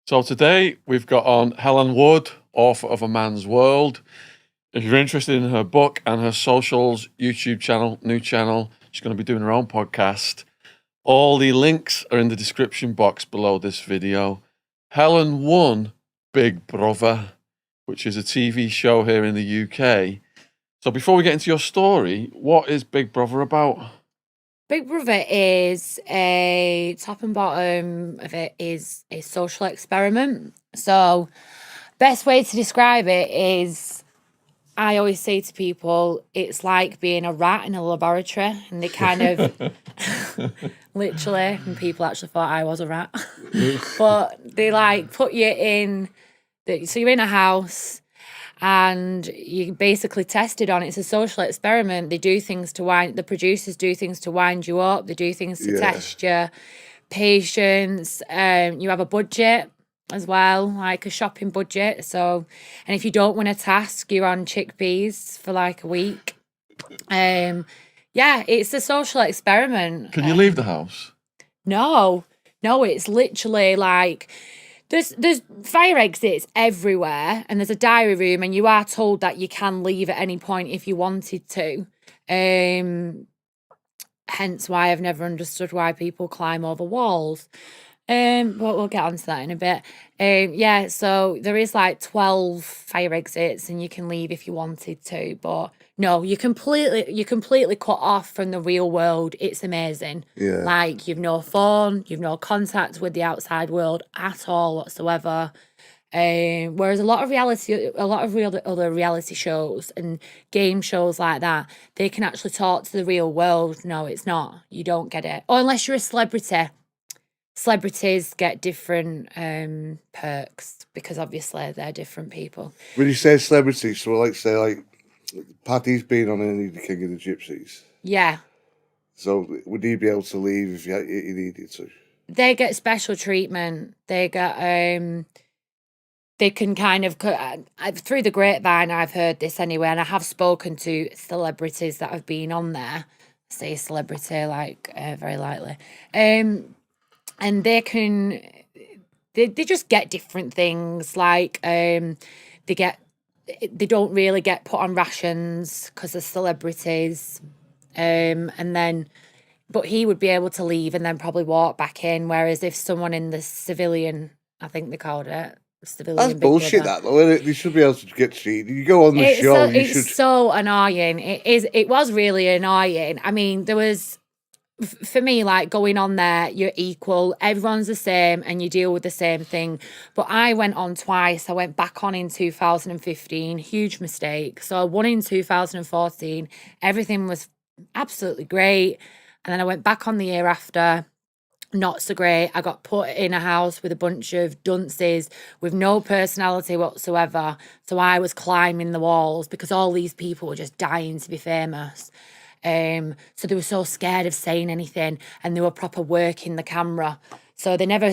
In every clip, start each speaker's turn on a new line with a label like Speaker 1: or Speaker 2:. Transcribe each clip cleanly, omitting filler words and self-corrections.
Speaker 1: So today we've got on Helen Wood, author of A Man's World. If you're interested in her book and her socials, YouTube channel, new channel, she's going to be doing her own podcast. All the links are in the description box below this video. Helen won Big Brother, which is a TV show here in the UK. So before we get into your story, what is Big Brother about?
Speaker 2: Big Brother is a top and bottom of it is a social experiment. So best way to describe it is, I always say to people, it's like being a rat in a laboratory, and they kind of literally, and people actually thought I was a rat, but they like put you in, so you're in a house and you basically tested on it. It's a social experiment. They do things to the producers do things to wind you up. They do things to test your patience. You have a budget as well, like a shopping budget. So, and if you don't win a task, you're on chickpeas for like a week. Yeah, it's a social experiment.
Speaker 1: Can you leave the house?
Speaker 2: No, it's literally like, There's fire exits everywhere, and there's a diary room, and you are told that you can leave at any point if you wanted to. Hence why I've never understood why people climb over walls. But we'll get onto that in a bit. Yeah, so there is like 12 fire exits, and you can leave if you wanted to, but no, you're completely cut off from the real world. It's amazing.
Speaker 3: Yeah.
Speaker 2: Like, you've no phone, you've no contact with the outside world at all whatsoever. Whereas a lot of other reality shows and game shows like that, they can actually talk to the real world. No, it's not. You don't get it. Or unless you're a celebrity. Celebrities get different perks because obviously they're different people.
Speaker 3: When you say celebrity, so like say like Paddy's been on any the King of the Gypsies.
Speaker 2: Yeah.
Speaker 3: So would he be able to leave if you needed to?
Speaker 2: They get special treatment. They get they can kind of, through the grapevine, I've heard this anyway, and I have spoken to celebrities that have been on there. I say celebrity like very lightly. And they can, they just get different things. Like they don't really get put on rations because they're celebrities. But he would be able to leave and then probably walk back in. Whereas if someone in the civilian, I think they called it, civilian.
Speaker 3: That's bullshit, that though, isn't it? They should be able to get treated. You go on the show.
Speaker 2: It's so annoying. It was really annoying. I mean, there was, for me, like, going on there, you're equal, everyone's the same, and you deal with the same thing. But I went on twice. I went back on in 2015, huge mistake. So I won in 2014. Everything was absolutely great. And then I went back on the year after, not so great. I got put in a house with a bunch of dunces with no personality whatsoever. So I was climbing the walls because all these people were just dying to be famous. So they were so scared of saying anything, and they were proper working the camera. So they never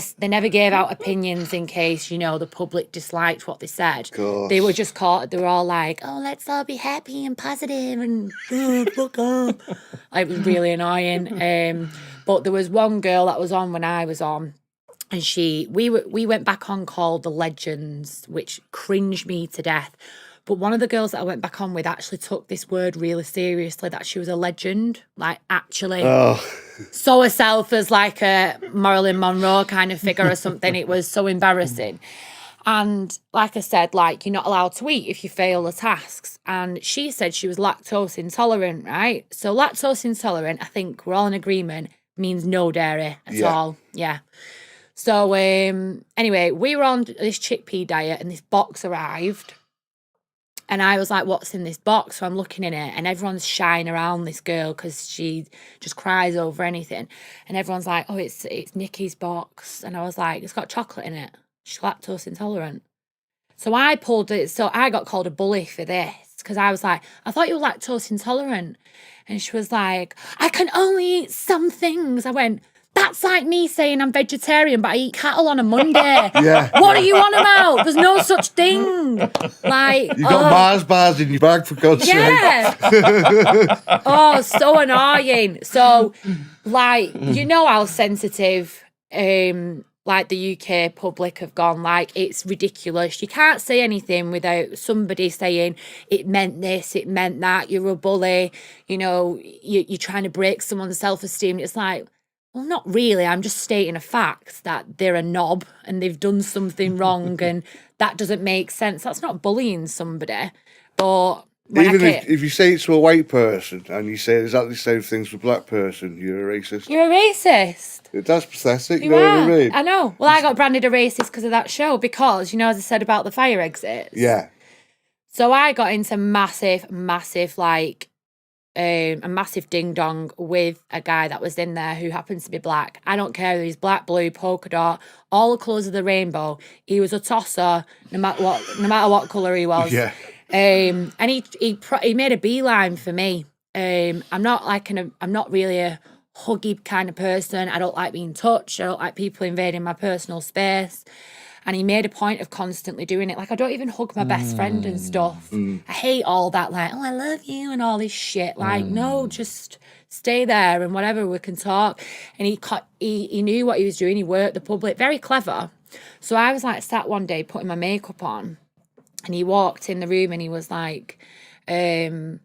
Speaker 2: gave out opinions in case, the public disliked what they said. They were just caught. They were all like, "Oh, let's all be happy and positive and fuck up." It was really annoying. But there was one girl that was on when I was on, and we went back on called The Legends, which cringed me to death. But one of the girls that I went back on with actually took this word really seriously, that she was a legend, like actually saw herself as like a Marilyn Monroe kind of figure or something. It was so embarrassing. And like I said, like, you're not allowed to eat if you fail the tasks. And she said she was lactose intolerant, right? So lactose intolerant, I think we're all in agreement, means no dairy at all. Yeah. So anyway, we were on this chickpea diet and this box arrived. And I was like, what's in this box? So I'm looking in it, and everyone's shying around this girl because she just cries over anything. And everyone's like, oh, it's Nikki's box. And I was like, it's got chocolate in it. She's lactose intolerant. So I pulled it. So I got called a bully for this because I was like, I thought you were lactose intolerant. And she was like, I can only eat some things. I went, that's like me saying I'm vegetarian, but I eat cattle on a Monday. What are you on about? There's no such thing. Like,
Speaker 3: you got bars in your bag, for God's sake.
Speaker 2: Oh, so annoying. So, like, how sensitive like the UK public have gone, like, it's ridiculous. You can't say anything without somebody saying it meant this, it meant that, you're a bully, you know, you're trying to break someone's self-esteem. It's like, well, not really. I'm just stating a fact that they're a knob and they've done something wrong and that doesn't make sense. That's not bullying somebody. But
Speaker 3: even if you say it to a white person and you say exactly the same things to a black person, you're a racist.
Speaker 2: You're a racist.
Speaker 3: That's pathetic.
Speaker 2: You
Speaker 3: know
Speaker 2: are.
Speaker 3: what I mean?
Speaker 2: I know. Well, I got branded a racist because of that show because, you know, as I said about the fire exits.
Speaker 3: Yeah.
Speaker 2: So I got into massive, like, a massive ding-dong with a guy that was in there who happens to be black. I don't care if he's black, blue, polka dot, all the colours of the rainbow. He was a tosser, no matter what colour he was.
Speaker 3: Yeah.
Speaker 2: And he made a beeline for me. I'm not really a huggy kind of person. I don't like being touched. I don't like people invading my personal space. And he made a point of constantly doing it. Like, I don't even hug my best friend and stuff. I hate all that, like, oh, I love you and all this shit. Like, no, just stay there and whatever, we can talk. And he knew what he was doing. He worked the public, very clever. So I was like sat one day putting my makeup on and he walked in the room and he was like, can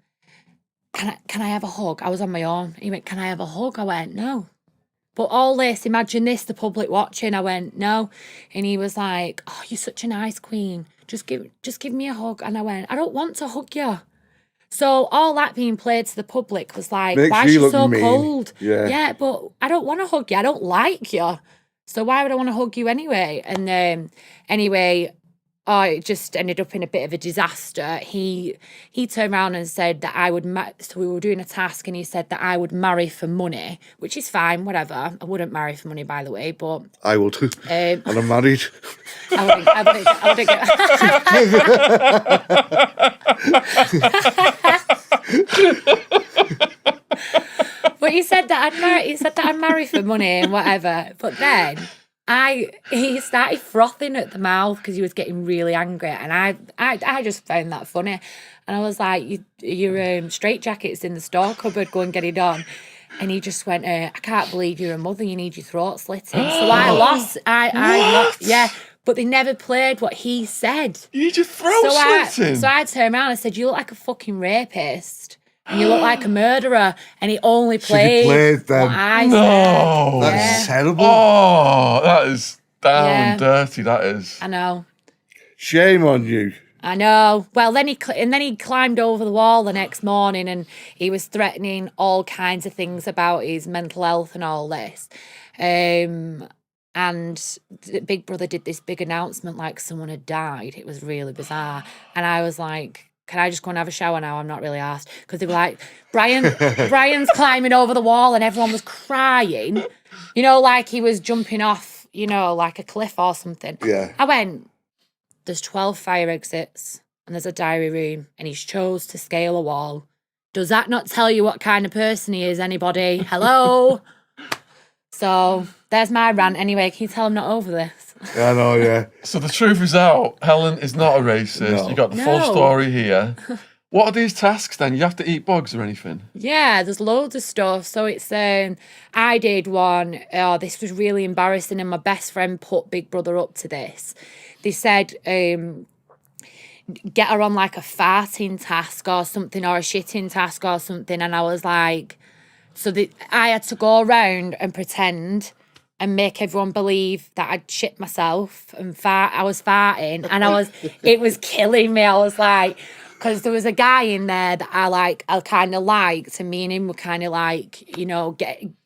Speaker 2: I have a hug? I was on my own. He went, can I have a hug? I went, no. But all this, imagine this, the public watching. I went, no. And he was like, oh, you're such a nice queen. Just give me a hug. And I went, I don't want to hug you. So all that being played to the public was like, why is she so cold? Yeah, but I don't want to hug you. I don't like you. So why would I want to hug you anyway? And anyway, it just ended up in a bit of a disaster. He turned around and said that I would, so we were doing a task and he said that I would marry for money, which is fine, whatever. I wouldn't marry for money, by the way, but...
Speaker 3: I would. And I'm married.
Speaker 2: I wouldn't But he said that I'd marry for money and whatever. But then... he started frothing at the mouth because he was getting really angry, and I just found that funny, and I was like, your straitjacket's in the store cupboard, go and get it on. And he just went, I can't believe you're a mother, you need your throat slitting. So I lost, yeah, but they never played what he said.
Speaker 1: You need your throat slitting?
Speaker 2: So I turned around and said, you look like a fucking rapist. And you look like a murderer, and he only played what I said.
Speaker 3: That's terrible.
Speaker 1: Oh, that is dirty. That is.
Speaker 2: I know.
Speaker 3: Shame on you.
Speaker 2: I know. Well, then he climbed over the wall the next morning, and he was threatening all kinds of things about his mental health and all this. And Big Brother did this big announcement like someone had died. It was really bizarre, and I was like, can I just go and have a shower now? I'm not really asked. Because they were like, Brian's climbing over the wall and everyone was crying. You know, like he was jumping off, you know, like a cliff or something.
Speaker 3: Yeah.
Speaker 2: I went, there's 12 fire exits and there's a diary room and he's chose to scale a wall. Does that not tell you what kind of person he is, anybody? Hello? So there's my rant. Anyway, can you tell I'm not over this?
Speaker 3: I know, yeah.
Speaker 1: So the truth is out. Helen is not a racist.
Speaker 3: No.
Speaker 1: You got the full story here. What are these tasks then? You have to eat bugs or anything?
Speaker 2: Yeah, there's loads of stuff. So it's, I did one, this was really embarrassing and my best friend put Big Brother up to this. They said, get her on like a farting task or something, or a shitting task or something. And I was like, I had to go around and pretend and make everyone believe that I'd shit myself and I was farting, and it was killing me. I was like, because there was a guy in there that I kind of liked, and me and him were kind of like, you know,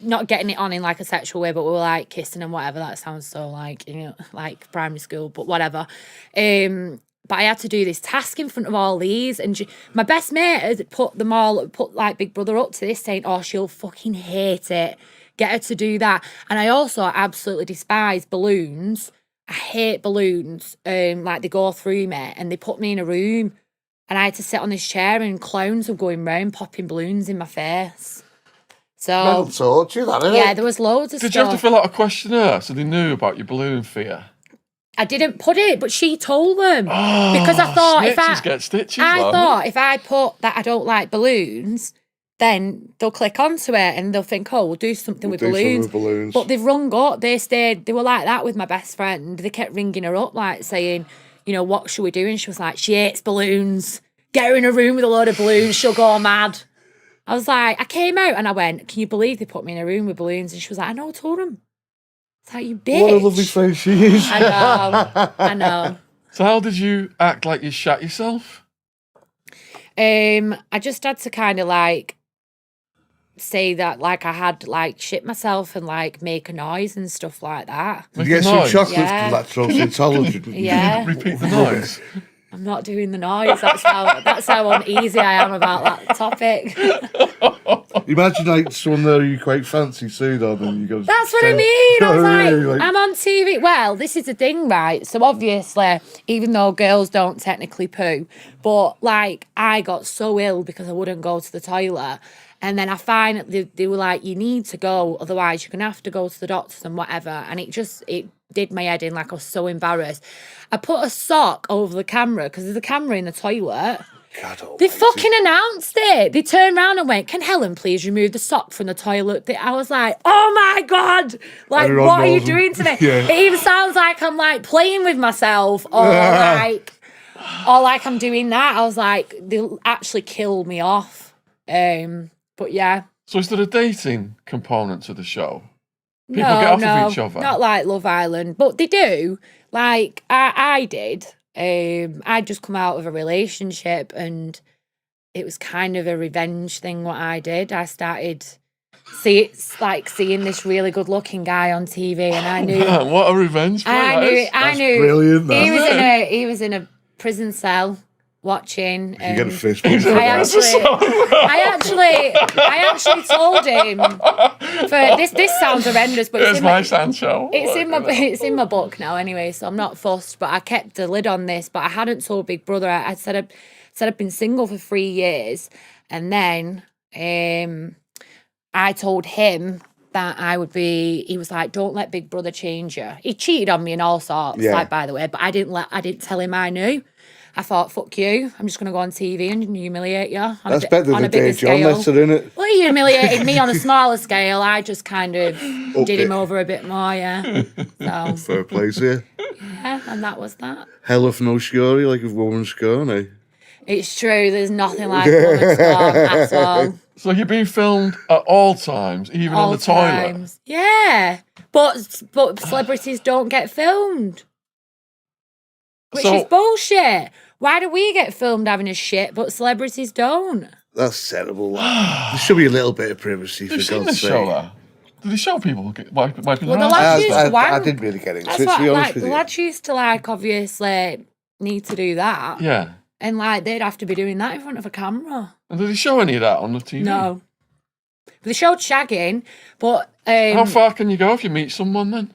Speaker 2: not getting it on in like a sexual way, but we were like kissing and whatever. That sounds so like, you know, like primary school, but whatever. But I had to do this task in front of all these, and my best mate had put like Big Brother up to this, saying, oh, she'll fucking hate it. Get her to do that. And I also absolutely despise balloons. I hate balloons. Like they go through me, and they put me in a room and I had to sit on this chair and clowns were going round popping balloons in my face. So
Speaker 3: torture, that, isn't
Speaker 2: yeah,
Speaker 3: it?
Speaker 2: there was loads of
Speaker 1: Did
Speaker 2: stuff.
Speaker 1: you have to fill out a questionnaire so they knew about your balloon fear?
Speaker 2: I didn't put it, but she told them. Because I thought
Speaker 1: snitches get stitches,
Speaker 2: I thought if I put that I don't like balloons, then they'll click onto it and they'll think, oh, we'll do something with balloons. But they've rung up. They were like that with my best friend. They kept ringing her up, like saying, you know, what should we do? And she was like, she hates balloons. Get her in a room with a load of balloons. She'll go mad. I was like, I came out and I went, can you believe they put me in a room with balloons? And she was like, I know, I told them. It's like, you bitch.
Speaker 3: What a lovely face she is.
Speaker 2: I know.
Speaker 1: So how did you act like you shat yourself?
Speaker 2: I just had to kind of like say that like I had like shit myself and like make a noise and stuff like that.
Speaker 3: Did you get some chocolate
Speaker 2: Yeah.
Speaker 3: lactose intolerant?
Speaker 2: Yeah.
Speaker 1: Repeat the noise.
Speaker 2: I'm not doing the noise. That's how uneasy I am about that topic.
Speaker 3: Imagine like someone there you quite fancy sued on and you go.
Speaker 2: That's what I mean. I was like, I'm on TV. Well, this is the thing, right? So obviously, even though girls don't technically poo, but like I got so ill because I wouldn't go to the toilet. And then I find that they were like, you need to go, otherwise you're going to have to go to the doctors and whatever. And it did my head in, like I was so embarrassed. I put a sock over the camera because there's a camera in the toilet.
Speaker 3: God,
Speaker 2: they fucking announced it. They turned around and went, can Helen please remove the sock from the toilet? I was like, oh my God. Like,
Speaker 3: Everyone
Speaker 2: what are you
Speaker 3: knows
Speaker 2: doing to me?
Speaker 3: Yeah.
Speaker 2: It even sounds like I'm like playing with myself or like I'm doing that. I was like, they'll actually kill me off. But yeah.
Speaker 1: So is there a dating component to the show? People
Speaker 2: No,
Speaker 1: get off of each other?
Speaker 2: not like Love Island, but they do. Like I did. I'd just come out of a relationship and it was kind of a revenge thing what I did. I started seeing this really good looking guy on TV and I knew
Speaker 1: Man, what a revenge play that is.
Speaker 2: I knew
Speaker 3: brilliant,
Speaker 2: he was in a prison cell watching.
Speaker 3: You get a fist.
Speaker 2: I actually told him. This sounds horrendous, but
Speaker 1: It's my Sancho.
Speaker 2: It's in my book now anyway, so I'm not fussed. But I kept the lid on this. But I hadn't told Big Brother. I said I'd been single for 3 years, and then I told him that I would be. He was like, "Don't let Big Brother change you." He cheated on me and all sorts.
Speaker 3: Yeah.
Speaker 2: Like, by the way, but I didn't tell him I knew. I thought, fuck you. I'm just going to go on TV and humiliate you.
Speaker 3: That's better than the Dave John letter, isn't it?
Speaker 2: Well, he humiliated me on a smaller scale. I just kind of did him over a bit more, yeah. So,
Speaker 3: Fair play to you.
Speaker 2: yeah, and that was that.
Speaker 3: Hell of no scory, like a woman's scorn, eh?
Speaker 2: It's true. There's nothing like woman's scorn at all.
Speaker 1: So you're being filmed at all times, even
Speaker 2: All
Speaker 1: on the toilet?
Speaker 2: times. Yeah. But celebrities don't get filmed. Which is bullshit. Why do we get filmed having a shit, but celebrities don't?
Speaker 3: That's terrible. There should be a little bit of privacy, for
Speaker 1: You've seen
Speaker 3: God's
Speaker 1: the show,
Speaker 3: sake.
Speaker 1: that? Did they show people wiping
Speaker 2: Well,
Speaker 1: their
Speaker 2: the
Speaker 1: ass?
Speaker 2: lads used to
Speaker 3: I
Speaker 2: wank.
Speaker 3: didn't really get into
Speaker 2: That's
Speaker 3: it, to
Speaker 2: what,
Speaker 3: be honest
Speaker 2: like,
Speaker 3: with
Speaker 2: the
Speaker 3: you.
Speaker 2: lads used to, like, obviously need to do that.
Speaker 1: Yeah.
Speaker 2: And, like, they'd have to be doing that in front of a camera.
Speaker 1: And did they show any of that on the TV?
Speaker 2: No. But they showed shagging, but...
Speaker 1: How far can you go if you meet someone then?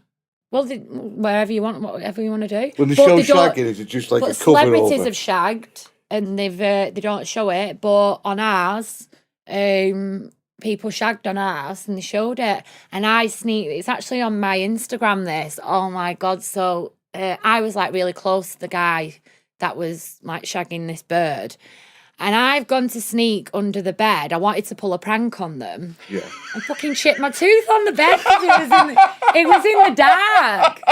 Speaker 2: Well, wherever you want, whatever you want to do.
Speaker 3: When they
Speaker 2: But
Speaker 3: show
Speaker 2: they don't-
Speaker 3: shagging, is it just like
Speaker 2: But
Speaker 3: a cover
Speaker 2: celebrities
Speaker 3: over?
Speaker 2: have shagged and they don't show it. But on ours, people shagged on ours and they showed it. And I sneaked. It's actually on my Instagram. This. Oh my God! So I was like really close to the guy that was like shagging this bird. And I've gone to sneak under the bed. I wanted to pull a prank on them.
Speaker 3: Yeah.
Speaker 2: I fucking chipped my tooth on the bed because it was in the dark.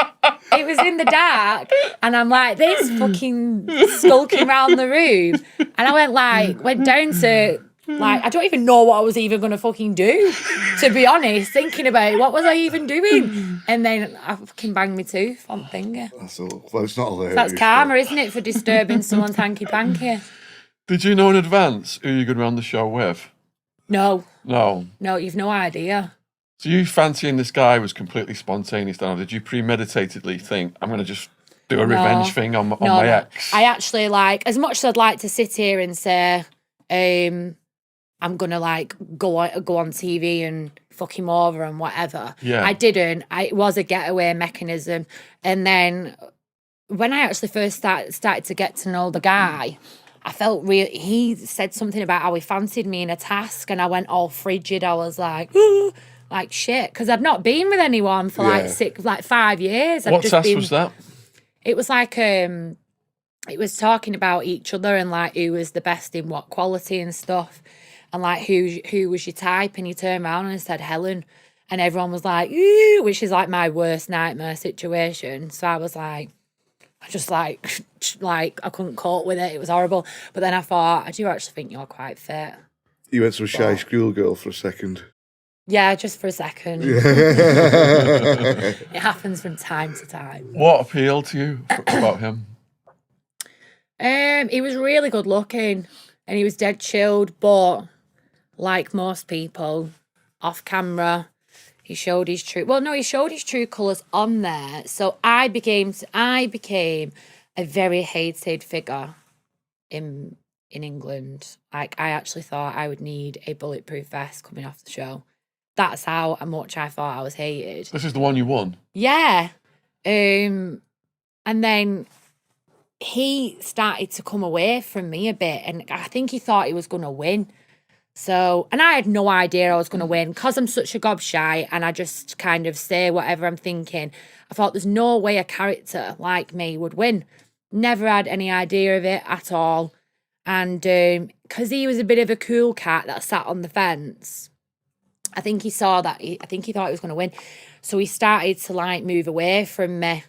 Speaker 2: It was in the dark. And I'm like, this fucking skulking around the room. And I went down to, like, I don't even know what I was even going to fucking do, to be honest, thinking about it. What was I even doing? And then I fucking banged my tooth on the finger.
Speaker 3: That's all. Well, it's not hilarious.
Speaker 2: That's karma, isn't it, for disturbing someone's hanky-panky?
Speaker 1: Did you know in advance who you're going to be on the show with?
Speaker 2: No,
Speaker 1: No.
Speaker 2: you've no idea.
Speaker 1: So you fancying this guy was completely spontaneous, then, or did you premeditatedly think, I'm going to just do a revenge thing on my ex?
Speaker 2: I actually, like, as much as I'd like to sit here and say, I'm going to, like, go on TV and fuck him over and whatever.
Speaker 1: Yeah.
Speaker 2: I didn't. It was a getaway mechanism. And then when I actually first started to get to know the guy, I felt he said something about how he fancied me in a task and I went all frigid. I was like, ooh, like shit. Because I'd not been with anyone for like 5 years.
Speaker 1: What task was that?
Speaker 2: It was like, it was talking about each other and like who was the best in what quality and stuff. and like, who was your type? And he turned around and said Helen, and everyone was like, ooh, which is like my worst nightmare situation. So I was like, I just like I couldn't cope with it. It was horrible. But then I thought, I do actually think you're quite fit.
Speaker 3: You went some shy schoolgirl for a second.
Speaker 2: Yeah, just for a second. It happens from time to time.
Speaker 1: What appealed to you about him?
Speaker 2: He was really good looking and he was dead chilled, but like most people, off camera, he showed his true colours on there. So I became a very hated figure in England. Like, I actually thought I would need a bulletproof vest coming off the show. That's how much I thought I was hated.
Speaker 1: This is the one you won?
Speaker 2: Yeah. And then he started to come away from me a bit, and I think he thought he was going to win. So, and I had no idea I was going to win because I'm such a gobshy and I just kind of say whatever I'm thinking. I thought there's no way a character like me would win. Never had any idea of it at all. And because he was a bit of a cool cat that sat on the fence, I think he saw that. I think he thought he was going to win. So he started to like move away from me.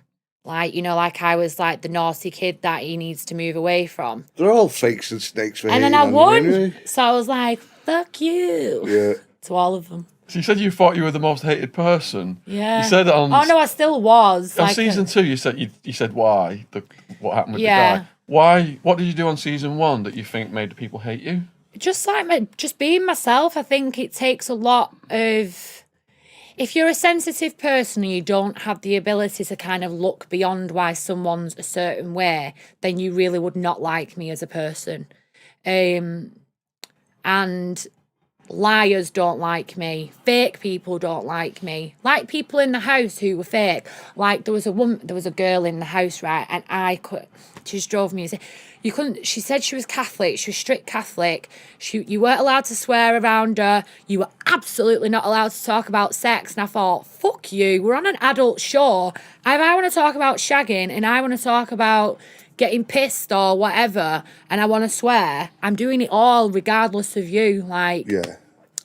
Speaker 2: Like, you know, like I was like the naughty kid that he needs to move away from.
Speaker 3: They're all fakes and snakes for
Speaker 2: And then
Speaker 3: hating
Speaker 2: I
Speaker 3: on
Speaker 2: won.
Speaker 3: you anyway.
Speaker 2: So I was like, fuck you.
Speaker 3: Yeah.
Speaker 2: To all of them.
Speaker 1: So you said you thought you were the most hated person.
Speaker 2: Yeah.
Speaker 1: You said it on...
Speaker 2: Oh, no, I still was.
Speaker 1: On
Speaker 2: like,
Speaker 1: season 2, you said why? What happened with
Speaker 2: Yeah.
Speaker 1: the guy? Why? What did you do on season 1 that you think made the people hate you?
Speaker 2: just being myself. I think it takes a lot of... If you're a sensitive person and you don't have the ability to kind of look beyond why someone's a certain way, then you really would not like me as a person. And liars don't like me. Fake people don't like me. Like people in the house who were fake. Like there was a girl in the house, right? And she just drove me. She said she was Catholic. She was strict Catholic. You weren't allowed to swear around her. You were absolutely not allowed to talk about sex. And I thought, fuck you. We're on an adult show. If I want to talk about shagging and I want to talk about getting pissed or whatever, and I want to swear, I'm doing it all regardless of you. Like,
Speaker 3: Yeah.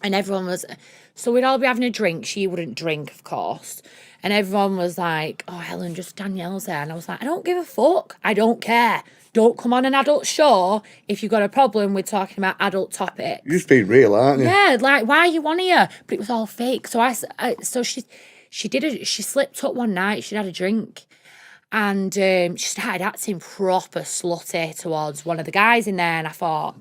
Speaker 2: And everyone was, so we'd all be having a drink. She wouldn't drink, of course. And everyone was like, oh, Helen, just Danielle's there. And I was like, I don't give a fuck. I don't care. Don't come on an adult show if you've got a problem with talking about adult topics.
Speaker 3: You're just being real, aren't you?
Speaker 2: Yeah, like, why are you on here? But it was all fake. So she slipped up one night. She'd had a drink. And she started acting proper slutty towards one of the guys in there. And I thought,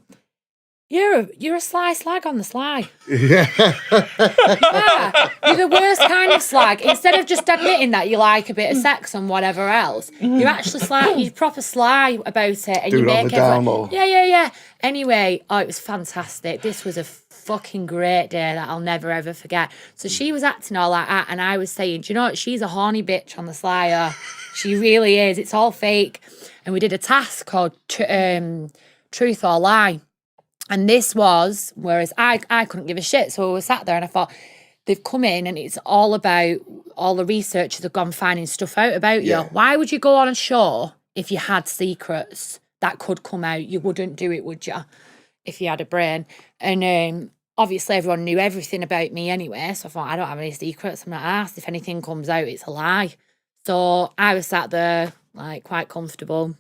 Speaker 2: you're a sly slag on the sly.
Speaker 3: Yeah.
Speaker 2: Yeah, you're the worst kind of slag. Instead of just admitting that you like a bit of sex and whatever else, you're actually sly. You're proper sly about it, and
Speaker 3: Do
Speaker 2: you
Speaker 3: it on
Speaker 2: make
Speaker 3: the
Speaker 2: it.
Speaker 3: down low.
Speaker 2: Yeah. Anyway, it was fantastic. This was a fucking great day that I'll never ever forget. So she was acting all like that, and I was saying, do you know what? She's a horny bitch on the sly. She really is. It's all fake. And we did a task called Truth or Lie. And this was, whereas I couldn't give a shit. So we sat there and I thought, they've come in and it's all about, all the researchers have gone finding stuff out about you. Why would you go on a show if you had secrets that could come out? You wouldn't do it, would you? If you had a brain. And obviously everyone knew everything about me anyway. So I thought, I don't have any secrets. I'm not asked. If anything comes out, it's a lie. So I was sat there like quite comfortable.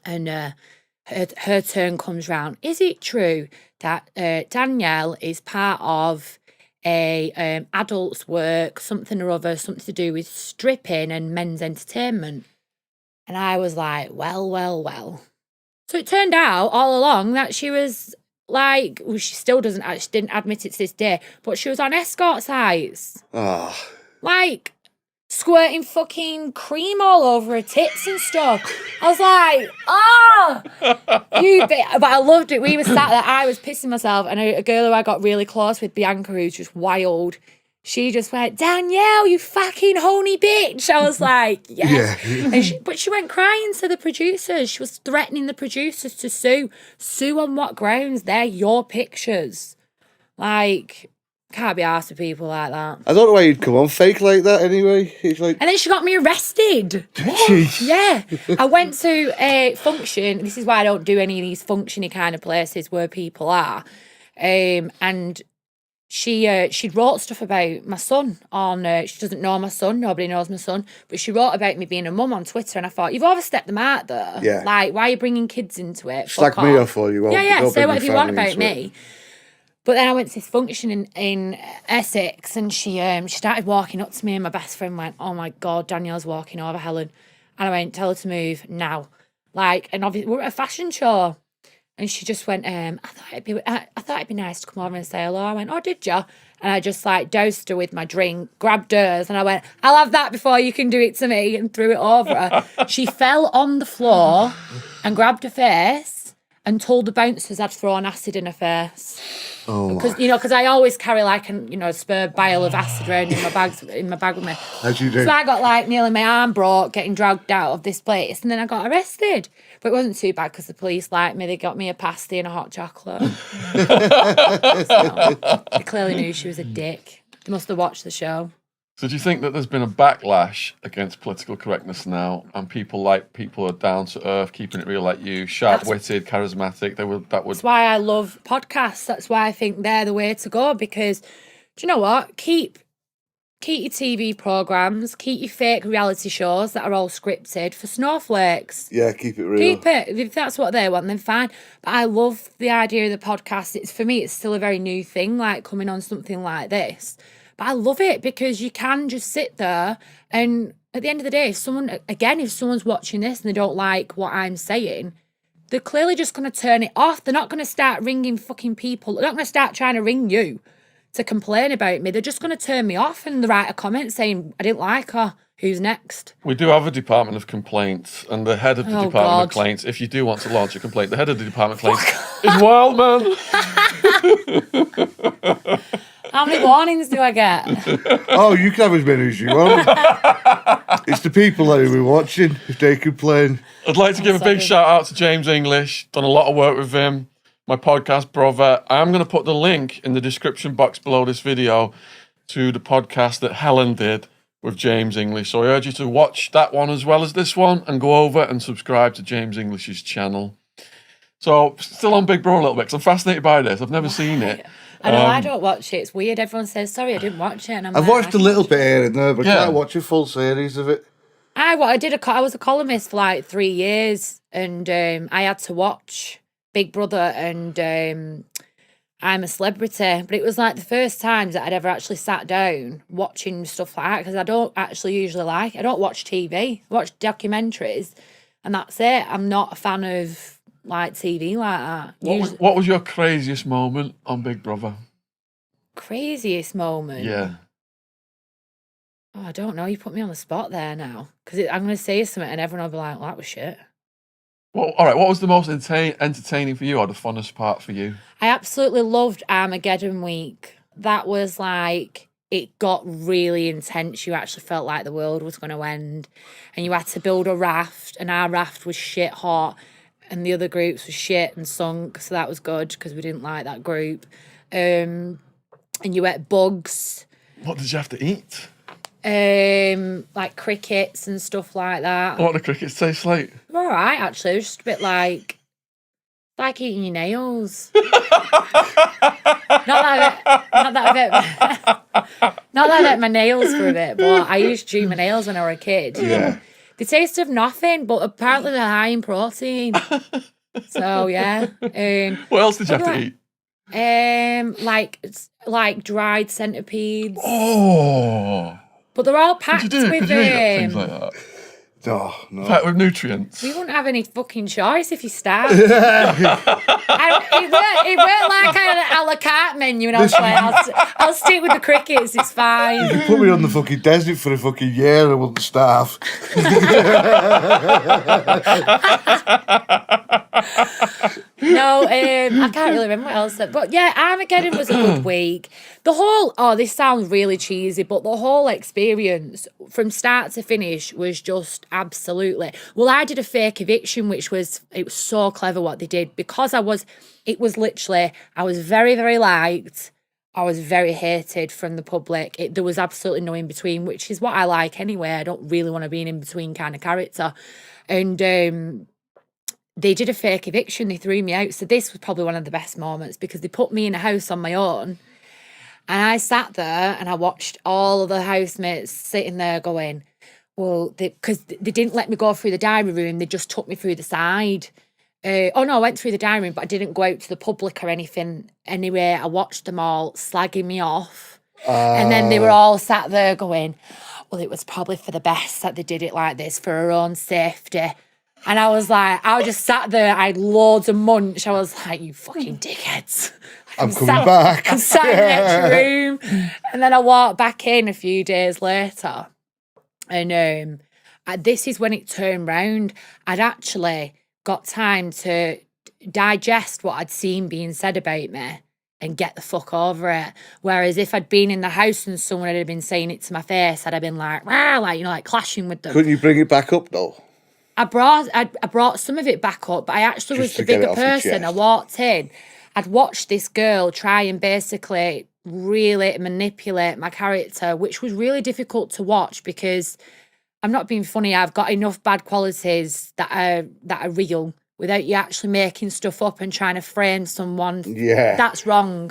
Speaker 2: And her turn comes round. Is it true that Danielle is part of a adult's work, something or other, something to do with stripping and men's entertainment? And I was like, well. So it turned out all along that she was like, well, she still didn't admit it to this day, but she was on escort sites.
Speaker 3: Oh.
Speaker 2: Like, squirting fucking cream all over her tits and stuff. I was like, but I loved it. We were sat there, I was pissing myself, and a girl who I got really close with, Bianca, who's just wild, she just went, Danielle, you fucking horny bitch. I was like, yes.
Speaker 3: Yeah.
Speaker 2: And but she went crying to the producers. She was threatening the producers to sue. Sue on what grounds? They're your pictures. Like, can't be arsed with people like that.
Speaker 3: I don't know why you'd come on fake like that anyway. It's like...
Speaker 2: And then she got me arrested.
Speaker 3: Jeez.
Speaker 2: Yeah. I went to a function. This is why I don't do any of these functiony kind of places where people are. And she wrote stuff about my son on. She doesn't know my son. Nobody knows my son, but she wrote about me being a mum on Twitter, and I thought, you've overstepped the mark there.
Speaker 3: Yeah.
Speaker 2: Like, why are you bringing kids into it?
Speaker 3: Slag
Speaker 2: Fuck
Speaker 3: me
Speaker 2: off.
Speaker 3: off for you.
Speaker 2: Yeah.
Speaker 3: Don't
Speaker 2: Say
Speaker 3: bring
Speaker 2: whatever
Speaker 3: your
Speaker 2: you want
Speaker 3: family
Speaker 2: about
Speaker 3: into it.
Speaker 2: me. But then I went to this function in Essex, and she started walking up to me, and my best friend went, "Oh my God, Danielle's walking over Helen," and I went, "Tell her to move now." Like, and obviously we're at a fashion show. And she just went, I thought it'd be nice to come over and say hello. I went, "Oh, did you?" And I just like doused her with my drink, grabbed hers, and I went, "I'll have that before you can do it to me," and threw it over her. She fell on the floor and grabbed her face and told the bouncers I'd thrown acid in her face.
Speaker 3: Oh,
Speaker 2: Because I always carry like a spare vial of acid around in my bag with me.
Speaker 3: as you do.
Speaker 2: So I got like nearly my arm broke getting dragged out of this place, and then I got arrested. But it wasn't too bad because the police liked me. They got me a pasty and a hot chocolate. So, they clearly knew she was a dick. They must have watched the show.
Speaker 1: So do you think that there's been a backlash against political correctness now, and people are down to earth, keeping it real like you, sharp-witted, charismatic?
Speaker 2: That's why I love podcasts. That's why I think they're the way to go. Because do you know what? Keep your TV programmes, keep your fake reality shows that are all scripted for snowflakes.
Speaker 3: Yeah, keep it real.
Speaker 2: Keep it. If that's what they want, then fine. But I love the idea of the podcast. For me, it's still a very new thing, like coming on something like this. But I love it because you can just sit there, and at the end of the day, if someone's watching this and they don't like what I'm saying, they're clearly just going to turn it off. They're not going to start ringing fucking people. They're not going to start trying to ring you to complain about me. They're just going to turn me off and write a comment saying, "I didn't like her. Who's next?"
Speaker 1: We do have a department of complaints, and the head of the
Speaker 2: Oh,
Speaker 1: department
Speaker 2: God.
Speaker 1: of complaints, if you do want to launch a complaint, the head of the department of complaints is wild, man.
Speaker 2: How many warnings do I get?
Speaker 3: Oh, you can have as many as you want. It's the people that will be watching. If they complain.
Speaker 1: I'd like to give a big shout out to James English. Done a lot of work with him. My podcast brother. I am going to put the link in the description box below this video to the podcast that Helen did with James English. So I urge you to watch that one as well as this one, and go over and subscribe to James English's channel. So still on Big Bro a little bit, because I'm fascinated by this. I've never seen it.
Speaker 2: I know, I don't watch it. It's weird. Everyone says, "Sorry, I didn't watch it." And
Speaker 3: I've watched a little bit here and there, but I
Speaker 1: Yeah.
Speaker 3: can't watch a full series of it.
Speaker 2: I was a columnist for like 3 years, and I had to watch Big Brother and I'm a Celebrity. But it was like the first times that I'd ever actually sat down watching stuff like that, because I don't actually usually I don't watch TV. I watch documentaries, and that's it. I'm not a fan of like TV like that.
Speaker 1: What was your craziest moment on Big Brother?
Speaker 2: Craziest moment?
Speaker 1: Yeah.
Speaker 2: Oh, I don't know. You put me on the spot there now, because I'm going to say something and everyone will be like, "Well, that was shit."
Speaker 1: Well, all right. What was the most entertaining for you, or the funnest part for you?
Speaker 2: I absolutely loved Armageddon week. That was like, it got really intense. You actually felt like the world was going to end, and you had to build a raft, and our raft was shit hot, and the other groups were shit and sunk, so that was good because we didn't like that group. And you ate bugs,
Speaker 1: What did you have to eat?
Speaker 2: like crickets and stuff like that.
Speaker 1: What do crickets taste like?
Speaker 2: They're all right, actually. It was just a bit like eating your nails. Not that I ate my nails for a bit, but I used to chew my nails when I was a kid.
Speaker 3: Yeah.
Speaker 2: They taste of nothing, but apparently they're high in protein. So yeah.
Speaker 1: What else did you have to eat?
Speaker 2: Like dried centipedes.
Speaker 1: Oh.
Speaker 2: But they're all
Speaker 1: Did
Speaker 2: packed
Speaker 1: you do?
Speaker 2: with
Speaker 1: Could you eat things like that?
Speaker 3: Oh, no.
Speaker 1: Packed with nutrients.
Speaker 2: You wouldn't have any fucking choice if you starved. It weren't like an a la carte menu, and I was like, I'll stick with the crickets, it's fine.
Speaker 3: You put me on the fucking desert for a fucking year and I wouldn't starve.
Speaker 2: No, I can't really remember what else. But yeah, Armageddon was a good week. This sounds really cheesy, but the whole experience from start to finish was just absolutely. Well, I did a fake eviction, it was so clever what they did, because I was very, very liked. I was very hated from the public. There was absolutely no in between, which is what I like anyway. I don't really want to be an in between kind of character. And they did a fake eviction. They threw me out. So this was probably one of the best moments because they put me in a house on my own. And I sat there and I watched all of the housemates sitting there going, well, because they didn't let me go through the diary room. They just took me through the side. I went through the diary room, but I didn't go out to the public or anything. Anyway, I watched them all slagging me off. And then they were all sat there going, well, it was probably for the best that they did it like this for her own safety. And I was just sat there. I had loads of munch. I was like, you fucking dickheads.
Speaker 3: I'm coming back.
Speaker 2: I'm sat in the next room. And then I walked back in a few days later. And this is when it turned round. I'd actually got time to digest what I'd seen being said about me and get the fuck over it. Whereas if I'd been in the house and someone had been saying it to my face, I'd have been like, rah, like clashing with them.
Speaker 3: Couldn't you bring it back up though?
Speaker 2: I brought some of it back up, but I actually was the bigger person. I walked in. I'd watched this girl try and basically really manipulate my character, which was really difficult to watch because I'm not being funny. I've got enough bad qualities that are real without you actually making stuff up and trying to frame someone.
Speaker 3: Yeah.
Speaker 2: That's wrong.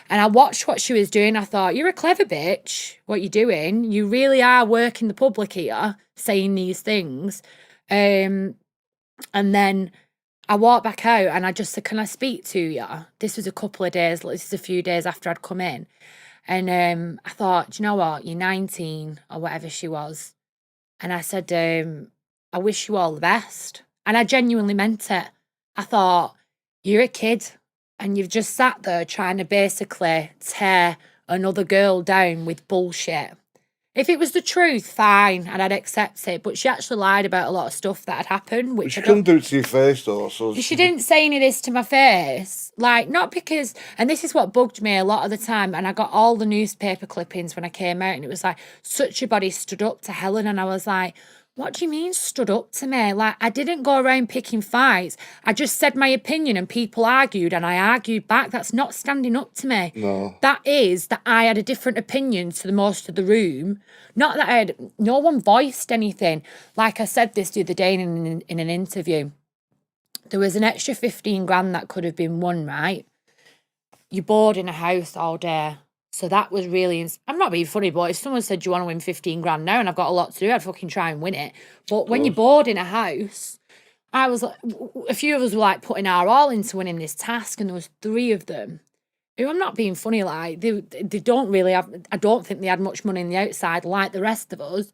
Speaker 2: And I watched what she was doing. I thought, you're a clever bitch, what you're doing. You really are working the public here, saying these things. And then I walked back out and I just said, can I speak to you? This was a couple of days, this is a few days after I'd come in. And I thought, do you know what? You're 19 or whatever she was. And I said, I wish you all the best. And I genuinely meant it. I thought, you're a kid and you've just sat there trying to basically tear another girl down with bullshit. If it was the truth, fine, and I'd accept it. But she actually lied about a lot of stuff that had happened. Which
Speaker 3: she couldn't do it to your face, though. So
Speaker 2: she didn't say any of this to my face. Like, not because... And this is what bugged me a lot of the time. And I got all the newspaper clippings when I came out. And it was like, such a body stood up to Helen. And I was like... What do you mean stood up to me? Like, I didn't go around picking fights. I just said my opinion and people argued and I argued back. That's not standing up to me.
Speaker 3: No.
Speaker 2: That is that I had a different opinion to the most of the room. Not that no one voiced anything. Like I said this the other day in an interview. There was an extra 15 grand that could have been won, right? You're bored in a house all day. So that was really... I'm not being funny, but if someone said, do you want to win 15 grand now and I've got a lot to do, I'd fucking try and win it. But when you're bored in a house, I was like... A few of us were like putting our all into winning this task and there was 3 of them who, I'm not being funny, like, they don't really have... I don't think they had much money on the outside like the rest of us.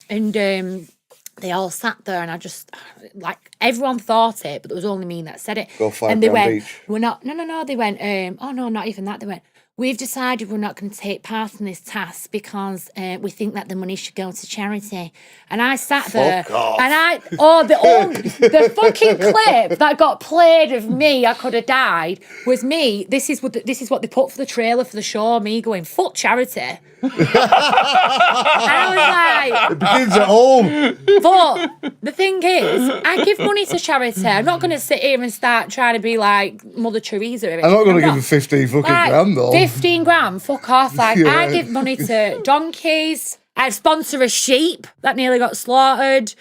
Speaker 2: And they all sat there and I just... Like, everyone thought it, but there was only me that said it.
Speaker 3: Go 5
Speaker 2: and they
Speaker 3: grand
Speaker 2: went,
Speaker 3: each.
Speaker 2: we're not... No, they went, oh, no, not even that. They went... We've decided we're not going to take part in this task because we think that the money should go to charity. And I sat there, and the fucking clip that got played of me, I could have died, was me. This is what they put for the trailer for the show. Me going, fuck charity. And I was like,
Speaker 3: it begins at home.
Speaker 2: but the thing is, I give money to charity. I'm not going to sit here and start trying to be like Mother Teresa.
Speaker 3: I'm not going to give them 15 fucking grand though.
Speaker 2: 15 grand, fuck off. Like,
Speaker 3: Yeah.
Speaker 2: I give money to donkeys. I sponsor a sheep that nearly got slaughtered.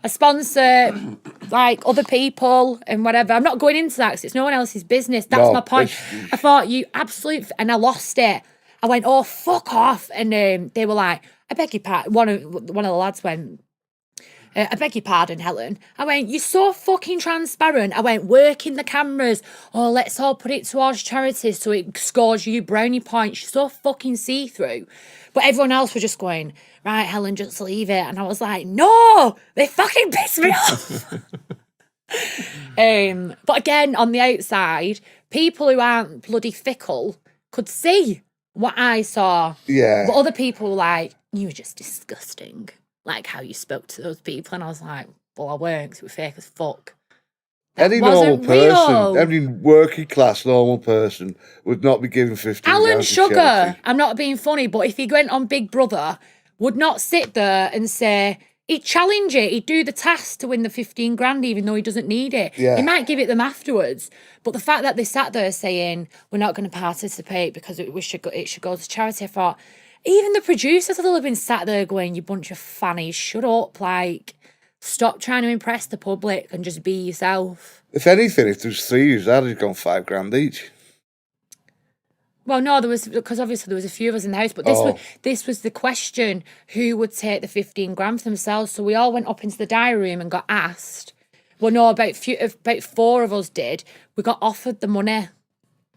Speaker 2: I sponsor, like, other people and whatever. I'm not going into that because it's no one else's business. That's my point. I thought, you absolute... And I lost it. I went, oh, fuck off. And they were like, I beg your pardon. One of the lads went... I beg your pardon, Helen. I went, you're so fucking transparent. I went, working the cameras. Oh, let's all put it towards charity so it scores you brownie points. You're so fucking see-through. But everyone else was just going, right, Helen, just leave it. And I was like, no, they fucking pissed me off. But again, on the outside, people who aren't bloody fickle could see what I saw.
Speaker 3: Yeah.
Speaker 2: But other people were like, you were just disgusting. Like how you spoke to those people. And I was like, well, I weren't because it was fake as fuck.
Speaker 3: Any normal person, any working class normal person would not be given 15
Speaker 2: Alan
Speaker 3: grand to
Speaker 2: Sugar,
Speaker 3: charity.
Speaker 2: I'm not being funny, but if he went on Big Brother, would not sit there and say, he'd challenge it, he'd do the task to win the 15 grand even though he doesn't need it.
Speaker 3: Yeah.
Speaker 2: He might give it them afterwards. But the fact that they sat there saying, we're not going to participate because it should go to charity, I thought, even the producers would have been sat there going, you bunch of fannies, shut up. Like, Stop trying to impress the public and just be yourself.
Speaker 3: If anything, if there's 3 of us, I'd have gone $5,000 each.
Speaker 2: Well, no, there was, because obviously there was a few of us in the house, but this was the question: who would take the 15 grand for themselves? So we all went up into the diary room and got asked. Well, no, about 4 of us did. We got offered the money.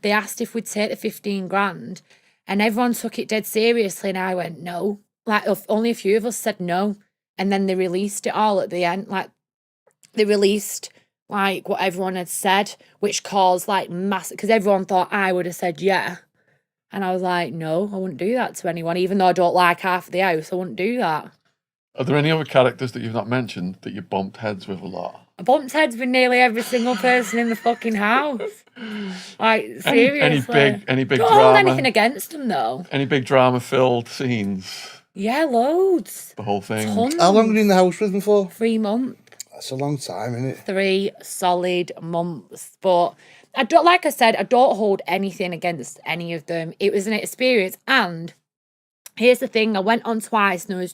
Speaker 2: They asked if we'd take the 15 grand, and everyone took it dead seriously. And I went no. Like only a few of us said no, and then they released it all at the end. Like they released like what everyone had said, which caused like massive, because everyone thought I would have said yeah. And I was like, no, I wouldn't do that to anyone. Even though I don't like half of the house, I wouldn't do that.
Speaker 1: Are there any other characters that you've not mentioned that you bumped heads with a lot?
Speaker 2: I bumped heads with nearly every single person in the fucking house. Like, seriously.
Speaker 1: Any big
Speaker 2: don't
Speaker 1: drama?
Speaker 2: hold anything against them, though.
Speaker 1: Any big drama-filled scenes?
Speaker 2: Yeah, loads.
Speaker 1: The whole thing?
Speaker 2: Tons.
Speaker 3: How long were you in the house with them for?
Speaker 2: 3 months.
Speaker 3: That's a long time, isn't it?
Speaker 2: 3 solid months. But I don't, like I said, I don't hold anything against any of them. It was an experience. And here's the thing, I went on twice, and there was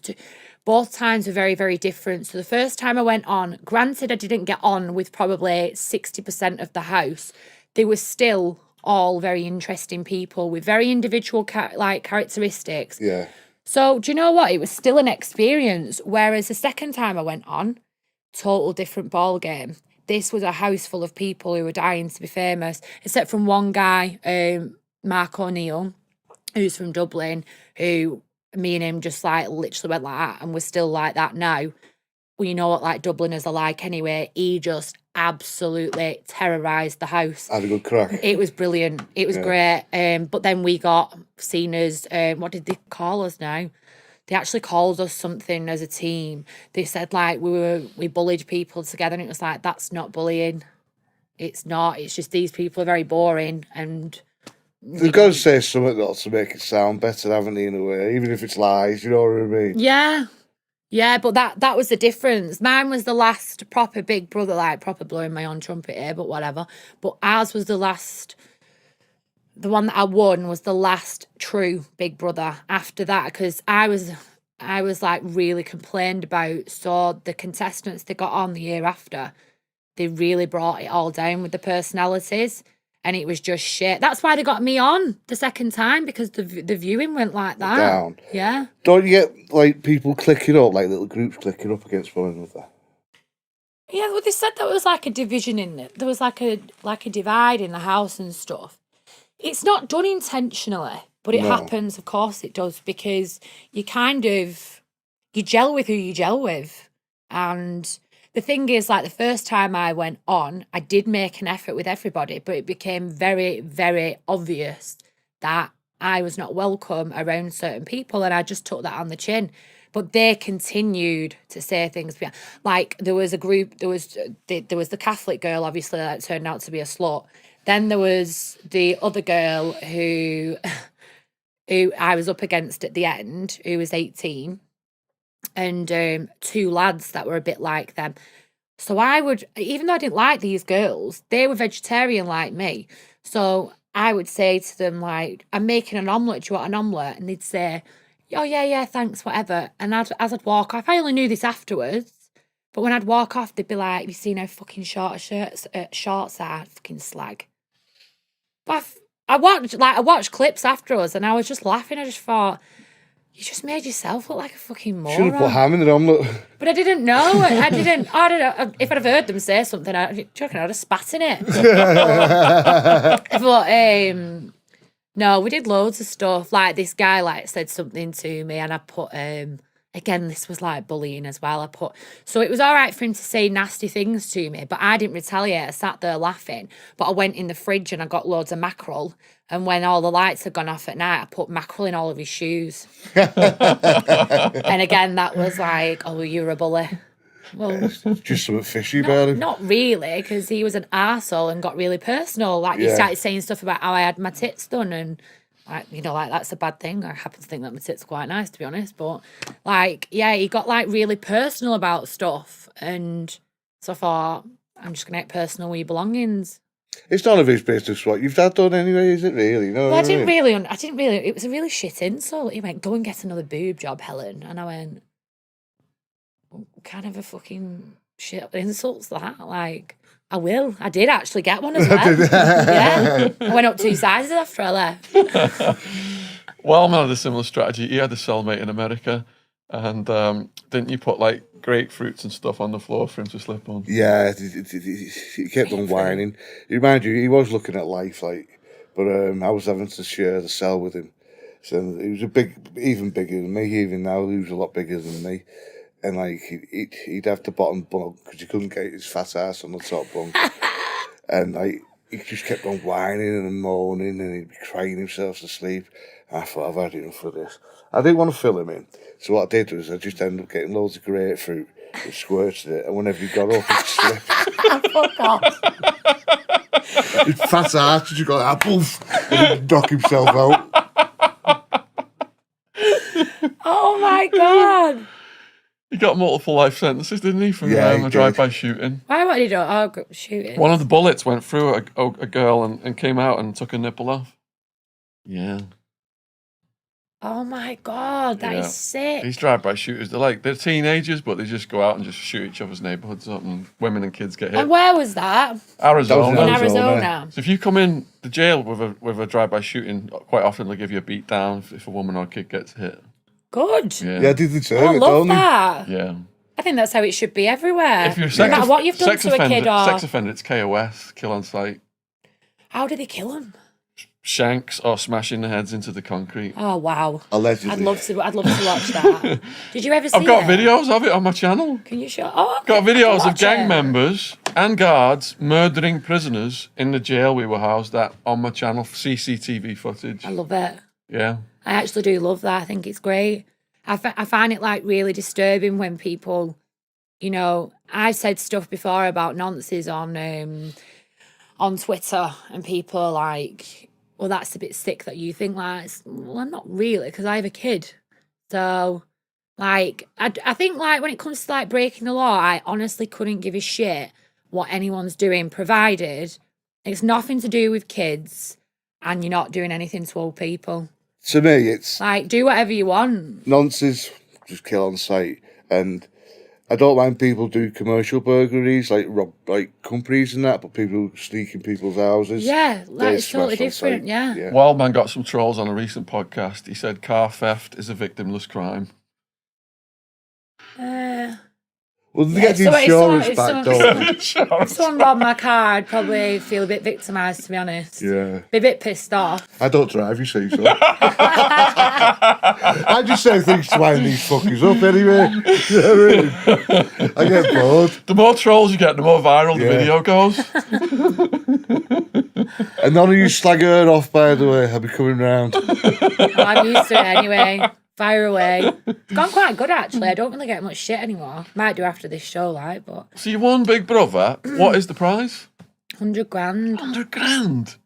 Speaker 2: both times were very, very different. So the first time I went on, granted I didn't get on with probably 60% of the house, they were still all very interesting people with very individual characteristics.
Speaker 3: Yeah.
Speaker 2: So do you know what? It was still an experience. Whereas the second time I went on, total different ball game. This was a house full of people who were dying to be famous, except from one guy, Mark O'Neill, who's from Dublin, who me and him just like literally went like that, and we're still like that now. Well, you know what like Dubliners are like anyway. He just absolutely terrorised the house.
Speaker 3: Had a good crack.
Speaker 2: It was brilliant. It was great. But then we got seen as, what did they call us now? They actually called us something as a team. They said like we bullied people together, and it was like, that's not bullying. It's not. It's just these people are very boring, and
Speaker 3: they've got to say something though to make it sound better, haven't they, in a way? Even if it's lies, you know what I mean?
Speaker 2: Yeah. Yeah, but that was the difference. Mine was the last proper big brother, like proper blowing my own trumpet here, but whatever. But ours was the last, the one that I won was the last true big brother after that, because I was like really complained about. So the contestants they got on the year after, they really brought it all down with the personalities, and it was just shit. That's why they got me on the second time, because the viewing went like that.
Speaker 3: Down.
Speaker 2: Yeah.
Speaker 3: Don't you get like people clicking up, like little groups clicking up against one another?
Speaker 2: Yeah, well, they said there was like a division in it. There was like a divide in the house and stuff. It's not done intentionally, but it happens. Of course it does, because you gel with who you gel with. And the thing is, like the first time I went on, I did make an effort with everybody, but it became very, very obvious that I was not welcome around certain people, and I just took that on the chin. But they continued to say things. Like there was a group, there was the Catholic girl, obviously, that turned out to be a slut. Then there was the other girl who I was up against at the end, who was 18, and 2 lads that were a bit like them. So I would, even though I didn't like these girls, they were vegetarian like me. So I would say to them, like, I'm making an omelette, do you want an omelette? And they'd say, oh, yeah, thanks, whatever. And as I'd walk off, I only knew this afterwards, but when I'd walk off, they'd be like, have you seen how fucking shorts are? Fucking slag. But I watched clips after us, and I was just laughing. I just thought, you just made yourself look like a fucking moron.
Speaker 3: Should have put ham in the omelette.
Speaker 2: But I didn't know. I don't know. If I'd have heard them say something, do you reckon I'd have spat in it? But no, we did loads of stuff. Like this guy like said something to me, and I put again, this was like bullying as well. So it was all right for him to say nasty things to me, but I didn't retaliate. I sat there laughing, but I went in the fridge and I got loads of mackerel. And when all the lights had gone off at night, I put mackerel in all of his shoes. And again, that was like, oh, you're a bully. Well,
Speaker 3: just something fishy about him.
Speaker 2: Not really, because he was an arsehole and got really personal. Like, he started saying stuff about how I had my tits done, and like, that's a bad thing. I happen to think that my tits are quite nice, to be honest. But like, yeah, he got like really personal about stuff, and so I thought, I'm just gonna get personal with your belongings.
Speaker 3: It's none of his business what you've had done anyway, is it really? No,
Speaker 2: well, I didn't really. It was a really shit insult. He went, "Go and get another boob job, Helen," and I went, kind of a fucking shit insults that. Like, I will. I did actually get one as well. Yeah. I went up 2 sizes after I left.
Speaker 1: Wellman had a similar strategy. He had a cellmate in America, and didn't you put like grapefruits and stuff on the floor for him to slip on?
Speaker 3: Yeah, he kept on whining. Remind you, he was looking at life like, but I was having to share the cell with him. So he was even bigger than me. Even now, he was a lot bigger than me. And like he'd have the bottom bunk because he couldn't get his fat ass on the top bunk. And like he just kept on whining and moaning, and he'd be crying himself to sleep. And I thought, I've had enough of this. I didn't want to fill him in, so what I did was I just ended up getting loads of grapefruit and squirted it, and whenever he got up, he'd slip.
Speaker 2: Fuck off.
Speaker 3: His fat ass just got that poof, and he'd knock himself out.
Speaker 2: Oh my God.
Speaker 1: He got multiple life sentences, didn't he, from
Speaker 3: He
Speaker 1: a
Speaker 3: did.
Speaker 1: drive-by shooting?
Speaker 2: Why would he do? Oh, shooting.
Speaker 1: One of the bullets went through a girl and came out and took a nipple off. Yeah.
Speaker 2: Oh my God, that is
Speaker 1: Yeah.
Speaker 2: sick.
Speaker 1: These drive-by shooters, they're teenagers, but they just go out and just shoot each other's neighbourhoods up, and women and kids get hit.
Speaker 2: And where was that?
Speaker 1: Arizona.
Speaker 3: That
Speaker 2: In
Speaker 3: was
Speaker 2: Arizona.
Speaker 1: So if you come in the jail with a drive-by shooting, quite often they'll give you a beat down if a woman or a kid gets hit.
Speaker 2: Good.
Speaker 1: Yeah.
Speaker 3: Yeah, they deserve
Speaker 2: I
Speaker 3: it,
Speaker 2: love
Speaker 3: don't they?
Speaker 2: that.
Speaker 1: Yeah.
Speaker 2: I think that's how it should be everywhere.
Speaker 1: If you're
Speaker 2: no matter what you've done
Speaker 1: sex
Speaker 2: to a kid or...
Speaker 1: sex offender, it's KOS, kill on sight.
Speaker 2: How do they kill them?
Speaker 1: Shanks or smashing their heads into the concrete.
Speaker 2: Oh, wow.
Speaker 3: Allegedly.
Speaker 2: I'd love to watch that. Did you ever see
Speaker 1: I've got
Speaker 2: it?
Speaker 1: videos of it on my channel.
Speaker 2: Can you show? Oh, okay.
Speaker 1: Got
Speaker 2: I can
Speaker 1: videos of
Speaker 2: watch
Speaker 1: gang
Speaker 2: it.
Speaker 1: members and guards murdering prisoners in the jail we were housed at on my channel. CCTV footage.
Speaker 2: I love it.
Speaker 1: Yeah.
Speaker 2: I actually do love that. I think it's great. I find it like really disturbing when people, you know, I've said stuff before about nonces on Twitter, and people are like, well, that's a bit sick that you think like, well, not really, because I have a kid. So, like, I think like when it comes to like breaking the law, I honestly couldn't give a shit what anyone's doing, provided it's nothing to do with kids and you're not doing anything to old people.
Speaker 3: To me, it's
Speaker 2: Like, do whatever you want.
Speaker 3: nonsense, just kill on sight. And I don't mind people do commercial burglaries, like rob like companies and that, but people sneak in people's houses.
Speaker 2: Yeah, like
Speaker 3: they
Speaker 2: it's totally
Speaker 3: smash on
Speaker 2: different.
Speaker 3: sight.
Speaker 2: Yeah.
Speaker 1: Wildman got some trolls on a recent podcast. He said car theft is a victimless crime.
Speaker 3: Well, they
Speaker 2: Yeah,
Speaker 3: get the
Speaker 2: so if
Speaker 3: insurance
Speaker 2: someone-
Speaker 3: back,
Speaker 2: if
Speaker 3: don't
Speaker 2: someone- If someone robbed my car, I'd probably feel a bit victimised, to be honest.
Speaker 3: they? Yeah.
Speaker 2: Be a bit pissed off.
Speaker 3: I don't drive, you see, so. I just say things to wind these fuckers up anyway. You know what I mean? I get bored.
Speaker 1: The more trolls you get, the more viral the
Speaker 3: Yeah.
Speaker 1: video goes.
Speaker 3: And none of you slag her off, by the way. I'll be coming round.
Speaker 2: I'm used to it anyway. Fire away. It's gone quite good, actually. I don't really get much shit anymore. Might do after this show, like, but
Speaker 1: So you won Big Brother. What is the prize?
Speaker 2: 100 grand.
Speaker 1: 100 grand.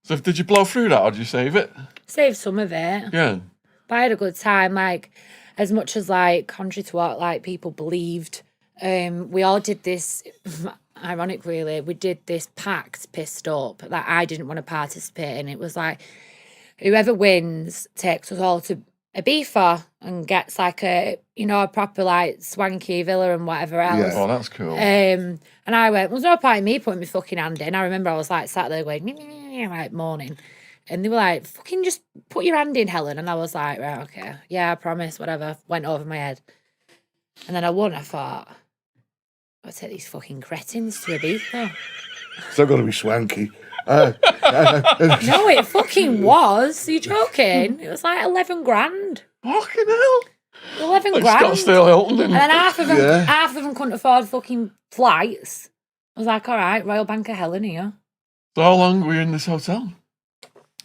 Speaker 1: So did you blow through that or did you save it?
Speaker 2: Saved some of it.
Speaker 1: Yeah.
Speaker 2: But I had a good time, like, as much as, like, contrary to what, like, people believed, we all did this, ironic, really, we did this pact pissed up that I didn't want to participate in. It was like, whoever wins takes us all to Ibiza and gets, like, a, you know, a proper, like, swanky villa and whatever else.
Speaker 3: Yeah.
Speaker 1: Oh, that's cool.
Speaker 2: And I went, well, there's no point in me putting my fucking hand in. I remember I was, like, sat there going, like, moaning. And they were like, fucking just put your hand in, Helen. And I was like, right, okay. Yeah, I promise, whatever. Went over my head. And then I won. I thought, I'll take these fucking cretins to Ibiza.
Speaker 3: It's not going to be swanky.
Speaker 2: No, it fucking was. Are you joking? It was like 11 grand.
Speaker 1: Fucking hell.
Speaker 2: 11
Speaker 1: Like
Speaker 2: grand.
Speaker 1: Scottsdale Hilton.
Speaker 2: And then half of them,
Speaker 3: Yeah.
Speaker 2: half of them couldn't afford fucking flights. I was like, all right, Royal Bank of Helen here.
Speaker 1: So how long were you in this hotel?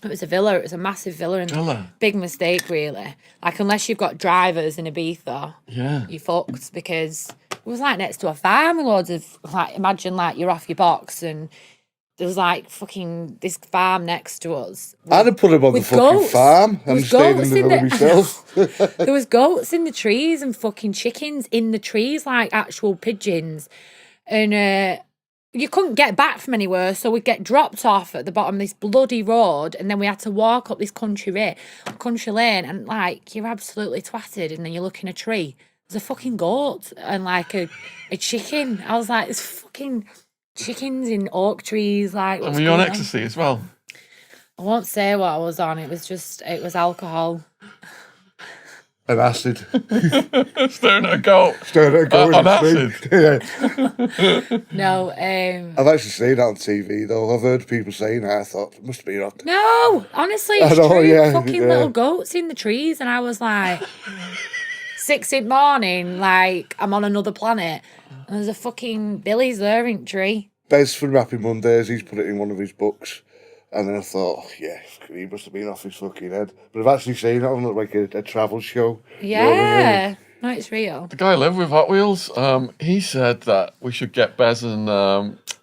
Speaker 2: It was a villa. It was a massive villa. And
Speaker 1: Villa.
Speaker 2: big mistake, really. Like, unless you've got drivers in Ibiza,
Speaker 1: Yeah.
Speaker 2: you fucked, because it was like next to a farm with loads of, like, imagine like you're off your box and there was like fucking this farm next to us.
Speaker 3: I'd have put him on the
Speaker 2: With
Speaker 3: fucking
Speaker 2: goats.
Speaker 3: farm
Speaker 2: There
Speaker 3: and
Speaker 2: was
Speaker 3: stayed in
Speaker 2: goats
Speaker 3: the
Speaker 2: in
Speaker 3: villa
Speaker 2: the-
Speaker 3: myself.
Speaker 2: There was goats in the trees and fucking chickens in the trees, like actual pigeons. And you couldn't get back from anywhere, so we'd get dropped off at the bottom of this bloody road, and then we had to walk up this country lane, and like, you're absolutely twatted, and then you look in a tree. There's a fucking goat and like a chicken. I was like, there's fucking chickens in oak trees. Like,
Speaker 1: And
Speaker 2: what's
Speaker 1: were you on
Speaker 2: going
Speaker 1: ecstasy as well?
Speaker 2: I won't say what I was on. It was alcohol.
Speaker 3: And acid.
Speaker 1: Staring at a goat.
Speaker 3: Staring at a goat
Speaker 1: on
Speaker 3: in
Speaker 1: acid.
Speaker 3: Yeah.
Speaker 2: No,
Speaker 3: I've actually seen that on TV though. I've heard people saying that. I thought it must have been on.
Speaker 2: no, honestly,
Speaker 3: I
Speaker 2: it's
Speaker 3: know,
Speaker 2: true.
Speaker 3: yeah,
Speaker 2: Fucking
Speaker 3: yeah.
Speaker 2: little goats in the trees, and I was like, 6 in the morning, like I'm on another planet. And there's a fucking Billy's there in tree.
Speaker 3: Bez from Happy Mondays, he's put it in one of his books. And then I thought, oh, yeah, he must have been off his fucking head. But I've actually seen it on like a travel show.
Speaker 2: Yeah,
Speaker 3: You know what I mean?
Speaker 2: no, it's real.
Speaker 1: The guy I live with Hot Wheels, he said that we should get Bez and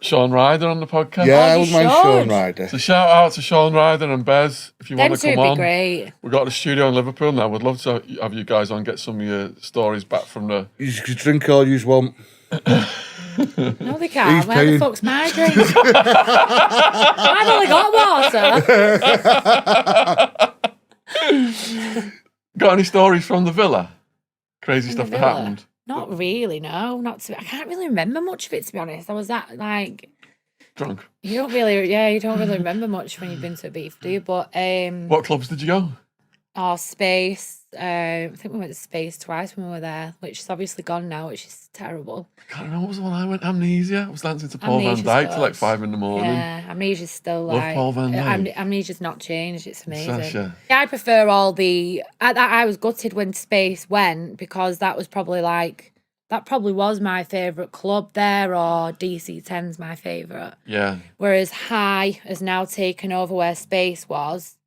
Speaker 1: Shaun Ryder on the podcast.
Speaker 3: Yeah, I
Speaker 2: you
Speaker 3: wouldn't mind
Speaker 2: should.
Speaker 3: Shaun Ryder.
Speaker 1: So shout out to Shaun Ryder and Bez if you
Speaker 2: Them
Speaker 1: want to
Speaker 2: two
Speaker 1: come
Speaker 2: would be
Speaker 1: on.
Speaker 2: great.
Speaker 1: We've got a studio in Liverpool now. We'd love to have you guys on, get some of your stories back from the...
Speaker 3: You can drink all you want.
Speaker 2: No, they can't.
Speaker 3: He's
Speaker 2: Where
Speaker 3: paying.
Speaker 2: the fuck's my drink? I've only got water.
Speaker 1: Got any stories from the villa? Crazy
Speaker 2: From
Speaker 1: stuff
Speaker 2: the
Speaker 1: that
Speaker 2: villa?
Speaker 1: happened?
Speaker 2: Not really, no. I can't really remember much of it, to be honest. I was that, like...
Speaker 1: Drunk.
Speaker 2: You don't really remember much when you've been to a beef, do you? But,
Speaker 1: What clubs did you go?
Speaker 2: Space. I think we went to Space twice when we were there, which is obviously gone now, which is terrible.
Speaker 1: Can't remember what was the one I went. Amnesia. I was dancing to Paul
Speaker 2: Amnesia's
Speaker 1: Van Dyke till like
Speaker 2: good.
Speaker 1: 5 in the morning.
Speaker 2: Yeah, Amnesia's still
Speaker 1: Love
Speaker 2: like...
Speaker 1: Paul Van Dyke.
Speaker 2: Amnesia's not changed. It's amazing.
Speaker 1: Sasha.
Speaker 2: Yeah, I prefer all the... I was gutted when Space went because that was probably like... That probably was my favourite club there, or DC10's my favourite.
Speaker 1: Yeah.
Speaker 2: Whereas High has now taken over where Space was.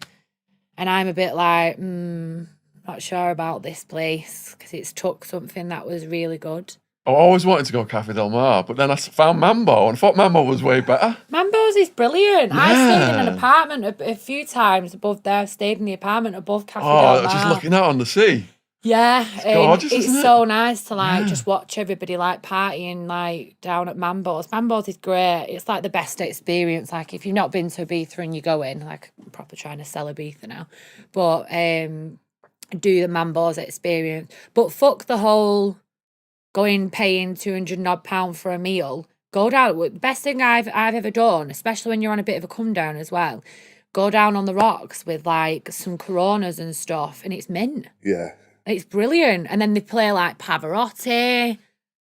Speaker 2: And I'm a bit like, not sure about this place because it's took something that was really good.
Speaker 1: I always wanted to go Cafe Del Mar, but then I found Mambo and thought Mambo was way better.
Speaker 2: Mambo's is brilliant. I stayed in
Speaker 1: Yeah.
Speaker 2: an apartment a few times above there. I've stayed in the apartment above Cafe Del
Speaker 1: Oh,
Speaker 2: Mar.
Speaker 1: just looking out on the sea.
Speaker 2: Yeah,
Speaker 1: gorgeous,
Speaker 2: it's
Speaker 1: isn't it?
Speaker 2: so nice to like
Speaker 1: Yeah.
Speaker 2: just watch everybody like partying like down at Mambo's. Mambo's is great. It's like the best experience. Like if you've not been to Ibiza and you go in, like I'm proper trying to sell Ibiza now, but do the Mambo's experience. But fuck the whole going paying £200 for a meal. Go down. The best thing I've ever done, especially when you're on a bit of a come down as well. Go down on the rocks with like some Coronas and stuff, and it's mint.
Speaker 3: Yeah.
Speaker 2: It's brilliant. And then they play like Pavarotti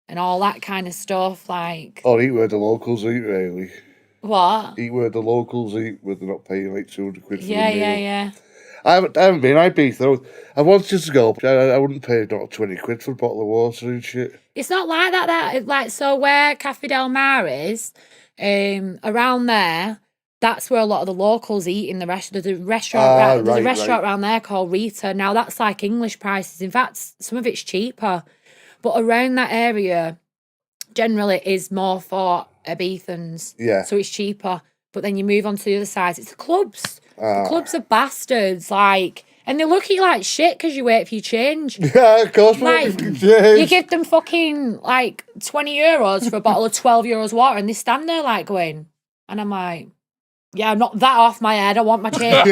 Speaker 2: and all that kind of stuff. Like,
Speaker 3: Or eat where the locals eat, really.
Speaker 2: what?
Speaker 3: Eat where the locals eat, where they're not paying like 200 quid for
Speaker 2: Yeah,
Speaker 3: a meal.
Speaker 2: yeah.
Speaker 3: I haven't been. I'd be though. I wanted to go, but I wouldn't pay not 20 quid for a bottle of water and shit.
Speaker 2: It's not like that. Like, so where Cafe Del Mar is, around there, that's where a lot of the locals eat in the restaurant. There's a restaurant,
Speaker 3: right.
Speaker 2: around there called Rita. Now that's like English prices. In fact, some of it's cheaper. But around that area, generally is more for Ibizans.
Speaker 3: Yeah.
Speaker 2: So it's cheaper. But then you move on to the other side. It's the clubs.
Speaker 3: Ah.
Speaker 2: The clubs are bastards. Like, and they look at you like shit because you wait for your change.
Speaker 3: Yeah, of course.
Speaker 2: Like,
Speaker 3: James.
Speaker 2: you give them fucking like €20 for a bottle of €12 water, and they stand there like going, and I'm like, yeah, I'm not that off my head. I want my change.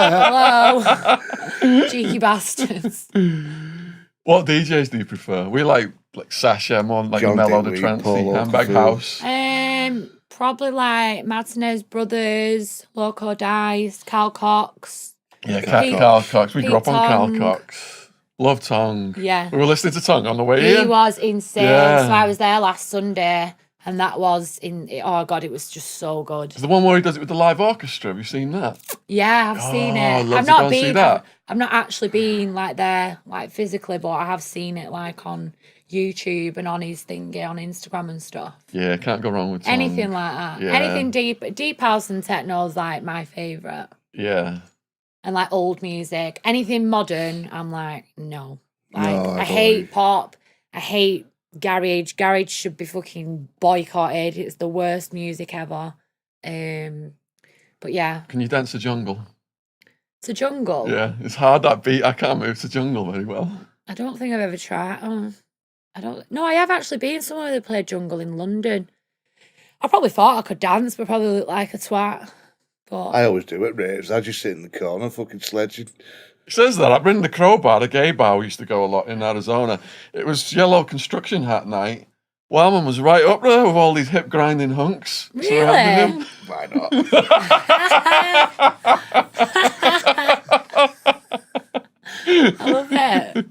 Speaker 2: Hello, cheeky bastards.
Speaker 1: What DJs do you prefer? We like Sasha, more like
Speaker 3: John
Speaker 1: Mellow the
Speaker 3: Dewey,
Speaker 1: Trancy,
Speaker 3: Paul
Speaker 1: Handbag
Speaker 3: Oakenfold.
Speaker 1: House.
Speaker 2: Probably like Martinez Brothers, Loco Dice, Cal Cox.
Speaker 1: Yeah,
Speaker 2: Pete-
Speaker 1: Carl Cox. We grew
Speaker 2: Pete
Speaker 1: up on Carl
Speaker 2: Tong.
Speaker 1: Cox. Love Tongue.
Speaker 2: Yeah.
Speaker 1: We were listening to Tongue on the way
Speaker 2: He
Speaker 1: here.
Speaker 2: was insane.
Speaker 1: Yeah.
Speaker 2: So I was there last Sunday, and that was oh god, it was just so good.
Speaker 1: It's the one where he does it with the live orchestra. Have you seen that?
Speaker 2: Yeah, I've seen
Speaker 1: Oh,
Speaker 2: it.
Speaker 1: I'd love
Speaker 2: I've
Speaker 1: to go
Speaker 2: not
Speaker 1: and see
Speaker 2: been.
Speaker 1: that.
Speaker 2: I've not actually been like there, like physically, but I have seen it like on YouTube and on his thingy on Instagram and stuff.
Speaker 1: Yeah, can't go wrong with Tongue.
Speaker 2: Anything like that.
Speaker 1: Yeah.
Speaker 2: Anything deep house and techno is like my favourite.
Speaker 1: Yeah.
Speaker 2: And like old music. Anything modern, I'm like, no. Like
Speaker 3: No, I
Speaker 2: I
Speaker 3: don't
Speaker 2: hate
Speaker 3: like-
Speaker 2: pop. I hate garage. Garage should be fucking boycotted. It's the worst music ever. But yeah,
Speaker 1: Can you dance to Jungle?
Speaker 2: it's a jungle.
Speaker 1: Yeah, it's hard, that beat. I can't move to Jungle very well.
Speaker 2: I don't think I've ever tried. I don't. No, I have actually been somewhere that played jungle in London. I probably thought I could dance, but probably look like a twat. But
Speaker 3: I always do at raves. I just sit in the corner fucking sledging.
Speaker 1: He says that. I've been in the Crowbar, a gay bar we used to go a lot in Arizona. It was yellow construction hat night. Wildman was right up there with all these hip grinding hunks surrounding him.
Speaker 3: Why not?
Speaker 2: I love it.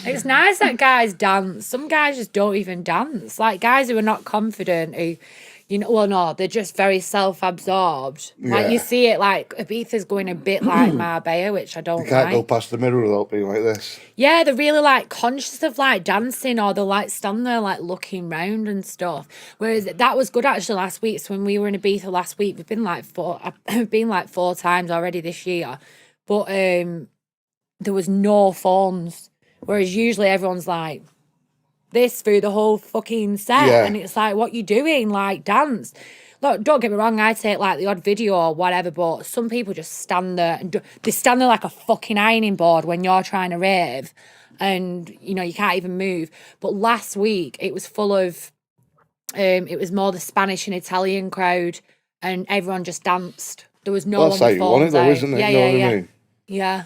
Speaker 2: It's nice that guys dance. Some guys just don't even dance. Like guys who are not confident, who, well, no, they're just very self-absorbed. Like
Speaker 3: Yeah.
Speaker 2: you see it, like Ibiza's going a bit like Marbella, which I don't
Speaker 3: You can't go
Speaker 2: like.
Speaker 3: past the mirror without being like this.
Speaker 2: Yeah, they're really like conscious of like dancing, or they'll like stand there like looking round and stuff. Whereas that was good actually last week. So when we were in Ibiza last week, we've been like I've been like 4 times already this year, but there was no phones. Whereas usually everyone's like this through the whole fucking set.
Speaker 3: Yeah.
Speaker 2: And it's like, what you doing? Like, dance. Look, don't get me wrong, I take like the odd video or whatever, but some people just stand there and they stand there like a fucking ironing board when you're trying to rave and, you can't even move. But last week it was full of, it was more the Spanish and Italian crowd and everyone just danced. There was no
Speaker 3: That's
Speaker 2: one
Speaker 3: how
Speaker 2: with
Speaker 3: you want it
Speaker 2: phones
Speaker 3: though,
Speaker 2: out.
Speaker 3: isn't it?
Speaker 2: Yeah,
Speaker 3: You know
Speaker 2: yeah,
Speaker 3: what
Speaker 2: yeah.
Speaker 3: I mean?
Speaker 2: Yeah.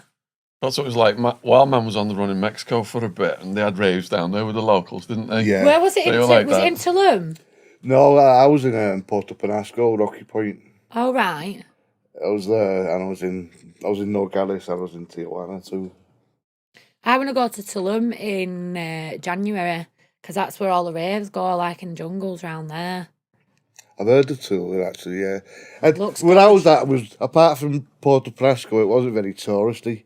Speaker 1: That's what it was like. Wildman was on the run in Mexico for a bit, and they had raves down there with the locals, didn't they?
Speaker 3: Yeah.
Speaker 2: Where was it?
Speaker 1: They were like
Speaker 2: was it
Speaker 1: that.
Speaker 2: in Tulum?
Speaker 3: No, I was in Porto Penasco, Rocky Point.
Speaker 2: Oh, right.
Speaker 3: I was there, and I was in Nogales, I was in Tijuana too.
Speaker 2: I want to go to Tulum in January because that's where all the raves go, like in jungles around there.
Speaker 3: I've heard of Tula actually, yeah. And
Speaker 2: Looks
Speaker 3: when I
Speaker 2: good.
Speaker 3: was at, apart from Porto Penasco, it wasn't very touristy.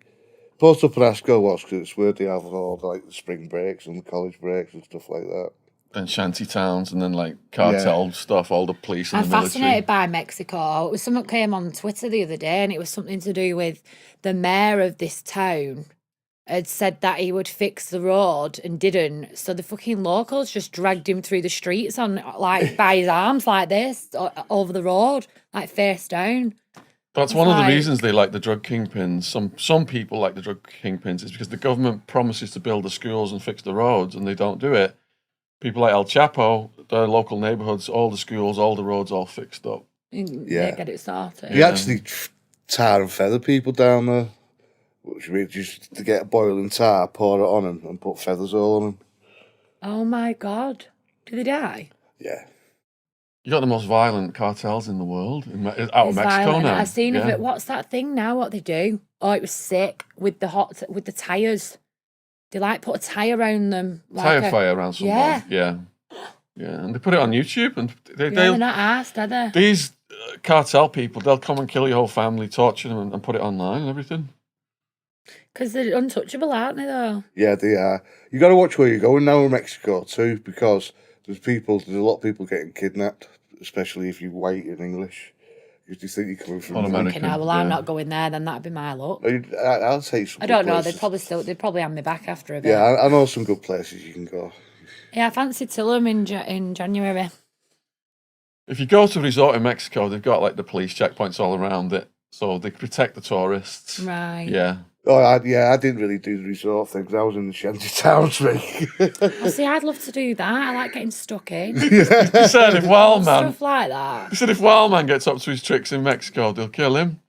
Speaker 3: Porto Penasco was because it's where they have all the spring breaks and the college breaks and stuff like that.
Speaker 1: And shanty towns, and then like cartel stuff, all the police and
Speaker 2: I'm
Speaker 1: the military.
Speaker 2: fascinated by Mexico. It was something that came on Twitter the other day, and it was something to do with the mayor of this town had said that he would fix the road and didn't. So the fucking locals just dragged him through the streets on like by his arms like this over the road, like face down.
Speaker 1: That's
Speaker 2: It's
Speaker 1: one of the
Speaker 2: like-
Speaker 1: reasons they like the drug kingpins. Some people like the drug kingpins is because the government promises to build the schools and fix the roads, and they don't do it. People like El Chapo, their local neighborhoods, all the schools, all the roads, all fixed up.
Speaker 2: Yeah, get it sorted.
Speaker 3: You actually tar and feather people down there. Which means just to get a boiling tar, pour it on them, and put feathers all on them.
Speaker 2: Oh my God. Do they die?
Speaker 3: Yeah.
Speaker 1: You got the most violent cartels in the world out of
Speaker 2: It's
Speaker 1: Mexico
Speaker 2: violent.
Speaker 1: now.
Speaker 2: I've seen of
Speaker 1: Yeah.
Speaker 2: it. What's that thing now? What they do? Oh, it was sick with the tires. They like put a tire around them.
Speaker 1: Tire fire around someone.
Speaker 2: Yeah.
Speaker 1: Yeah, and they put it on YouTube, and
Speaker 2: They're not asked, are they?
Speaker 1: these cartel people, they'll come and kill your whole family, torture them, and put it online and everything.
Speaker 2: Because they're untouchable, aren't they? Though.
Speaker 3: Yeah, they are. You got to watch where you're going now in Mexico too, because there's a lot of people getting kidnapped, especially if you're white and English. Because you think you're coming from
Speaker 1: On America.
Speaker 2: Okay, now, well, I'm
Speaker 1: yeah.
Speaker 2: not going there. Then that'd be my luck.
Speaker 3: I'll say some.
Speaker 2: I don't
Speaker 3: good
Speaker 2: know.
Speaker 3: places.
Speaker 2: They'd probably have me back after a bit.
Speaker 3: Yeah, I know some good places you can go.
Speaker 2: Yeah, I fancy Tulum in January.
Speaker 1: If you go to a resort in Mexico, they've got like the police checkpoints all around it, so they protect the tourists.
Speaker 2: Right.
Speaker 1: Yeah.
Speaker 3: Oh, I didn't really do the resort thing 'cause I was in the shanty towns, mate.
Speaker 2: Well, see, I'd love to do that. I like getting stuck in.
Speaker 1: He said if Wildman,
Speaker 2: Stuff like that.
Speaker 1: he said if Wildman gets up to his tricks in Mexico, they'll kill him.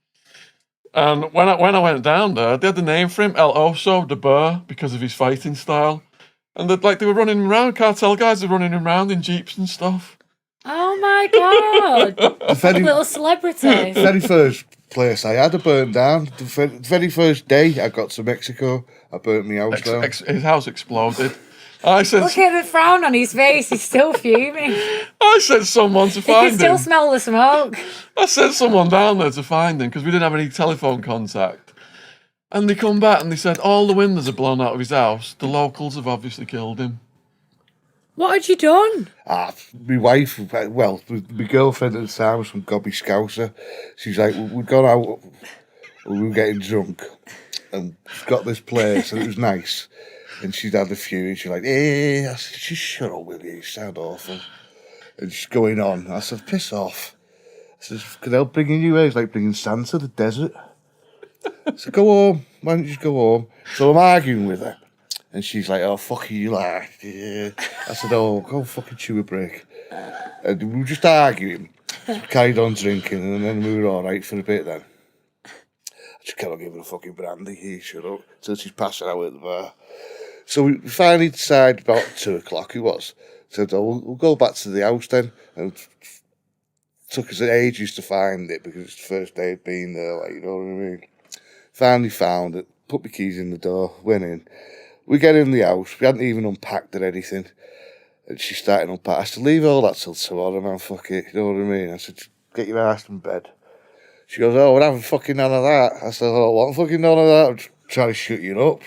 Speaker 1: And when I went down there, they had the name for him, El Oso de Burr, because of his fighting style. And they were running around, cartel guys were running around in jeeps and stuff.
Speaker 2: Oh my God.
Speaker 3: The very,
Speaker 2: Little celebrity.
Speaker 3: very first place I had to burn down. The very first day I got to Mexico, I burnt my house down.
Speaker 1: His house exploded. I sent
Speaker 2: Look at the frown on his face. He's still fuming.
Speaker 1: I sent someone to
Speaker 2: He can
Speaker 1: find
Speaker 2: still
Speaker 1: him.
Speaker 2: smell the smoke.
Speaker 1: I sent someone down there to find him because we didn't have any telephone contact. And they come back and they said all the windows are blown out of his house. The locals have obviously killed him.
Speaker 2: What had you done?
Speaker 3: My wife, well, my girlfriend at the time was from Gobby Scouser. She's like, we'd gone out, we were getting drunk, and she's got this place, and it was nice. And she'd had a few, and she's like, I said, just shut up, will you? You sound awful. And she's going on. I said, piss off. I said, could I help bringing you here? It's like bringing sand to the desert. I said, go home. Why don't you just go home? So I'm arguing with her. And she's like, oh, fuck you, like, yeah. I said, oh, go fucking chew a break. And we were just arguing. So we carried on drinking, and then we were all right for a bit then. I She kept on giving her fucking brandy. He shut up till she's passing out at the bar. So we finally decided about 2 o'clock it was. Said, oh, we'll go back to the house then. And took us ages to find it because it's the first day it'd been there, like, you know what I mean? Finally found it, put my keys in the door, went in. We get in the house, we hadn't even unpacked or anything. And she started unpacking. I said, leave all that till tomorrow, man, fuck it, you know what I mean? I said, get your ass in bed. She goes, oh, we're having fucking none of that. I said, oh, what fucking none of that? I'm trying to shut you up.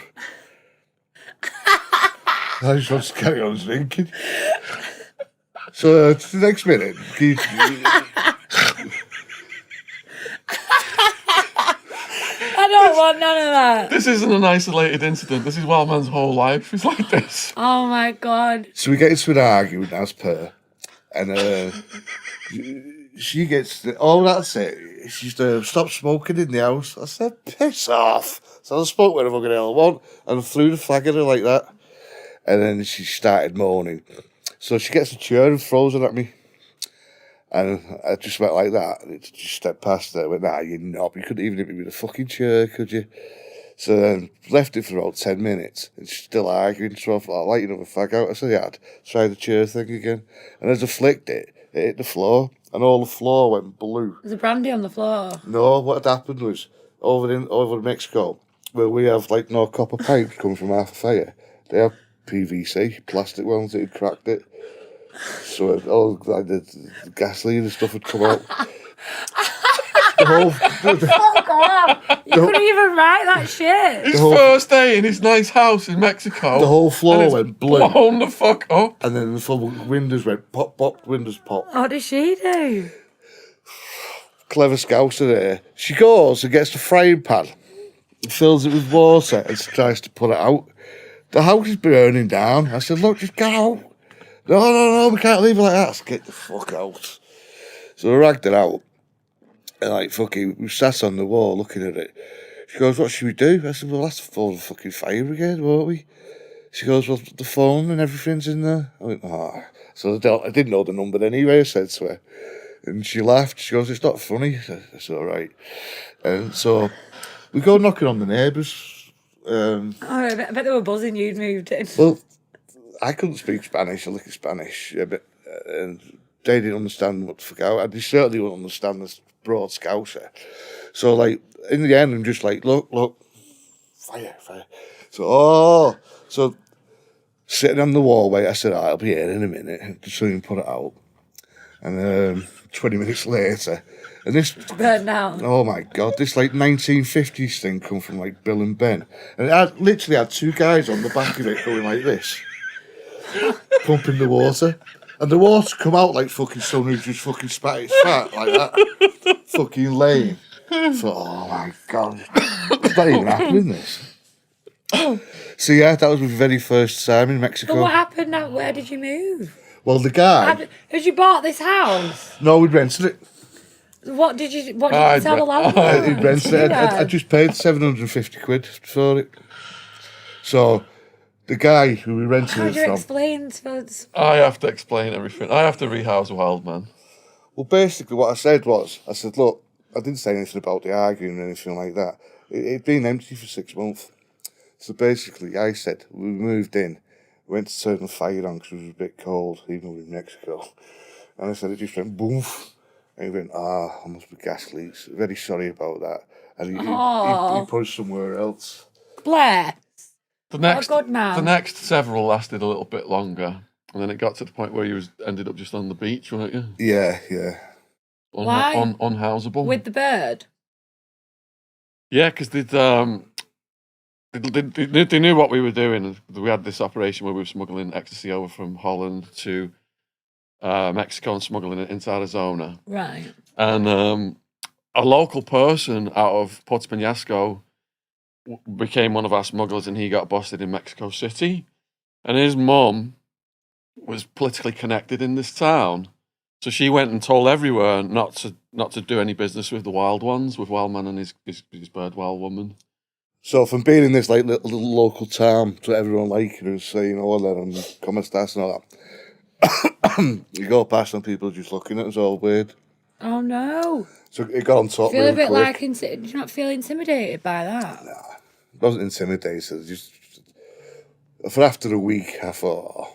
Speaker 3: I just want to carry on drinking. So the next minute,
Speaker 2: I don't want none of that.
Speaker 1: This isn't an isolated incident. This is Wildman's whole life. It's like this.
Speaker 2: Oh my God.
Speaker 3: so we get into an argument as per, and she gets, oh, that's it. She's stop smoking in the house. I said, piss off. So I spoke wherever fucking hell I want, and I threw the flag at her like that. And then she started moaning. So she gets a chair and throws it at me. And I just went like that. And it just stepped past her. I went, nah, you knob. You couldn't even hit me with a fucking chair, could you? So then left it for about 10 minutes. And she's still arguing. So I thought, I'll light another fag out. I said, yeah, I'd try the chair thing again. And as I flicked it, it hit the floor. And all the floor went blue.
Speaker 2: There's a brandy on the floor.
Speaker 3: No, what had happened was, over in Mexico, where we have, like, no copper pipes coming from half a fire, they have PVC, plastic ones that had cracked it. So all like the gasoline and stuff had come out.
Speaker 2: Fuck off! You couldn't even write that shit.
Speaker 1: His first day in his nice house in Mexico.
Speaker 3: The whole floor went blue.
Speaker 1: Blown the fuck up.
Speaker 3: And then the full windows went pop, pop, windows pop.
Speaker 2: What did she do?
Speaker 3: Clever scouser there. She goes and gets the frying pan, fills it with water and tries to put it out. The house is burning down. I said, look, just get out. No, we can't leave it like that. I said, get the fuck out. So I ragged it out. And like, fucking, we sat on the wall looking at it. She goes, what should we do? I said, well, let's phone the fucking fire brigade, won't we? She goes, well, the phone and everything's in there. I went, oh. So I didn't know the number anyway, I said to her. And she laughed. She goes, it's not funny. I said, all right. And so we go knocking on the neighbours.
Speaker 2: I bet they were buzzing you'd moved in.
Speaker 3: Well, I couldn't speak Spanish, I look at Spanish, but and they didn't understand what the fuck and they certainly wouldn't understand this broad scouser. So, like, in the end, I'm just like, look, fire. So, sitting on the wallway, I said, I'll be here in a minute, just so you can put it out. And 20 minutes later, and this
Speaker 2: Burnt down.
Speaker 3: Oh my God, this like 1950s thing come from like Bill and Ben. And it literally had 2 guys on the back of it going like this, pumping the water. And the water come out like fucking someone who's just fucking spat its fat like that. Fucking lame. So, oh my God. It's not even happening, this. So yeah, that was my very first time in Mexico.
Speaker 2: But what happened now? Where did you move?
Speaker 3: Well, the guy...
Speaker 2: Had you bought this house?
Speaker 3: No, we'd rented it.
Speaker 2: What did you tell the landlord?
Speaker 3: He'd rented it. I just paid 750 quid for it. So, the guy who we rented
Speaker 2: How
Speaker 3: it
Speaker 2: do you
Speaker 3: from...
Speaker 2: explain to
Speaker 1: I have to explain everything. I have to rehouse Wildman.
Speaker 3: Well, basically what I said, look, I didn't say anything about the arguing or anything like that. It'd been empty for 6 months. So basically, I said, we moved in, went to turn the fire on because it was a bit cold, even though we were in Mexico. And I said, it just went boom. And he went, I must be gas leaks. Very sorry about that. And he put it somewhere else.
Speaker 2: Blair.
Speaker 1: The next,
Speaker 2: good man.
Speaker 1: The next several lasted a little bit longer. And then it got to the point where you ended up just on the beach, weren't you?
Speaker 3: Yeah.
Speaker 2: Why?
Speaker 1: Unhousable.
Speaker 2: With the bird?
Speaker 1: Yeah, because they knew what we were doing. We had this operation where we were smuggling ecstasy over from Holland to Mexico and smuggling it into Arizona.
Speaker 2: Right.
Speaker 1: And a local person out of Puerto Peñasco became one of our smugglers, and he got busted in Mexico City. And his mum was politically connected in this town, so she went and told everywhere not to do any business with the wild ones, with Wildman and his bird wild woman.
Speaker 3: So from being in this like little local town to everyone liking and saying hola and come estás and all that, you go past and people are just looking at us all weird.
Speaker 2: Oh no!
Speaker 3: So it got on top
Speaker 2: Feel
Speaker 3: really
Speaker 2: a bit
Speaker 3: quick.
Speaker 2: like do you not feel intimidated by that?
Speaker 3: I wasn't intimidated. Just for after a week, I thought,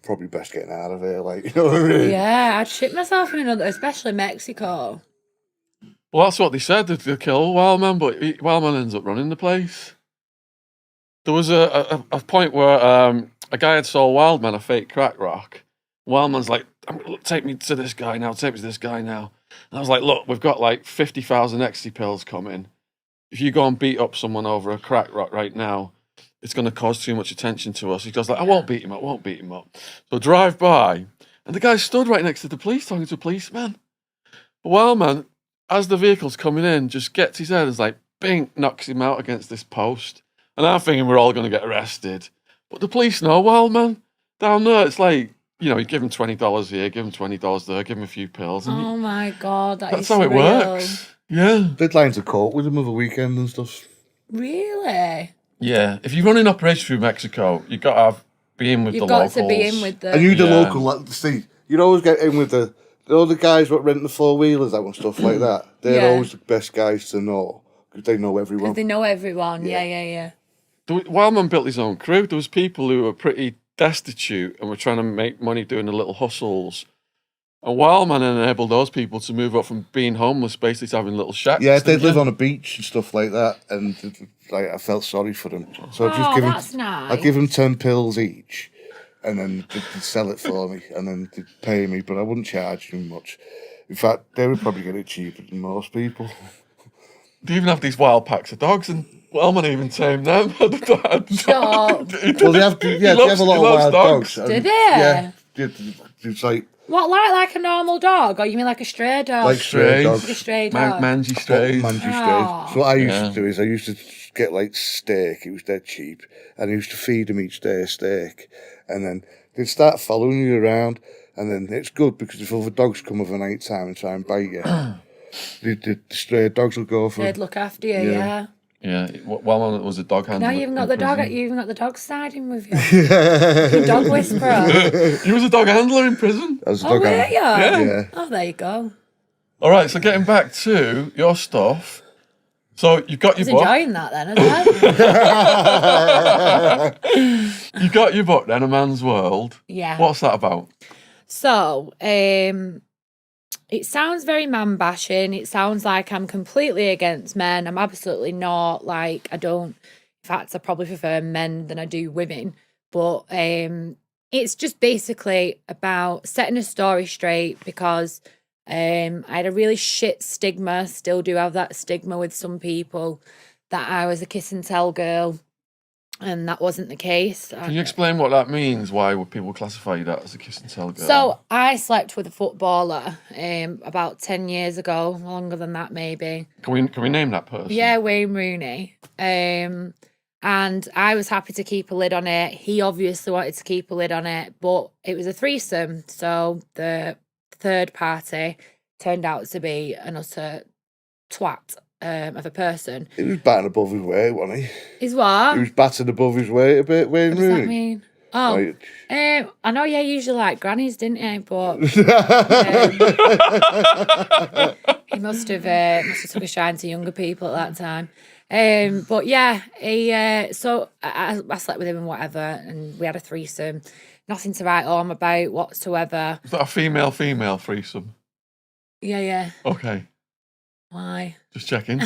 Speaker 3: probably best getting out of here. Like, you know what I mean?
Speaker 2: Yeah, I'd shit myself in another, especially Mexico.
Speaker 1: Well, that's what they said. They'd kill Wildman, but Wildman ends up running the place. There was a point where a guy had sold Wildman a fake crack rock. Wildman's like, take me to this guy now, take me to this guy now. And I was like, look, we've got like 50,000 ecstasy pills coming. If you go and beat up someone over a crack rock right now, it's going to cause too much attention to us. He goes like, I won't beat him up. So drive by, and the guy stood right next to the police talking to a policeman. But Wildman, as the vehicle's coming in, just gets his head and is like, bing, knocks him out against this post. And I'm thinking we're all going to get arrested. But the police know Wildman. Down there, it's like, you give him $20 here, give him $20 there, give him a few pills. And
Speaker 2: Oh my God,
Speaker 1: that's how it works. Yeah.
Speaker 3: Did lines of court with him over the weekend and stuff.
Speaker 2: Really?
Speaker 1: Yeah. If you run an operation through Mexico, you've got to be in with
Speaker 2: You've
Speaker 1: the
Speaker 2: got
Speaker 1: locals.
Speaker 2: to be in with the.
Speaker 3: And you, the
Speaker 1: Yeah.
Speaker 3: local, see, you'd always get in with the guys that rent the 4-wheelers out and stuff like that. They're
Speaker 2: Yeah.
Speaker 3: always the best guys to know because they know everyone.
Speaker 2: Because they know everyone. Yeah.
Speaker 1: Wildman built his own crew. There was people who were pretty destitute and were trying to make money doing the little hustles. And Wildman enabled those people to move up from being homeless, basically to having little shacks.
Speaker 3: Yeah, they'd live on a beach and stuff like that, and like I felt sorry for them. So I'd just give
Speaker 2: that's
Speaker 3: them,
Speaker 2: nice.
Speaker 3: I'd give them 10 pills each, and then they'd sell it for me, and then they'd pay me, but I wouldn't charge them much. In fact, they would probably get it cheaper than most people.
Speaker 1: They even have these wild packs of dogs, and Wellman even tamed them.
Speaker 2: Shut up.
Speaker 3: Well, they have a lot of wild dogs.
Speaker 2: Do they?
Speaker 3: Yeah, it's like
Speaker 2: What, like a normal dog? Or you mean like a stray dog?
Speaker 3: like stray
Speaker 1: Strays.
Speaker 3: dogs.
Speaker 2: Like a stray dog.
Speaker 1: Mangy strays.
Speaker 3: Mangy strays.
Speaker 2: Aw.
Speaker 3: So what I used
Speaker 1: Yeah.
Speaker 3: to do is I used to get like steak. It was dead cheap, and I used to feed them each day a steak, and then they'd start following you around, and then it's good because if other dogs come over night time and try and bite you, the stray dogs will go for
Speaker 2: They'd
Speaker 3: it.
Speaker 2: look after you,
Speaker 3: Yeah.
Speaker 2: yeah.
Speaker 1: Yeah, Wellman was a dog handler.
Speaker 2: Now you even got
Speaker 1: in
Speaker 2: the dog.
Speaker 1: prison.
Speaker 2: You even got the dog siding with you. The dog whisperer.
Speaker 1: He was a dog handler in prison.
Speaker 3: I was a
Speaker 2: Oh,
Speaker 3: dog
Speaker 2: were
Speaker 3: handler.
Speaker 2: you?
Speaker 3: Yeah.
Speaker 2: Oh, there you go.
Speaker 1: All right, so getting back to your stuff. So you've got
Speaker 2: I was
Speaker 1: your book.
Speaker 2: enjoying that then, as well.
Speaker 1: You got your book then, A Man's World.
Speaker 2: Yeah.
Speaker 1: What's that about?
Speaker 2: So, it sounds very man bashing. It sounds like I'm completely against men. I'm absolutely not. Like, I don't. In fact, I probably prefer men than I do women. But it's just basically about setting a story straight because I had a really shit stigma. Still do have that stigma with some people that I was a kiss and tell girl, and that wasn't the case.
Speaker 1: Can you explain what that means? Why would people classify you that as a kiss and tell girl?
Speaker 2: So I slept with a footballer about 10 years ago, longer than that maybe.
Speaker 1: Can we name that person?
Speaker 2: Yeah, Wayne Rooney. And I was happy to keep a lid on it. He obviously wanted to keep a lid on it, but it was a threesome. So the third party turned out to be an utter twat of a person.
Speaker 3: He was batting above his weight, wasn't he?
Speaker 2: Is what?
Speaker 3: He was batting above his weight a bit, Wayne
Speaker 2: What does that
Speaker 3: Rooney.
Speaker 2: mean? Oh,
Speaker 3: Like,
Speaker 2: I know, yeah, you usually like grannies, didn't you? But he must have took a shine to younger people at that time. But yeah, so I slept with him and whatever, and we had a threesome. Nothing to write home about whatsoever.
Speaker 1: Is that a female threesome?
Speaker 2: Yeah.
Speaker 1: Okay,
Speaker 2: Why?
Speaker 1: just checking.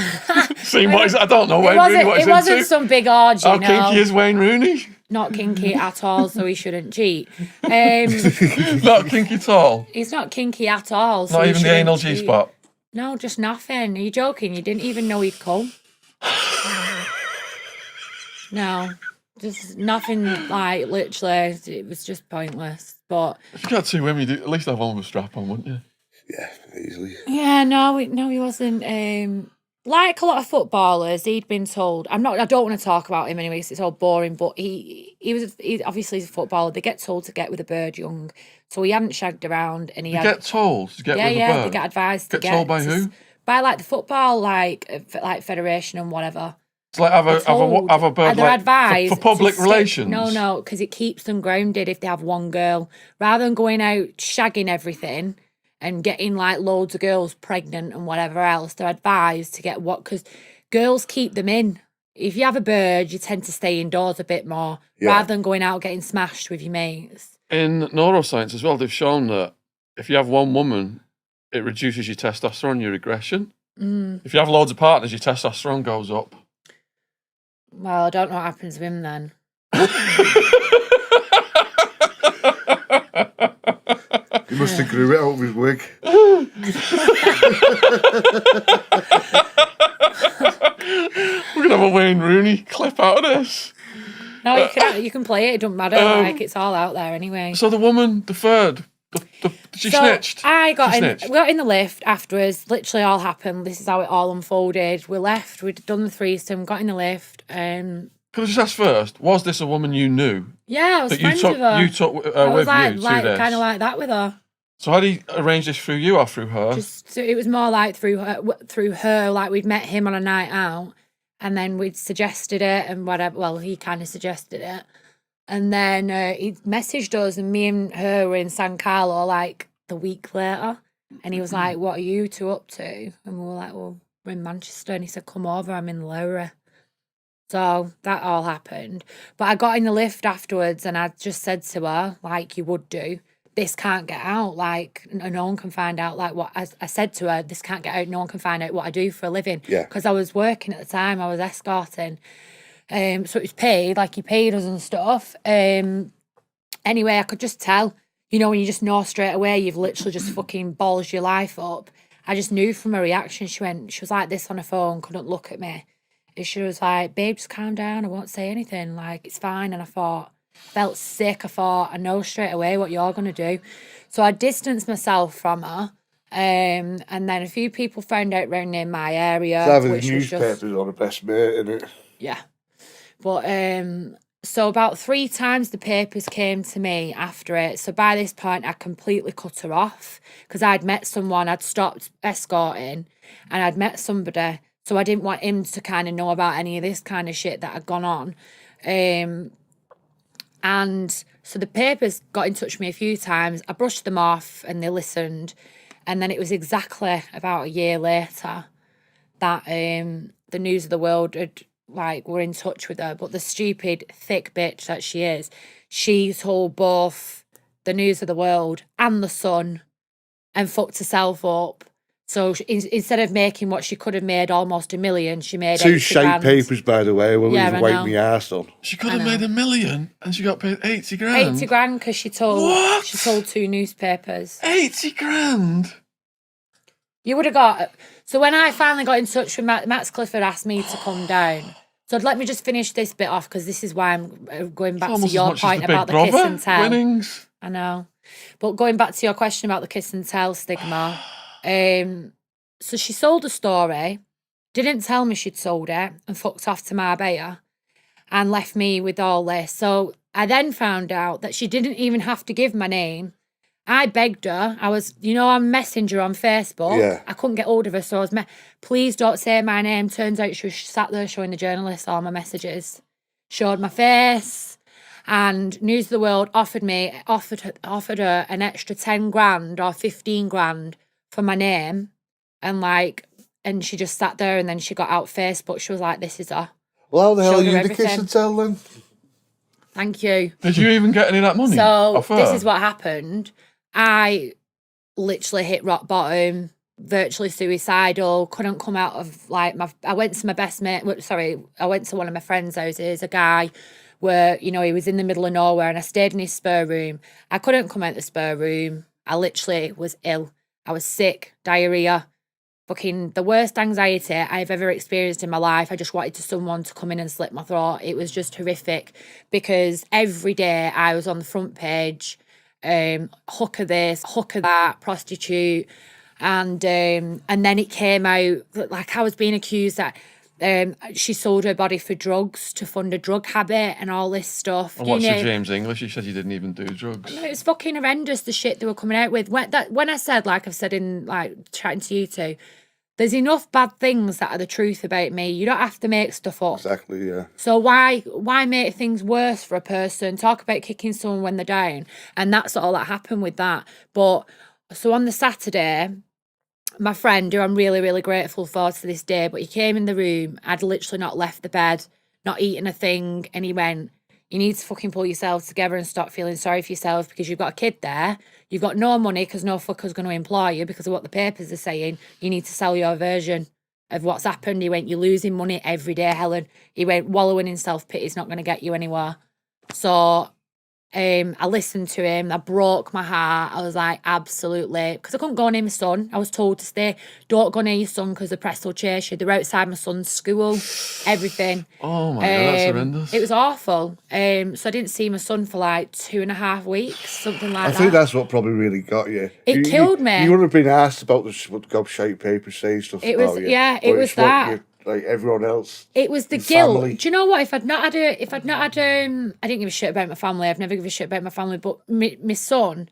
Speaker 1: See what is, I don't know.
Speaker 2: It
Speaker 1: Wayne Rooney, what
Speaker 2: wasn't.
Speaker 1: he's
Speaker 2: It wasn't
Speaker 1: into.
Speaker 2: some big orgy.
Speaker 1: How
Speaker 2: no.
Speaker 1: kinky is Wayne Rooney?
Speaker 2: Not kinky at all, so he shouldn't cheat.
Speaker 1: Not kinky at all.
Speaker 2: He's not kinky at all. So
Speaker 1: Not
Speaker 2: he
Speaker 1: even the
Speaker 2: shouldn't
Speaker 1: anal
Speaker 2: cheat.
Speaker 1: G-spot.
Speaker 2: No, just nothing. Are you joking? You didn't even know he'd come? No, just nothing, like, literally, it was just pointless. But,
Speaker 1: If you got two women, you'd at least have one with a strap on, wouldn't you?
Speaker 3: yeah, easily.
Speaker 2: yeah, no, he wasn't, like a lot of footballers, he'd been told, I don't want to talk about him anyway, 'cause it's all boring, but he obviously he's a footballer, they get told to get with a bird young, so he hadn't shagged around, and he
Speaker 1: You
Speaker 2: had...
Speaker 1: get told to get with a
Speaker 2: Yeah,
Speaker 1: bird.
Speaker 2: they get advised to
Speaker 1: Get told by
Speaker 2: to-
Speaker 1: who?
Speaker 2: By, like, the football, like federation and whatever.
Speaker 1: It's like have a bird
Speaker 2: They're
Speaker 1: like
Speaker 2: advised
Speaker 1: for public
Speaker 2: to stick-
Speaker 1: relations.
Speaker 2: No, because it keeps them grounded if they have one girl. Rather than going out shagging everything, and getting like loads of girls pregnant and whatever else, they're advised to get what, because girls keep them in. If you have a bird, you tend to stay indoors a bit more rather than going out getting smashed with your mates.
Speaker 1: In neuroscience as well, they've shown that if you have one woman, it reduces your testosterone, your aggression. If you have loads of partners, your testosterone goes up.
Speaker 2: Well, I don't know what happens to him then.
Speaker 3: He must have grew it out of his wig.
Speaker 1: We're going to have a Wayne Rooney clip out of this.
Speaker 2: No, you can play it. It doesn't matter. Like, it's all out there anyway.
Speaker 1: So the woman deferred. She snitched.
Speaker 2: We got in the lift afterwards. Literally all happened. This is how it all unfolded. We left. We'd done the threesome. Got in the lift.
Speaker 1: Can I just ask first? Was this a woman you knew?
Speaker 2: Yeah, I was friends with her.
Speaker 1: You took with
Speaker 2: I was
Speaker 1: you to
Speaker 2: like
Speaker 1: this?
Speaker 2: kind of like that with her.
Speaker 1: So how did he arrange this through you or through her?
Speaker 2: So it was more like through her. Like we'd met him on a night out, and then we'd suggested it and whatever. Well, he kind of suggested it, and then he messaged us, and me and her were in San Carlo like the week later, and he was like, "What are you two up to?" And we were like, "Well, we're in Manchester," and he said, "Come over, I'm in the Lowry." So that all happened. But I got in the lift afterwards and I just said to her, like you would do, this can't get out. Like, no one can find out. Like, what I said to her, this can't get out. No one can find out what I do for a living.
Speaker 3: Yeah.
Speaker 2: Because I was working at the time. I was escorting. So it was paid. Like, he paid us and stuff. Anyway, I could just tell. You know, when you just know straight away, you've literally just fucking ballsed your life up. I just knew from her reaction. She was like this on her phone, couldn't look at me. She was like, babe, just calm down. I won't say anything. Like, it's fine. And I felt sick. I thought, I know straight away what you're going to do. So I distanced myself from her. And then a few people found out round in my area.
Speaker 3: It's either the newspapers or the best mate, isn't it?
Speaker 2: Yeah. But, so about 3 times the papers came to me after it. So by this point, I completely cut her off because I'd met someone, I'd stopped escorting and I'd met somebody. So I didn't want him to kind of know about any of this kind of shit that had gone on. And so the papers got in touch with me a few times. I brushed them off and they listened. And then it was exactly about a year later that the News of the World had, were in touch with her. But the stupid, thick bitch that she is, she told both the News of the World and the Sun and fucked herself up. So instead of making what she could have made almost $1 million, she made
Speaker 3: 2
Speaker 2: 80
Speaker 3: shite
Speaker 2: grand.
Speaker 3: papers, by the way. Well,
Speaker 2: Yeah,
Speaker 3: yeah,
Speaker 2: I
Speaker 3: wipe
Speaker 2: know.
Speaker 3: me arse on.
Speaker 1: She could have made $1 million and she got paid 80 grand.
Speaker 2: 80 grand because she told
Speaker 1: What?
Speaker 2: 2 newspapers.
Speaker 1: 80 grand?
Speaker 2: You would have got. So when I finally got in touch with Max Clifford, asked me to come down. So let me just finish this bit off because this is why I'm going back to
Speaker 1: Almost as
Speaker 2: your
Speaker 1: much as
Speaker 2: point
Speaker 1: the Big
Speaker 2: about the kiss
Speaker 1: Brother
Speaker 2: and tell.
Speaker 1: winnings.
Speaker 2: I know, but going back to your question about the kiss and tell stigma, so she sold a story, didn't tell me she'd sold it, and fucked off to Marbella, and left me with all this. So I then found out that she didn't even have to give my name. I begged her. I was, on Messenger on Facebook.
Speaker 3: Yeah.
Speaker 2: I couldn't get hold of her, so I was, please don't say my name. Turns out she was sat there showing the journalists all my messages. Showed my face. And News of the World offered her an extra 10 grand or 15 grand for my name. And she just sat there and then she got out Facebook. She was like, this is her.
Speaker 3: Well, how the hell are
Speaker 2: Showed her
Speaker 3: you the kiss
Speaker 2: everything.
Speaker 3: and tell then?
Speaker 2: Thank you.
Speaker 1: Did you even get any of that money?
Speaker 2: So
Speaker 1: off her?
Speaker 2: this is what happened. I literally hit rock bottom, virtually suicidal, couldn't come out of I went to my best mate, I went to one of my friends' houses, a guy where, he was in the middle of nowhere and I stayed in his spare room. I couldn't come out the spare room. I literally was ill. I was sick, diarrhea, fucking the worst anxiety I've ever experienced in my life. I just wanted someone to come in and slit my throat. It was just horrific because every day I was on the front page, hooker this, hooker that, prostitute. And then it came out that I was being accused that she sold her body for drugs to fund a drug habit and all this stuff.
Speaker 1: And what's your James English? You said you didn't even do drugs.
Speaker 2: It was fucking horrendous, the shit they were coming out with. When I said, like I've said in chatting to you two, there's enough bad things that are the truth about me. You don't have to make stuff up.
Speaker 3: Exactly, yeah.
Speaker 2: So why make things worse for a person? Talk about kicking someone when they're down. And that's all that happened with that. But So on the Saturday, my friend, who I'm really, really grateful for to this day, but he came in the room, I'd literally not left the bed, not eaten a thing, and he went, you need to fucking pull yourself together and stop feeling sorry for yourself because you've got a kid there, you've got no money because no fucker's going to employ you because of what the papers are saying, you need to sell your version of what's happened. He went, you're losing money every day, Helen. He went, wallowing in self-pity is not going to get you anywhere. So I listened to him. That broke my heart. I was like, absolutely. Because I couldn't go near my son. I was told to stay. Don't go near your son because the press will chase you. They're outside my son's school. Everything.
Speaker 1: Oh my God, that's horrendous.
Speaker 2: It was awful. So I didn't see my son for like 2.5 weeks, something like that.
Speaker 3: I think that's what probably really got you.
Speaker 2: It killed me.
Speaker 3: You wouldn't have been asked about what gobshite papers say stuff
Speaker 2: It
Speaker 3: about
Speaker 2: was,
Speaker 3: you.
Speaker 2: yeah, it was that.
Speaker 3: Like everyone else.
Speaker 2: It was the
Speaker 3: your
Speaker 2: guilt.
Speaker 3: family.
Speaker 2: Do you know what? If I'd not had, I didn't give a shit about my family. I've never given a shit about my family. But my son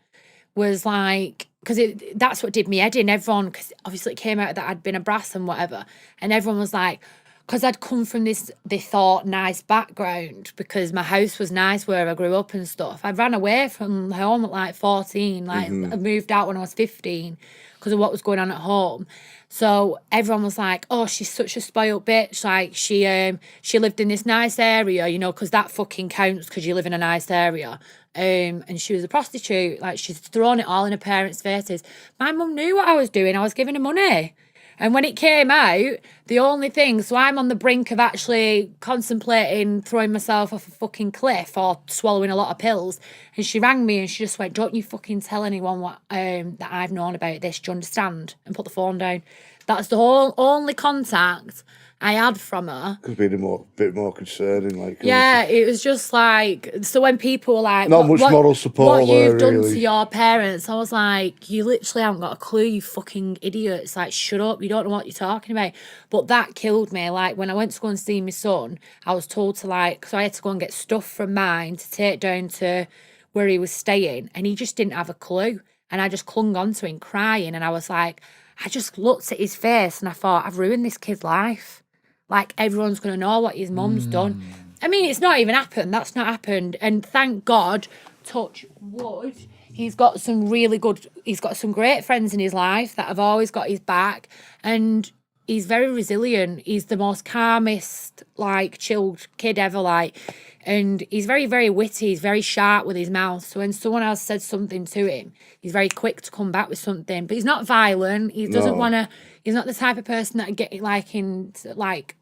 Speaker 2: was like, because that's what did me head in. Everyone, because obviously it came out that I'd been a brass and whatever, and everyone was like, because I'd come from this, they thought, nice background, because my house was nice where I grew up and stuff. I ran away from home at like 14. Like I moved out when I was 15 because of what was going on at home. So everyone was like, oh, she's such a spoiled bitch. Like she lived in this nice area, you know, because that fucking counts because you live in a nice area. And she was a prostitute. Like she's thrown it all in her parents' faces. My mum knew what I was doing. I was giving her money. And when it came out, the only thing, so I'm on the brink of actually contemplating throwing myself off a fucking cliff or swallowing a lot of pills. And she rang me and she just went, don't you fucking tell anyone what that I've known about this, do you understand? And put the phone down. That's the only contact I had from her.
Speaker 3: Could be a bit more concerning. Like,
Speaker 2: yeah, it was just like, so when people were like,
Speaker 3: not much moral support.
Speaker 2: What you've done
Speaker 3: really.
Speaker 2: to your parents, I was like, you literally haven't got a clue, you fucking idiots. Like, shut up, you don't know what you're talking about. But that killed me. Like, when I went to go and see my son, I was told to so I had to go and get stuff from mine to take down to where he was staying, and he just didn't have a clue. And I just clung on to him crying, and I was like, I just looked at his face and I thought, I've ruined this kid's life. Like, everyone's going to know what his mum's done. I mean, it's not even happened. That's not happened. And thank God, touch wood, he's got some great friends in his life that have always got his back. And he's very resilient. He's the most calmest, like, chilled kid ever, like. And he's very, very witty. He's very sharp with his mouth. So when someone else said something to him, he's very quick to come back with something. But he's not violent. He doesn't want to. He's not the type of person that get like in like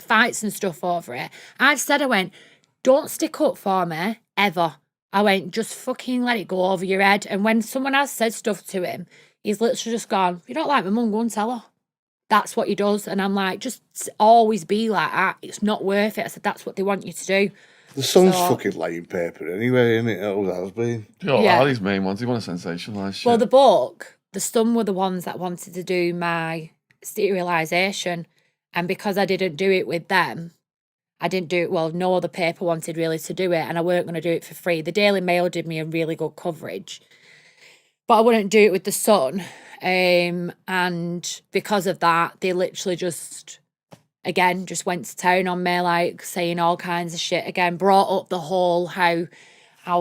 Speaker 2: fights and stuff over it. I went, don't stick up for me ever. I went, just fucking let it go over your head. And when someone else said stuff to him, he's literally just gone, if you don't like my mum, go and tell her. That's what he does. And I'm like, just always be like that. It's not worth it. I said, that's what they want you to do.
Speaker 3: The son's fucking laying paper anyway, isn't it? That was has been.
Speaker 1: All these main ones, they want to sensationalise shit.
Speaker 2: Well, the book, the son were the ones that wanted to do my sterilisation. And because I didn't do it with them, I didn't do it, well, no other paper wanted really to do it, and I weren't going to do it for free. The Daily Mail did me a really good coverage, but I wouldn't do it with the Sun. And because of that, they literally just went to town on me, like saying all kinds of shit again, brought up the whole how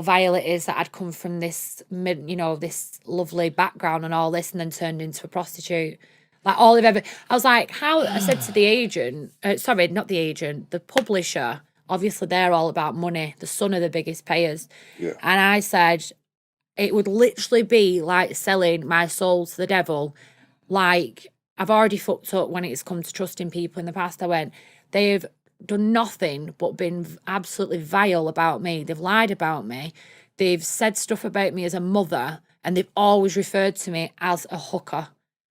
Speaker 2: vile it is that I'd come from this, this lovely background and all this, and then turned into a prostitute. Like all I've ever, I was like, how, I said to the agent, sorry, not the agent, the publisher, obviously they're all about money. The Sun are the biggest payers.
Speaker 3: Yeah.
Speaker 2: And I said, it would literally be like selling my soul to the devil. Like, I've already fucked up when it's come to trusting people in the past. I went, they've done nothing but been absolutely vile about me. They've lied about me. They've said stuff about me as a mother, and they've always referred to me as a hooker.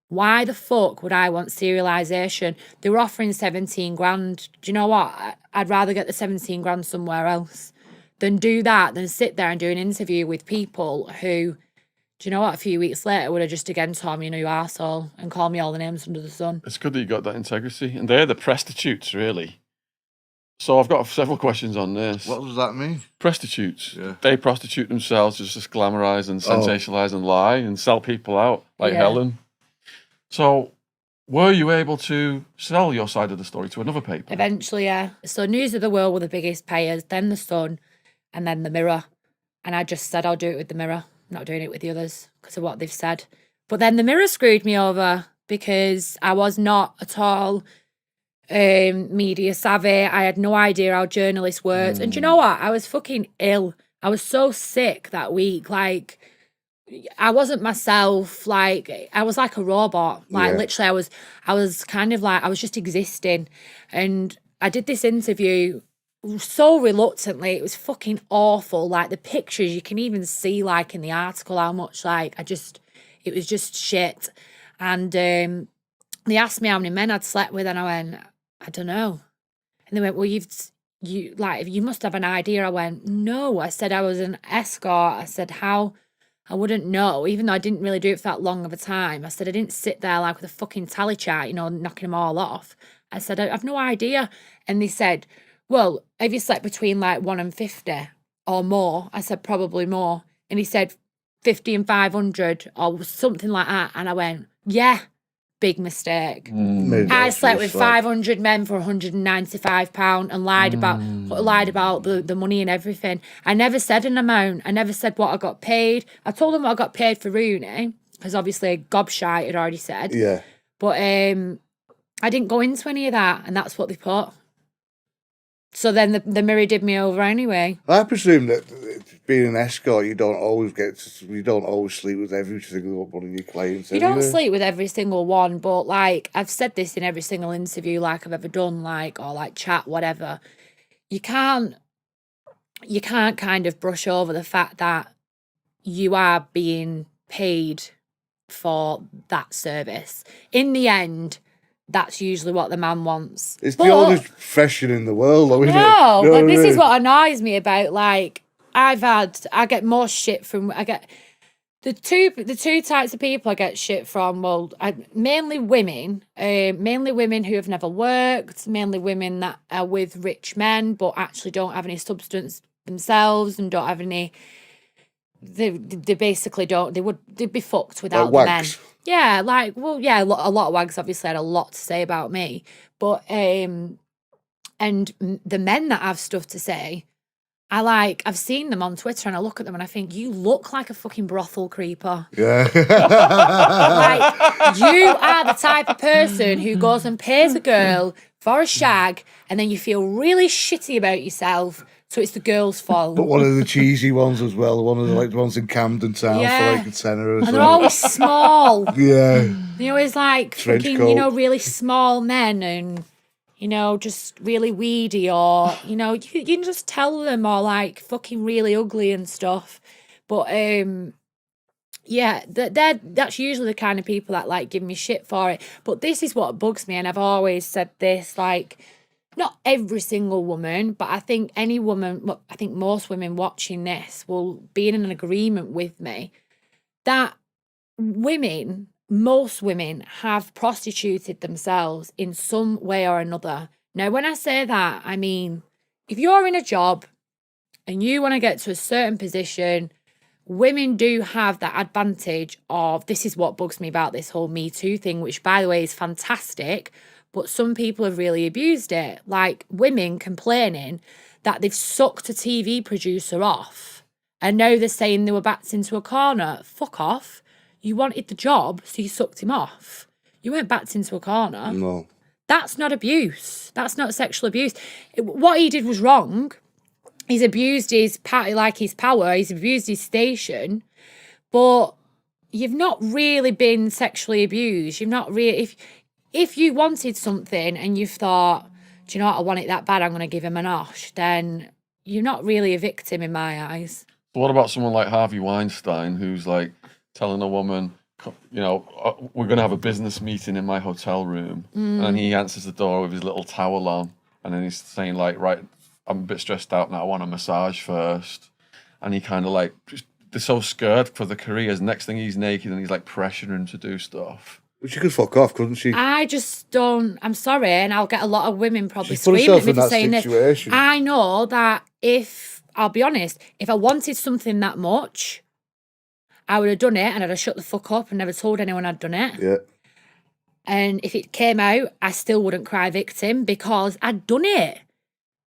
Speaker 2: Why the fuck would I want serialisation? They were offering 17 grand. Do you know what? I'd rather get the 17 grand somewhere else than do that, than sit there and do an interview with people who, do you know what, a few weeks later would have just again told me, you arsehole, and called me all the names under the sun.
Speaker 1: It's good that you got that integrity. And they're the prostitutes, really. So I've got several questions on this.
Speaker 3: What does that mean?
Speaker 1: Prostitutes.
Speaker 3: Yeah.
Speaker 1: They prostitute themselves just to glamorise and sensationalise and lie and sell people out, like Helen. So were you able to sell your side of the story to another paper?
Speaker 2: Eventually, yeah. So News of the World were the biggest payers, then the Sun, and then the Mirror. And I just said, I'll do it with the Mirror. I'm not doing it with the others. because of what they've said. But then the Mirror screwed me over because I was not at all media savvy. I had no idea how journalists worked. And do you know what? I was fucking ill. I was so sick that week. Like, I wasn't myself. Like, I was like a robot. Like, literally, I was kind of like, I was just existing. And I did this interview so reluctantly. It was fucking awful. Like, the pictures, you can even see, like, in the article how much, like, it was just shit. And they asked me how many men I'd slept with, and I went, I don't know. And they went, well, you must have an idea. I went, no. I said I was an escort. I said, how? I wouldn't know, even though I didn't really do it for that long of a time. I said, I didn't sit there like with a fucking tally chart, knocking them all off. I said, I have no idea. And they said, well, have you slept between like 1 and 50 or more? I said, probably more. And he said, 50 and 500 or something like that. And I went, yeah. Big mistake. I slept with 500 men for £195 and lied about the money and everything. I never said an amount. I never said what I got paid. I told them what I got paid for Rooney, because obviously Gobshite had already said.
Speaker 3: Yeah.
Speaker 2: But I didn't go into any of that, and that's what they put. So then the Mirror did me over anyway.
Speaker 3: I presume that being an escort, you don't always sleep with every single one of your clients.
Speaker 2: You don't sleep with every single one, but like I've said this in every single interview like I've ever done, like, or like chat, whatever. You can't kind of brush over the fact that you are being paid for that service. In the end, that's usually what the man wants.
Speaker 3: It's the oldest profession in the world, though, isn't it?
Speaker 2: No, but this is what annoys me about, like, I get more shit from, the two types of people I get shit from, well, mainly women who have never worked, mainly women that are with rich men, but actually don't have any substance themselves and don't have any, they basically don't, they'd be fucked without the men. Yeah, like, well, yeah, a lot of wags obviously had a lot to say about me, but, and the men that have stuff to say, I've seen them on Twitter and I look at them and I think, you look like a fucking brothel creeper.
Speaker 3: Yeah.
Speaker 2: Like, you are the type of person who goes and pays a girl for a shag and then you feel really shitty about yourself, so it's the girl's fault.
Speaker 3: But one of the cheesy ones as well, one of the ones in Camden Town for like a tenner or something.
Speaker 2: And they're always small.
Speaker 3: Yeah.
Speaker 2: They're always like
Speaker 3: Trench
Speaker 2: fucking,
Speaker 3: coat.
Speaker 2: really small men and, just really weedy or, you can just tell them are like fucking really ugly and stuff. But, yeah, that's usually the kind of people that like give me shit for it. But this is what bugs me, and I've always said this, like, not every single woman, but I think any woman, well, I think most women watching this will be in an agreement with me that most women have prostituted themselves in some way or another. Now, when I say that, I mean, if you're in a job and you want to get to a certain position, women do have that advantage of, this is what bugs me about this whole Me Too thing, which, by the way, is fantastic, but some people have really abused it. Like women complaining that they've sucked a TV producer off and now they're saying they were backed into a corner. Fuck off. You wanted the job, so you sucked him off. You weren't backed into a corner.
Speaker 3: No.
Speaker 2: That's not abuse. That's not sexual abuse. What he did was wrong. He's abused his power. He's abused his station. But you've not really been sexually abused. You've not really... If you wanted something and you thought, do you know what, I want it that bad, I'm going to give him an osh, then you're not really a victim in my eyes.
Speaker 1: What about someone like Harvey Weinstein, who's like telling a woman, we're going to have a business meeting in my hotel room, and he answers the door with his little towel on, and then he's saying like, right, I'm a bit stressed out now, I want a massage first, and he kind of like, they're so scared for the careers. Next thing he's naked and he's like pressuring him to do stuff.
Speaker 3: But she could fuck off, couldn't she?
Speaker 2: I just don't, I'm sorry, and I'll get a lot of women probably screaming at me for saying this. I know that I'll be honest, if I wanted something that much, I would have done it and I'd have shut the fuck up and never told anyone I'd done it.
Speaker 3: Yeah.
Speaker 2: And if it came out, I still wouldn't cry victim because I'd done it.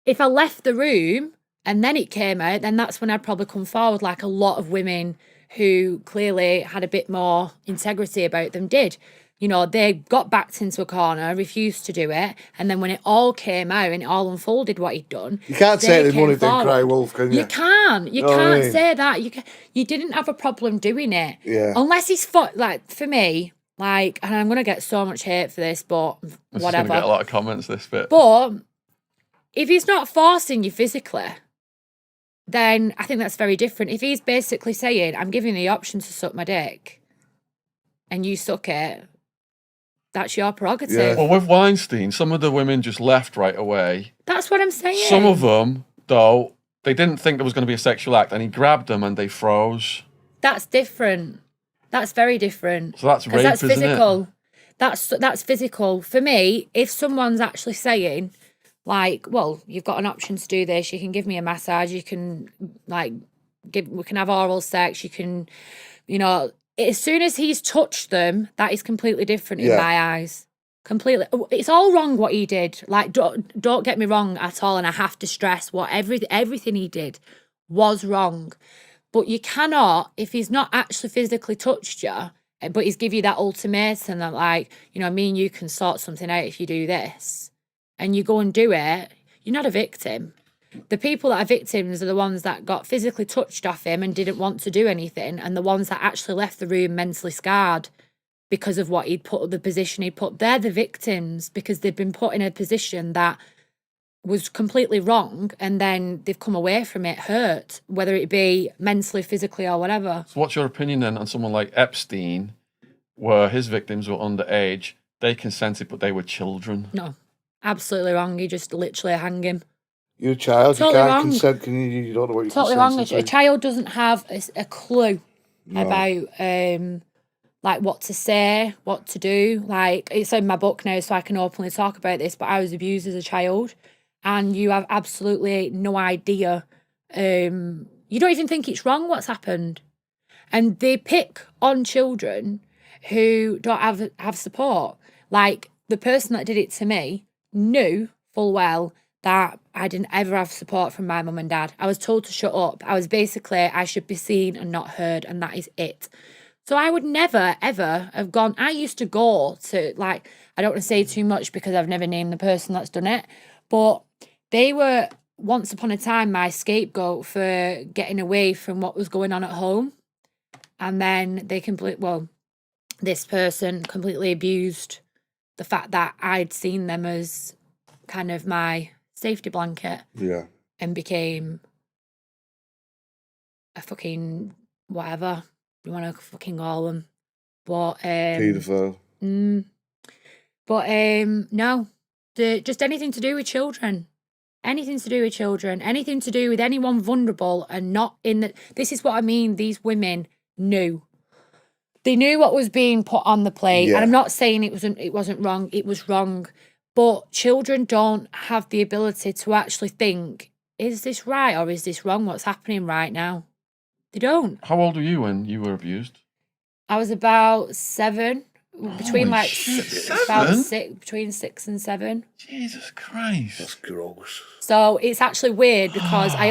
Speaker 2: If I left the room and then it came out, then that's when I'd probably come forward, like a lot of women who clearly had a bit more integrity about them did. You know, they got backed into a corner, refused to do it, and then when it all came out and it all unfolded what he'd done,
Speaker 3: You can't
Speaker 2: they
Speaker 3: say the
Speaker 2: came
Speaker 3: money didn't cry
Speaker 2: forward.
Speaker 3: wolf, can you?
Speaker 2: You can't. You
Speaker 3: Know what I
Speaker 2: can't
Speaker 3: mean?
Speaker 2: say that. You didn't have a problem doing it.
Speaker 3: Yeah.
Speaker 2: Unless he's like, for me, like, and I'm gonna get so much hate for this, but
Speaker 1: This is going
Speaker 2: whatever.
Speaker 1: to get a lot of comments, this bit.
Speaker 2: But if he's not forcing you physically, then I think that's very different. If he's basically saying, I'm giving you the option to suck my dick and you suck it, that's your prerogative.
Speaker 3: Yeah.
Speaker 1: Well, with Weinstein, some of the women just left right away.
Speaker 2: That's what I'm saying.
Speaker 1: Some of them, though, they didn't think there was going to be a sexual act, and he grabbed them and they froze.
Speaker 2: That's different. That's very different.
Speaker 1: So that's
Speaker 2: 'Cause
Speaker 1: rape,
Speaker 2: that's
Speaker 1: isn't
Speaker 2: physical.
Speaker 1: it?
Speaker 2: That's physical. For me, if someone's actually saying, like, well, you've got an option to do this, you can give me a massage, you can we can have oral sex, you can, you know, as soon as he's touched them, that is completely different in
Speaker 3: Yeah.
Speaker 2: my eyes. Completely. It's all wrong what he did. Like, don't get me wrong at all, and I have to stress everything he did was wrong. But you cannot, if he's not actually physically touched you, but he's give you that ultimatum that, like, you know, me and you can sort something out if you do this, and you go and do it, you're not a victim. The people that are victims are the ones that got physically touched off him and didn't want to do anything, and the ones that actually left the room mentally scarred because of what he'd put, the position he'd put. They're the victims because they've been put in a position that was completely wrong, and then they've come away from it hurt, whether it be mentally, physically, or whatever.
Speaker 1: So what's your opinion then on someone like Epstein, where his victims were underage, they consented, but they were children?
Speaker 2: No, absolutely wrong. You just literally hang him.
Speaker 3: You're a child,
Speaker 2: Totally
Speaker 3: you can't
Speaker 2: wrong.
Speaker 3: consent, can you? You don't know what you're
Speaker 2: Totally wrong.
Speaker 3: consenting
Speaker 2: A
Speaker 3: to.
Speaker 2: child doesn't have a clue
Speaker 3: No.
Speaker 2: about like what to say, what to do. Like, it's in my book now, so I can openly talk about this, but I was abused as a child, and you have absolutely no idea. You don't even think it's wrong what's happened. And they pick on children who don't have support. Like, the person that did it to me knew full well that I didn't ever have support from my mum and dad. I was told to shut up. I should be seen and not heard, and that is it. So I would never, ever have gone. I used to go to, like, I don't want to say too much because I've never named the person that's done it, but they were once upon a time my scapegoat for getting away from what was going on at home. And then this person completely abused the fact that I'd seen them as kind of my safety blanket
Speaker 3: Yeah.
Speaker 2: and became a fucking whatever you want to fucking call them. But
Speaker 3: Paedophile.
Speaker 2: No, just anything to do with children. Anything to do with children, anything to do with anyone vulnerable and not in the. This is what I mean. These women knew. They knew what was being put on the plate.
Speaker 3: Yeah.
Speaker 2: And I'm not saying it wasn't wrong. It was wrong. But children don't have the ability to actually think, is this right or is this wrong? What's happening right now? They don't.
Speaker 1: How old were you when you were abused?
Speaker 2: I was about 7. Between
Speaker 1: Holy
Speaker 2: like
Speaker 1: shit,
Speaker 2: about
Speaker 1: 7?
Speaker 2: 6, between 6 and 7.
Speaker 1: Jesus Christ.
Speaker 3: That's gross.
Speaker 2: So it's actually weird because I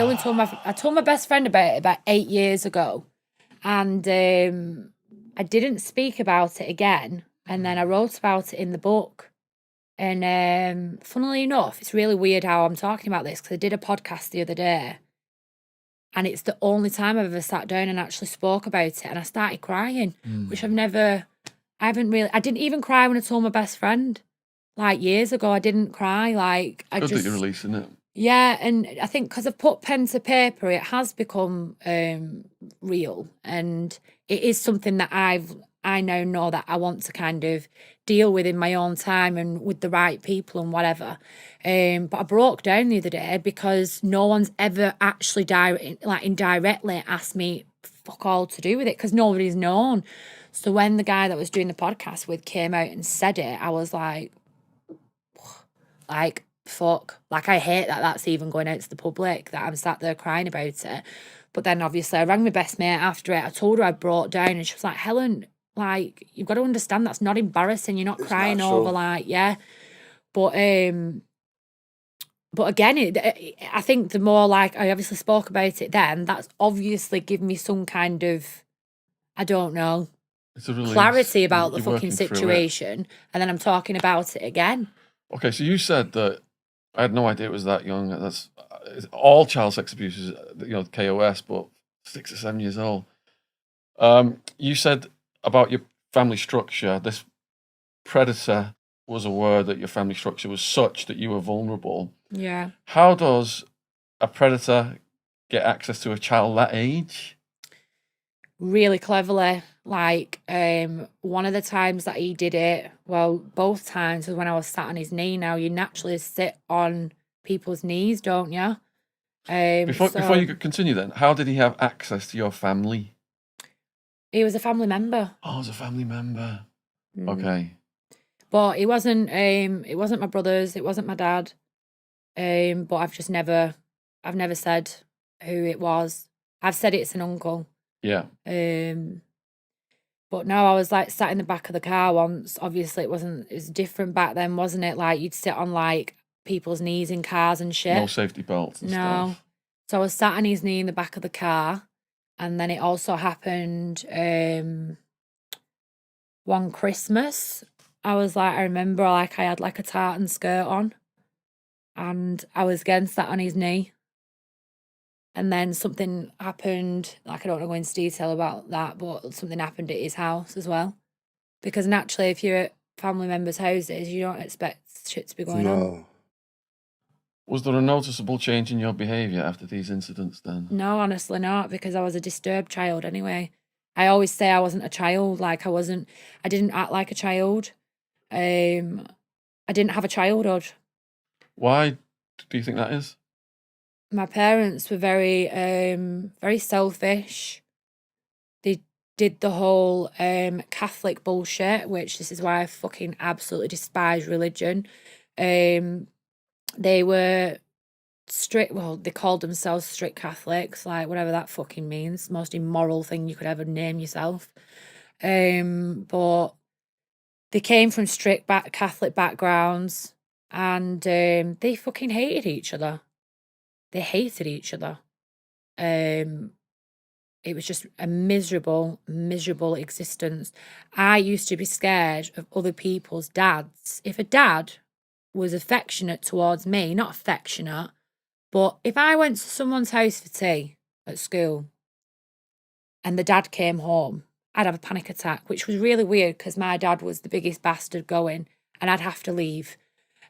Speaker 2: told my best friend about it about 8 years ago, and I didn't speak about it again, and then I wrote about it in the book. And funnily enough, it's really weird how I'm talking about this because I did a podcast the other day, and it's the only time I've ever sat down and actually spoke about it, and I started crying, which I didn't even cry when I told my best friend. Like, years ago, I didn't cry. Like,
Speaker 1: Good that you're releasing it.
Speaker 2: Yeah, and I think because I've put pen to paper, it has become real, and it is something that I now know that I want to kind of deal with in my own time and with the right people and whatever. But I broke down the other day because no one's ever actually indirectly asked me fuck all to do with it because nobody's known. So when the guy that was doing the podcast with came out and said it, I was like, fuck. Like, I hate that that's even going out to the public, that I'm sat there crying about it. But then obviously I rang my best mate after it. I told her I brought down, and she was like, Helen, like, you've got to understand that's not embarrassing. You're not
Speaker 3: It's
Speaker 2: crying
Speaker 3: natural.
Speaker 2: over, like, yeah. But again, I think the more, like, I obviously spoke about it then, that's obviously given me some kind of I don't know.
Speaker 1: It's a release.
Speaker 2: Clarity about the
Speaker 1: You're
Speaker 2: fucking
Speaker 1: working through it.
Speaker 2: situation, and then I'm talking about it again.
Speaker 1: Okay, so you said that I had no idea it was that young. That's all child sex abuse is, KOS, but 6 or 7 years old. You said about your family structure, this predator was aware that your family structure was such that you were vulnerable.
Speaker 2: Yeah.
Speaker 1: How does a predator get access to a child that age?
Speaker 2: Really cleverly. Like, one of the times that he did it, well, both times was when I was sat on his knee. Now, you naturally sit on people's knees, don't you?
Speaker 1: Before you could continue then, how did he have access to your family?
Speaker 2: He was a family member.
Speaker 1: Oh, as a family member.
Speaker 2: Mm.
Speaker 1: Okay.
Speaker 2: But it wasn't my brothers, it wasn't my dad. But I've never said who it was. I've said it's an uncle.
Speaker 1: Yeah.
Speaker 2: But no, I was like sat in the back of the car once. Obviously, it was different back then, wasn't it? Like you'd sit on like people's knees in cars and shit.
Speaker 1: No safety belts and stuff.
Speaker 2: So I was sat on his knee in the back of the car, and then it also happened one Christmas. I remember I had like a tartan skirt on, and I was again sat on his knee. And then something happened, like I don't want to go into detail about that, but something happened at his house as well. Because naturally, if you're at family members' houses, you don't expect shit to be going on.
Speaker 1: Was there a noticeable change in your behaviour after these incidents then?
Speaker 2: No, honestly not, because I was a disturbed child anyway. I always say I wasn't a child, I didn't act like a child. I didn't have a childhood.
Speaker 1: Why do you think that is?
Speaker 2: My parents were very, very selfish. They did the whole Catholic bullshit, which this is why I fucking absolutely despise religion. They were strict, well, they called themselves strict Catholics, like whatever that fucking means. Most immoral thing you could ever name yourself. But they came from strict Catholic backgrounds, and they fucking hated each other. They hated each other. It was just a miserable, miserable existence. I used to be scared of other people's dads. If a dad was affectionate towards me, not affectionate, but if I went to someone's house for tea at school and the dad came home, I'd have a panic attack, which was really weird because my dad was the biggest bastard going and I'd have to leave.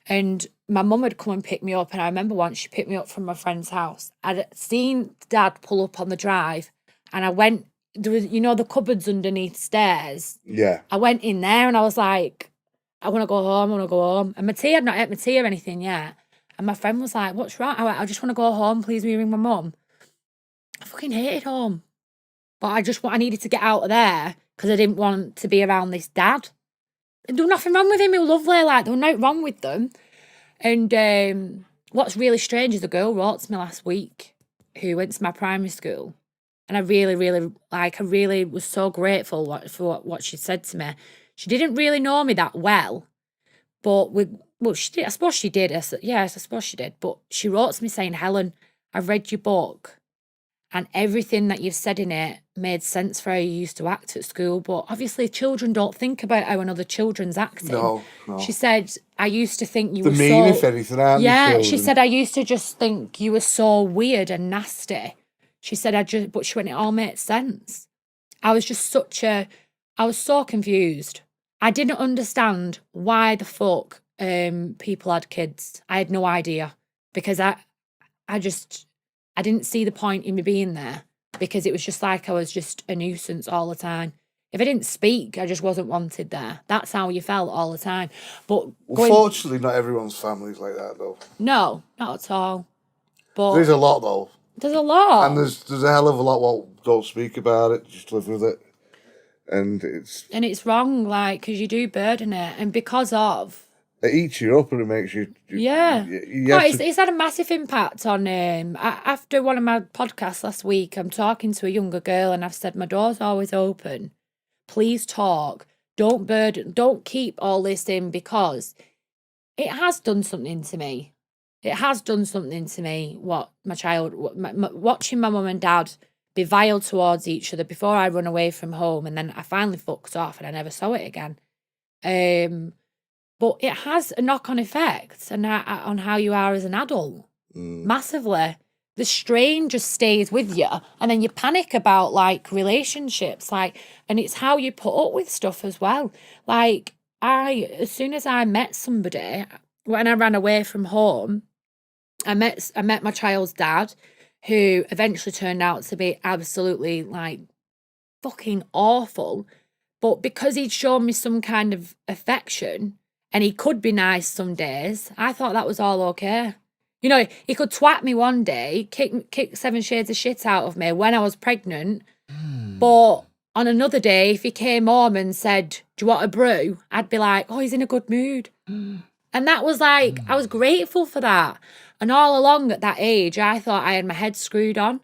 Speaker 2: And my mum would come and pick me up. And I remember once she picked me up from my friend's house. I'd seen Dad pull up on the drive. And I went, there was, the cupboards underneath stairs.
Speaker 3: Yeah.
Speaker 2: I went in there and I was like, I want to go home. And my tea, I'd not ate my tea or anything yet. And my friend was like, what's wrong? I went, I just want to go home. Please, will you ring my mum? I fucking hated home. But I needed to get out of there because I didn't want to be around this dad. There was nothing wrong with him. He was lovely. Like, there was nothing wrong with them. And what's really strange is a girl wrote to me last week who went to my primary school. And I really, really was so grateful for what she said to me. She didn't really know me that well. But, she did. I suppose she did. Yes, I suppose she did. But she wrote to me saying, Helen, I've read your book. And everything that you've said in it made sense for how you used to act at school. But obviously children don't think about how another children's acting.
Speaker 3: No.
Speaker 2: She said, I used to think you
Speaker 3: the
Speaker 2: were
Speaker 3: mean, if anything, aren't
Speaker 2: Yeah,
Speaker 3: they,
Speaker 2: she said, I used to just think you were so weird and nasty. She said, but she went, it all made sense. I was so confused. I didn't understand why the fuck people had kids. I had no idea. Because I didn't see the point in me being there because it was just like I was just a nuisance all the time. If I didn't speak, I just wasn't wanted there. That's how you felt all the time. But
Speaker 3: unfortunately, not everyone's family's like that, though.
Speaker 2: No, not at all. But
Speaker 3: there's a lot, though.
Speaker 2: There's a lot.
Speaker 3: And there's a hell of a lot what don't speak about it, just live with it. And it's
Speaker 2: wrong, because you do burden it. And because of...
Speaker 3: It eats you up and it makes you...
Speaker 2: It's had a massive impact on him. After one of my podcasts last week, I'm talking to a younger girl and I've said, my door's always open. Please talk. Don't keep all this in because it has done something to me. It has done something to me, watching my mum and dad be vile towards each other before I run away from home, and then I finally fucked off and I never saw it again. But it has a knock-on effect on how you are as an adult, massively. The strain just stays with you, and then you panic about like relationships, like, and it's how you put up with stuff as well. Like as soon as I met somebody, when I ran away from home, I met my child's dad, who eventually turned out to be absolutely like fucking awful. But because he'd shown me some kind of affection and he could be nice some days, I thought that was all okay. You know, he could twat me one day, kick 7 shades of shit out of me when I was pregnant. But on another day, if he came home and said, "Do you want a brew?" I'd be like, "Oh, he's in a good mood." And that was like, I was grateful for that. And all along at that age, I thought I had my head screwed on.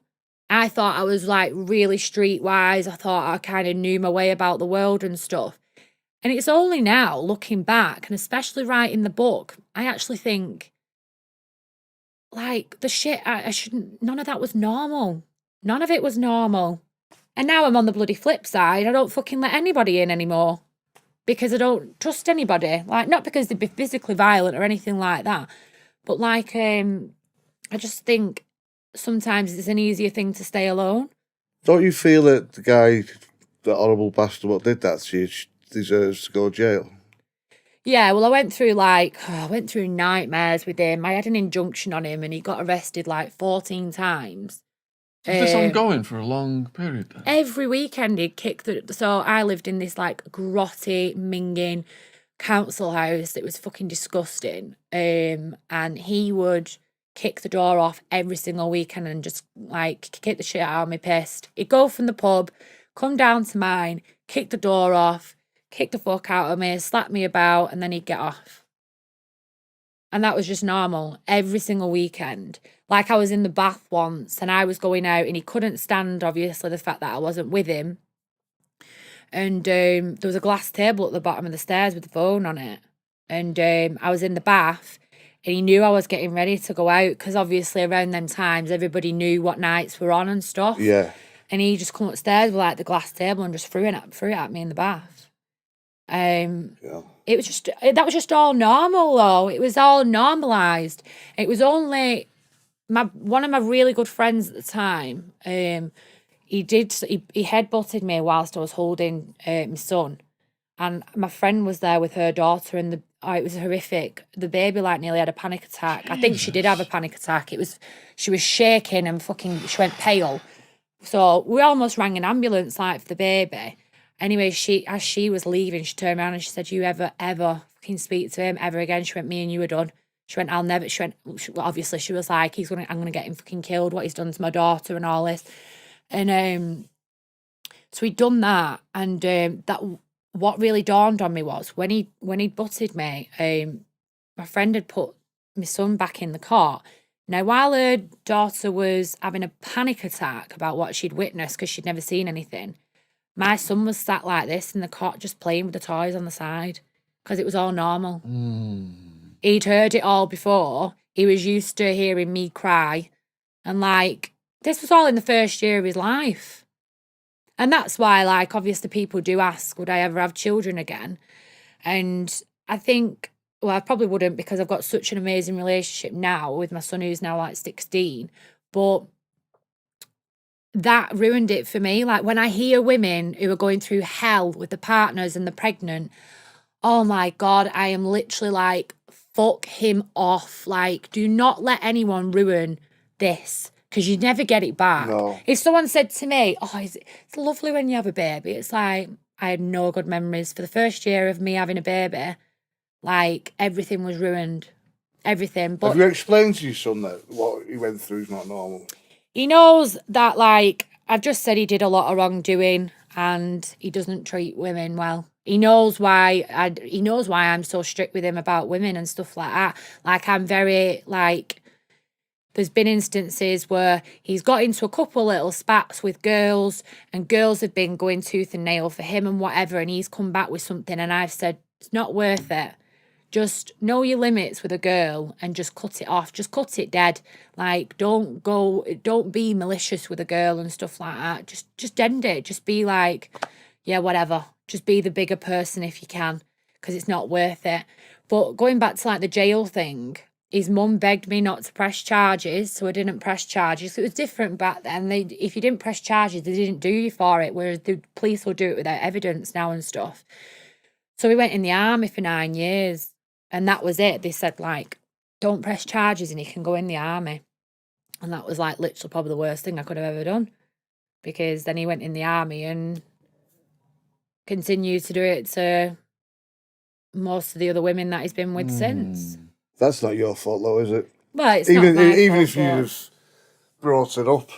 Speaker 2: I thought I was like really streetwise. I thought I kind of knew my way about the world and stuff. And it's only now, looking back, and especially writing the book, I actually think, like, the shit, I shouldn't, none of that was normal. None of it was normal. And now I'm on the bloody flip side. I don't fucking let anybody in anymore because I don't trust anybody. Like, not because they'd be physically violent or anything like that, but like, I just think sometimes it's an easier thing to stay alone.
Speaker 3: Don't you feel that the guy, the horrible bastard what did that to you, deserves to go to jail?
Speaker 2: Yeah, well, I went through nightmares with him. I had an injunction on him and he got arrested like 14 times.
Speaker 1: Was this ongoing for a long period then?
Speaker 2: Every weekend he'd kick so I lived in this like grotty, minging council house. It was fucking disgusting. And he would kick the door off every single weekend and just like kick the shit out of me pissed. He'd go from the pub, come down to mine, kick the door off, kick the fuck out of me, slap me about, and then he'd get off. And that was just normal every single weekend. Like, I was in the bath once and I was going out and he couldn't stand, obviously, the fact that I wasn't with him. And there was a glass table at the bottom of the stairs with the phone on it. And I was in the bath and he knew I was getting ready to go out because obviously around them times everybody knew what nights were on and stuff.
Speaker 3: Yeah.
Speaker 2: And he just come upstairs with like the glass table and just threw it at me in the bath.
Speaker 3: Yeah.
Speaker 2: It was just, that was just all normal though. It was all normalised. It was only one of my really good friends at the time. He headbutted me whilst I was holding my son, and my friend was there with her daughter, and it was horrific. The baby like nearly had a panic attack. Jesus. I think she did have a panic attack. She was shaking and she went pale. So we almost rang an ambulance like for the baby. Anyway, as she was leaving, she turned around and she said, "You ever fucking speak to him ever again?" She went, "Me and you are done." She went, "I'll never." Obviously she was like, I'm gonna get him fucking killed. What he's done to my daughter and all this. And so he'd done that, and that what really dawned on me was when he butted me, my friend had put my son back in the cot. Now, while her daughter was having a panic attack about what she'd witnessed because she'd never seen anything, my son was sat like this in the cot just playing with the toys on the side because it was all normal. He'd heard it all before. He was used to hearing me cry. And like, this was all in the first year of his life. And that's why, like, obviously people do ask, would I ever have children again? And I think, well, I probably wouldn't because I've got such an amazing relationship now with my son who's now like 16. But that ruined it for me. Like, when I hear women who are going through hell with the partners and the pregnant, oh my God, I am literally like, fuck him off. Like, do not let anyone ruin this because you never get it back.
Speaker 3: No.
Speaker 2: If someone said to me, "Oh, it's lovely when you have a baby," it's like, I had no good memories. For the first year of me having a baby, like, everything was ruined. Everything. But
Speaker 3: have you explained to your son that what he went through is not normal?
Speaker 2: He knows that, like, I've just said he did a lot of wrongdoing and he doesn't treat women well. He knows why I'm so strict with him about women and stuff like that. Like, I'm very, like, there's been instances where he's got into a couple little spats with girls and girls have been going tooth and nail for him and whatever, and he's come back with something and I've said, it's not worth it. Just know your limits with a girl and just cut it off. Just cut it dead. Like, don't be malicious with a girl and stuff like that. Just end it. Just be like, yeah, whatever. Just be the bigger person if you can, because it's not worth it. But going back to like the jail thing, his mum begged me not to press charges, so I didn't press charges. It was different back then. If you didn't press charges, they didn't do you for it, whereas the police will do it without evidence now and stuff. So we went in the army for 9 years, and that was it. They said, like, don't press charges and you can go in the army. And that was, like, literally probably the worst thing I could have ever done, because then he went in the army and continued to do it to most of the other women that he's been with since.
Speaker 3: That's not your fault, though, is it?
Speaker 2: Well, it's
Speaker 3: even
Speaker 2: not my
Speaker 3: even
Speaker 2: fault,
Speaker 3: if you
Speaker 2: but-
Speaker 3: just brought it up,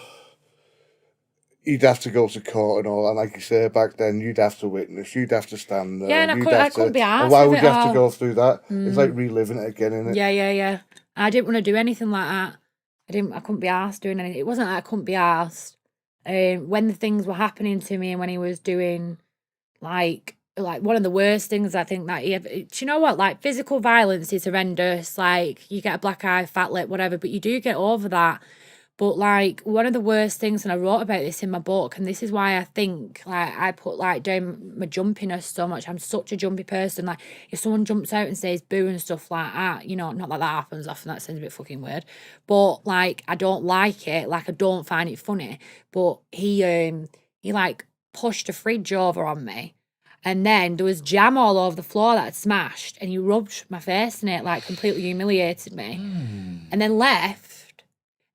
Speaker 3: you'd have to go to court and all that. Like you say, back then, you'd have to witness, you'd have to stand there.
Speaker 2: Yeah, and I couldn't be arsed
Speaker 3: And why
Speaker 2: with
Speaker 3: would
Speaker 2: it
Speaker 3: you have to
Speaker 2: all.
Speaker 3: go through that? It's like reliving it again, isn't it?
Speaker 2: Yeah. I didn't want to do anything like that. I couldn't be arsed doing anything. It wasn't that I couldn't be arsed. When the things were happening to me and when he was doing, like one of the worst things I think that he ever, do you know what? Like, physical violence is horrendous. Like, you get a black eye, fat lip, whatever, but you do get over that. But, like, one of the worst things, and I wrote about this in my book, and this is why I think, like, I put, like, down my jumpiness so much. I'm such a jumpy person. Like, if someone jumps out and says boo and stuff like that, you know, not that that happens often, that sounds a bit fucking weird. But, like, I don't like it. Like, I don't find it funny. But he like, pushed a fridge over on me. And then there was jam all over the floor that had smashed, and he rubbed my face in it, like, completely humiliated me. And then left,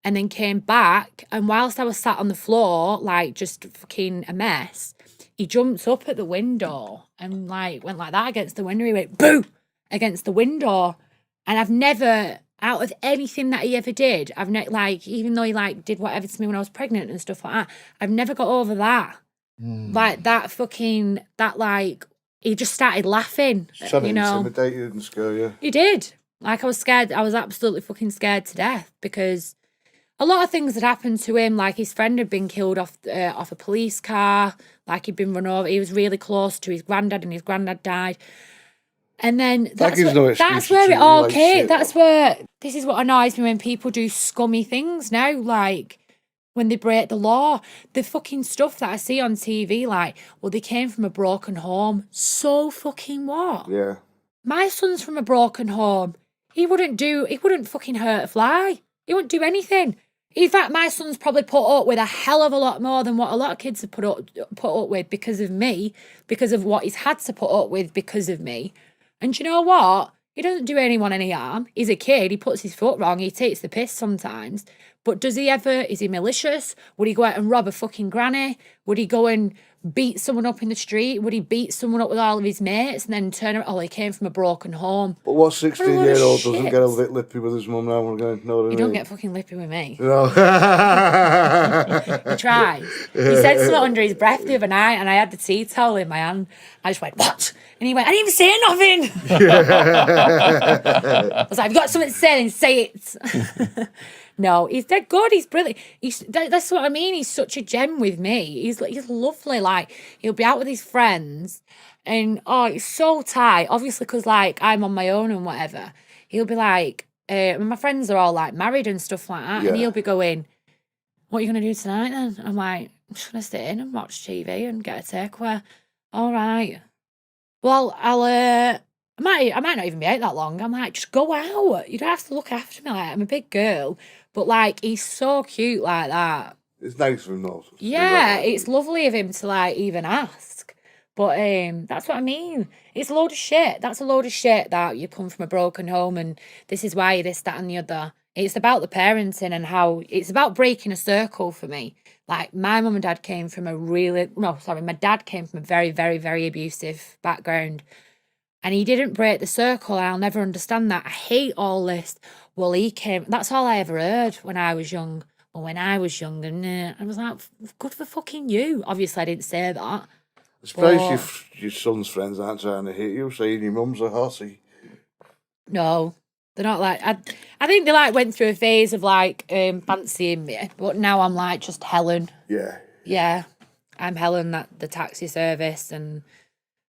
Speaker 2: and then came back, and whilst I was sat on the floor, like, just fucking a mess, he jumped up at the window and, like, went like that against the window. He went, boo, against the window. And I've never, out of anything that he ever did, I've never, like, even though he, like, did whatever to me when I was pregnant and stuff like that, I've never got over that. Like, like, he just started laughing,
Speaker 3: Trying to
Speaker 2: you know.
Speaker 3: intimidate you and scare you.
Speaker 2: He did. Like, I was scared. I was absolutely fucking scared to death, because a lot of things had happened to him. Like, his friend had been killed off a police car. Like, he'd been run over. He was really close to his granddad, and his granddad died. And then that's where it all came. That's where, this is what annoys me when people do scummy things now, like, when they break the law. The fucking stuff that I see on TV, like, well, they came from a broken home. So fucking what?
Speaker 3: Yeah.
Speaker 2: My son's from a broken home. He wouldn't fucking hurt a fly. He wouldn't do anything. In fact, my son's probably put up with a hell of a lot more than what a lot of kids have put up with because of me, because of what he's had to put up with because of me. And you know what? He doesn't do anyone any harm. He's a kid. He puts his foot wrong. He takes the piss sometimes. But does he ever, is he malicious? Would he go out and rob a fucking granny? Would he go and beat someone up in the street? Would he beat someone up with all of his mates and then turn around? Oh, he came from a broken home.
Speaker 3: But what 16-year-old doesn't
Speaker 2: shit.
Speaker 3: get a bit lippy with his mum now? We're going to know what I
Speaker 2: He
Speaker 3: mean?
Speaker 2: don't get fucking lippy with me.
Speaker 3: No.
Speaker 2: He tries. He said something under his breath the other night, and I had the tea towel in my hand. I just went, what? And he went, I didn't even say nothing. I was like, if you've got something to say, then say it. No, he's dead good. He's brilliant. That's what I mean. He's such a gem with me. He's lovely. Like, he'll be out with his friends, and it's so tight. Obviously, because, like, I'm on my own and whatever. He'll be like, my friends are all, like, married and stuff like that, and he'll be going, what are you gonna do tonight then? I'm like, I'm just gonna sit in and watch TV and get a takeaway. All right. Well, I might not even be out that long. I'm like, just go out. You don't have to look after me. Like, I'm a big girl. But, like, he's so cute like that.
Speaker 3: It's nice of him, though.
Speaker 2: Yeah, it's lovely of him to, like, even ask. But that's what I mean. It's a load of shit. That's a load of shit that you come from a broken home and this is why you're this, that and the other. It's about the parenting and how it's about breaking a circle for me. Like, my mum and dad came from my dad came from a very, very, very abusive background. And he didn't break the circle. I'll never understand that. I hate all this. Well, that's all I ever heard when I was young. Well, when I was younger, I was like, good for fucking you. Obviously, I didn't say that.
Speaker 3: I'm surprised your son's friends aren't trying to hit you, saying your mum's a horsey.
Speaker 2: No, they're not like, I think they, like, went through a phase of, like, fancying me. But now I'm, like, just Helen.
Speaker 3: Yeah.
Speaker 2: Yeah, I'm Helen, the taxi service and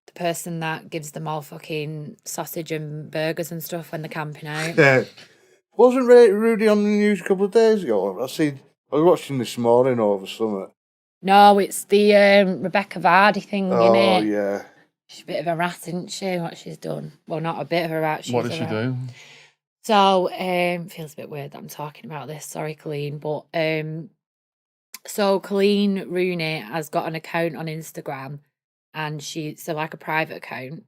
Speaker 2: the person that gives them all fucking sausage and burgers and stuff when they're camping out.
Speaker 3: Yeah. Wasn't Rudy on the news a couple of days ago? I was watching this morning over summer.
Speaker 2: No, it's the Rebecca Vardy thing,
Speaker 3: Oh,
Speaker 2: innit?
Speaker 3: yeah.
Speaker 2: She's a bit of a rat, isn't she, what she's done? Well, not a bit of a rat, she's
Speaker 1: What did
Speaker 2: a
Speaker 1: she
Speaker 2: rat.
Speaker 1: do?
Speaker 2: So, feels a bit weird that I'm talking about this. Sorry, Colleen. But, so Colleen Rooney has got an account on Instagram and so like a private account.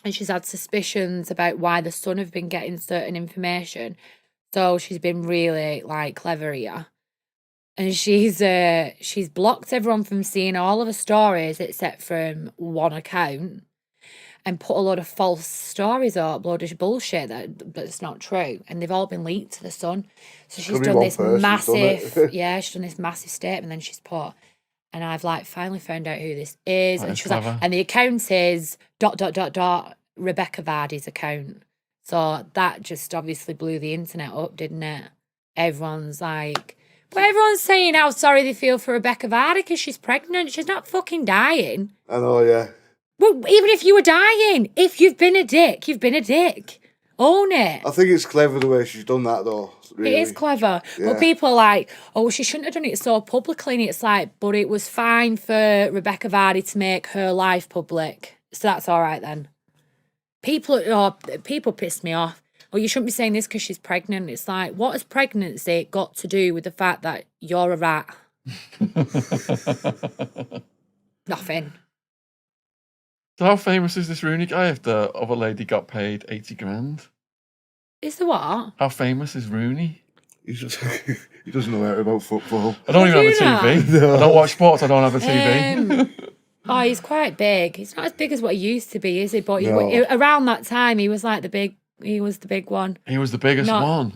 Speaker 2: And she's had suspicions about why the Sun have been getting certain information. So she's been really, like, clever here. And she's blocked everyone from seeing all of her stories except from one account and put a lot of false stories up, a load of bullshit that's not true. And they've all been leaked to the Sun. So she's done this massive, she's done this massive statement. Then she's put, and I've like finally found out who this is. And she was like, and the account is ... Rebecca Vardy's account. So that just obviously blew the internet up, didn't it? Everyone's like, but everyone's saying how sorry they feel for Rebecca Vardy because she's pregnant. She's not fucking dying.
Speaker 3: I know, yeah.
Speaker 2: Well, even if you were dying, if you've been a dick, you've been a dick. Own it.
Speaker 3: I think it's clever the way she's done that, though. Really.
Speaker 2: It is clever.
Speaker 3: Yeah.
Speaker 2: But people are like, oh, she shouldn't have done it so publicly. And it's like, but it was fine for Rebecca Vardy to make her life public. So that's all right then. People piss me off. Oh, you shouldn't be saying this because she's pregnant. It's like, what has pregnancy got to do with the fact that you're a rat? Nothing.
Speaker 1: So how famous is this Rooney guy if the other lady got paid 80 grand?
Speaker 2: Is the what?
Speaker 1: How famous is Rooney?
Speaker 3: He doesn't know anything about football.
Speaker 1: I don't even have a TV. No. I don't watch sports, I don't have a TV.
Speaker 2: Oh, he's quite big. He's not as big as what he used to be, is he? But around that time, he was like he was the big one.
Speaker 1: He was the biggest one.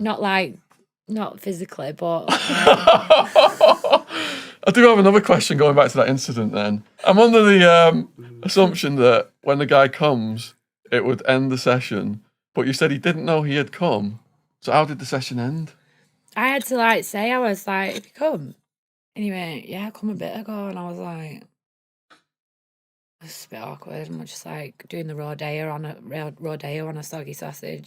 Speaker 2: Not physically, but...
Speaker 1: I do have another question going back to that incident then. I'm under the assumption that when the guy comes, it would end the session. But you said he didn't know he had come. So how did the session end?
Speaker 2: I had to say, I was like, if you come. And he went, yeah, I come a bit ago. And I was like, it's a bit awkward. And we're just like doing the rodeo on a soggy sausage.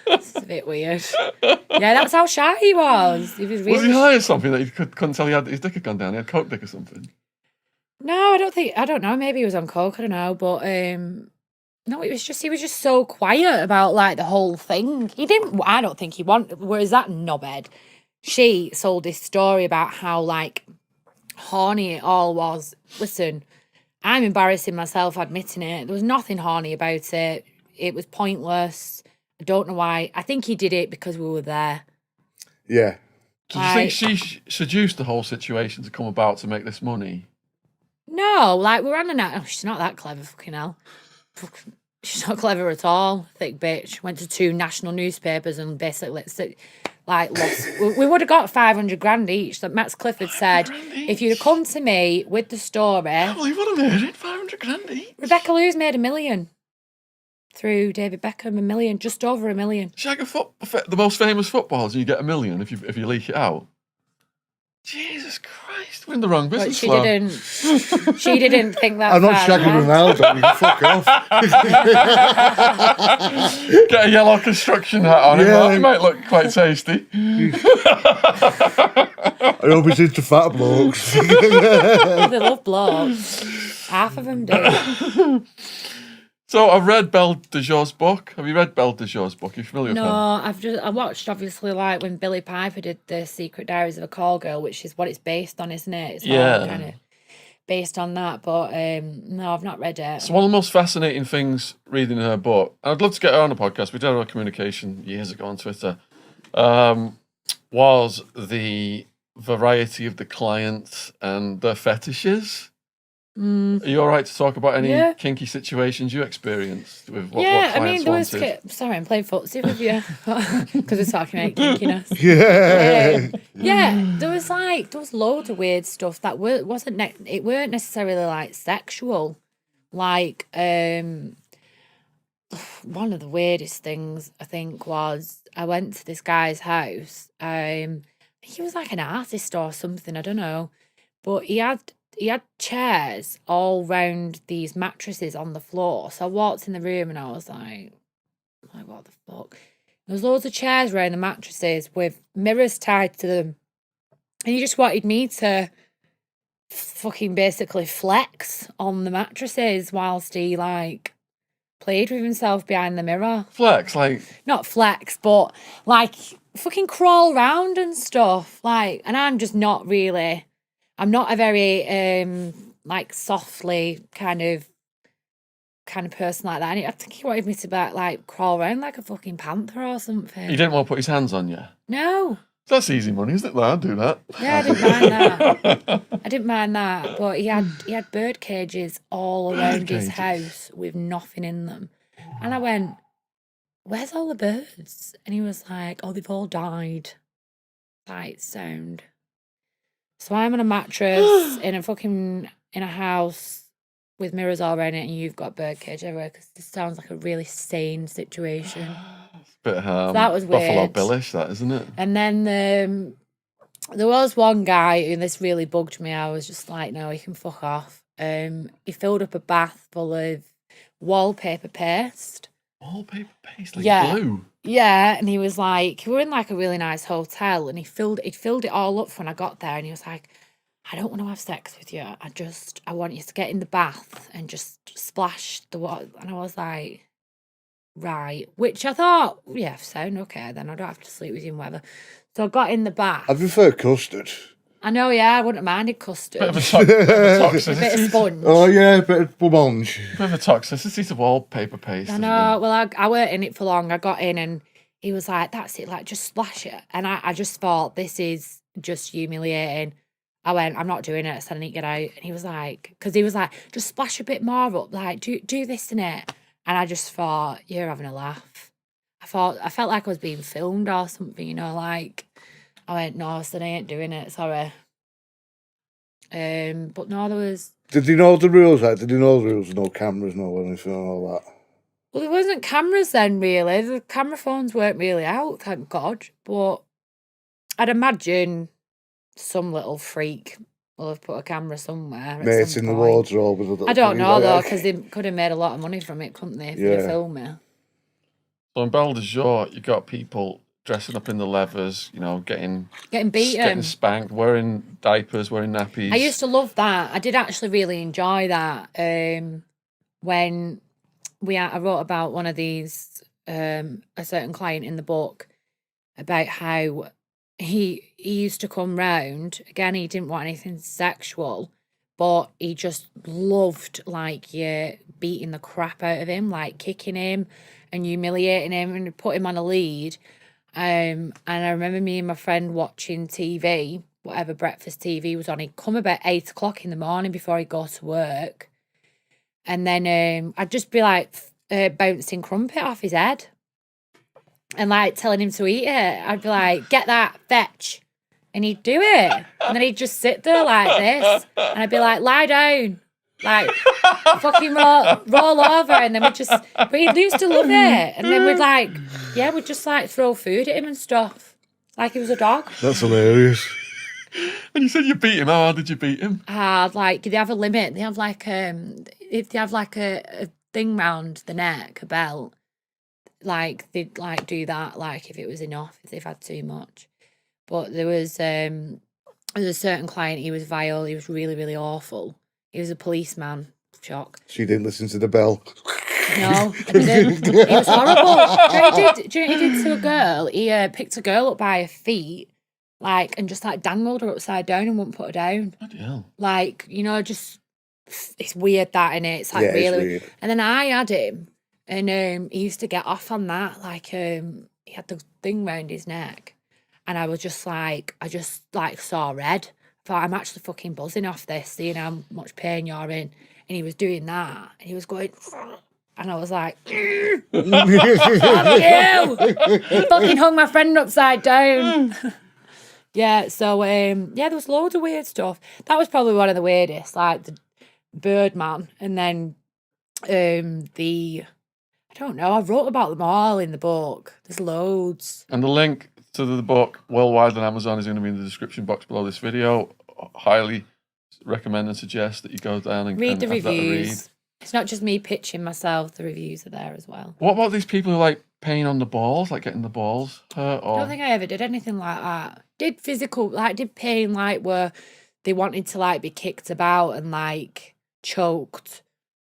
Speaker 2: It's a bit weird. Yeah, that's how shy he was. He was really.
Speaker 1: Was he high or something that he couldn't tell his dick had gone down? He had coke dick or something?
Speaker 2: No, I don't know. Maybe he was on coke. I don't know. But no, he was just so quiet about like the whole thing. I don't think he wanted. Whereas that knobhead, she sold this story about how like horny it all was. Listen, I'm embarrassing myself admitting it. There was nothing horny about it. It was pointless. I don't know why. I think he did it because we were there.
Speaker 3: Yeah.
Speaker 1: Do you think she seduced the whole situation to come about to make this money?
Speaker 2: No, like we're on a night. Oh, she's not that clever, fucking hell. She's not clever at all. Thick bitch. Went to 2 national newspapers and basically lost. We would have got 500 grand each. That Max Clifford said, if you'd have come to me with the story.
Speaker 1: I can't believe what I made it. 500 grand each.
Speaker 2: Rebecca Lou's made $1 million. Through David Beckham, $1 million, just over $1 million.
Speaker 1: She's like the most famous footballers, and you get $1 million if you leak it out. Jesus Christ, we're in the wrong business.
Speaker 2: She didn't think that.
Speaker 3: I'm not shagging Ronaldo. You can fuck off.
Speaker 1: Get a yellow construction hat on him. He might look quite tasty.
Speaker 3: I hope he's into fat blokes.
Speaker 2: They love blokes. Half of them do.
Speaker 1: So I've read Belle de Jour's book. Have you read Belle de Jour's book? Are you familiar with her?
Speaker 2: No, I watched obviously like when Billie Piper did the Secret Diaries of a Call Girl, which is what it's based on, isn't it? It's all kind of based on that, but no, I've not read it.
Speaker 1: So one of the most fascinating things reading her book, and I'd love to get her on a podcast. We did have a communication years ago on Twitter. Was the variety of the clients and their fetishes. Are you all right to talk about any kinky situations you experienced with what clients
Speaker 2: I mean, there
Speaker 1: wanted?
Speaker 2: Sorry, I'm playing footsie with you because we're talking about kinkiness. There was loads of weird stuff that weren't necessarily like sexual. Like one of the weirdest things I think was I went to this guy's house. He was like an artist or something, I don't know. But he had chairs all round these mattresses on the floor. So I walked in the room and I was like, what the fuck? There was loads of chairs around the mattresses with mirrors tied to them. And he just wanted me to fucking basically flex on the mattresses whilst he like played with himself behind the mirror.
Speaker 1: Flex, like
Speaker 2: Not flex, but like fucking crawl around and stuff. Like, and I'm just not really, I'm not a very like softly kind of person like that. And I think he wanted me to like crawl around like a fucking panther or something.
Speaker 1: he didn't want to put his hands on you.
Speaker 2: No.
Speaker 1: That's easy money, isn't it? I'd do that.
Speaker 2: Yeah, I didn't mind that. I didn't mind that. But he had bird cages all around his house with nothing in them. And I went, where's all the birds? And he was like, oh, they've all died. Like, sound. So I'm on a mattress in a house with mirrors all around it, and you've got bird cage everywhere, because this sounds like a really sane situation.
Speaker 1: Bit
Speaker 2: So that was
Speaker 1: Buffalo
Speaker 2: weird.
Speaker 1: Billish, that, isn't it?
Speaker 2: And then there was one guy who this really bugged me. I was just like, no, he can fuck off. He filled up a bath full of wallpaper paste.
Speaker 1: Wallpaper paste, like glue?
Speaker 2: Yeah, and he was like, we were in like a really nice hotel, and he'd filled it all up when I got there, and he was like, I don't want to have sex with you. I want you to get in the bath and just splash the water. And I was like, right. Which I thought, yeah, sound okay then. I don't have to sleep with you and whatever. So I got in the bath.
Speaker 3: I prefer custard.
Speaker 2: I know, yeah, I wouldn't have minded custard.
Speaker 1: Bit of a toxicity.
Speaker 2: A bit of sponge.
Speaker 3: Oh, yeah, a bit of blancmange.
Speaker 1: Bit of a toxicity to wallpaper paste.
Speaker 2: I know. Well, I weren't in it for long. I got in and he was like, that's it, like, just splash it. And I just thought, this is just humiliating. I went, I'm not doing it, so I need to get out. And he was like, because he was like, just splash a bit more up, like, do this in it. And I just thought, you're having a laugh. I felt like I was being filmed or something, you know, like, I went, no, so I ain't doing it, sorry. But no, there was...
Speaker 3: Did you know the rules? Like, did you know the rules? No cameras, no anything, and all that?
Speaker 2: Well, there wasn't cameras then, really. The camera phones weren't really out, thank God. But I'd imagine some little freak will have put a camera somewhere.
Speaker 3: Mates in the wardrobe with a little...
Speaker 2: I don't know, though, because they could have made a lot of money from it, couldn't they, if they filmed me.
Speaker 1: So in Belle de Jour, you got people dressing up in the leathers, you know, getting
Speaker 2: beaten,
Speaker 1: getting spanked, wearing diapers, wearing nappies.
Speaker 2: I used to love that. I did actually really enjoy that. When I wrote about one of these, a certain client in the book, about how he used to come round. Again, he didn't want anything sexual, but he just loved, like, beating the crap out of him, like kicking him and humiliating him and put him on a lead. And I remember me and my friend watching TV, whatever breakfast TV was on. He'd come about 8 o'clock in the morning before he'd go to work. And then I'd just be like bouncing crumpet off his head and like telling him to eat it. I'd be like, get that, fetch. And he'd do it. And then he'd just sit there like this. And I'd be like, lie down. Like, fucking roll over. And then but he used to love it. And then we'd just like throw food at him and stuff. Like he was a dog.
Speaker 3: That's hilarious.
Speaker 1: And you said you beat him. How hard did you beat him?
Speaker 2: Hard, like, they have a limit. They have like, if they have like a thing round the neck, a belt, like they'd like do that, like if it was enough, if they've had too much. But there was a certain client, he was vile, he was really, really awful. He was a policeman. Shock.
Speaker 3: She didn't listen to the bell.
Speaker 2: No, I didn't. It was horrible. Do you know what he did to a girl? He picked a girl up by her feet, like, and just like dangled her upside down and wouldn't put her down.
Speaker 1: Bloody hell.
Speaker 2: Like, you know, just, it's weird that, innit? It's like really
Speaker 3: weird.
Speaker 2: And then I had him, and he used to get off on that. Like, he had the thing round his neck, and I just saw red. I thought, I'm actually fucking buzzing off this, seeing how much pain you're in. And he was doing that, and he was going, and I was like, fuck you! He fucking hung my friend upside down. Yeah, so, there was loads of weird stuff. That was probably one of the weirdest, like the Birdman, and then I don't know, I wrote about them all in the book. There's loads.
Speaker 1: And the link to the book, Worldwide on Amazon, is going to be in the description box below this video. Highly recommend and suggest that you go down and
Speaker 2: Read the
Speaker 1: have that a read?
Speaker 2: reviews. It's not just me pitching myself. The reviews are there as well.
Speaker 1: What about these people who like pain on the balls, like getting the balls hurt?
Speaker 2: I
Speaker 1: Or
Speaker 2: don't think I ever did anything like that. Did physical, like, did pain, like, where they wanted to, like, be kicked about and, like, choked.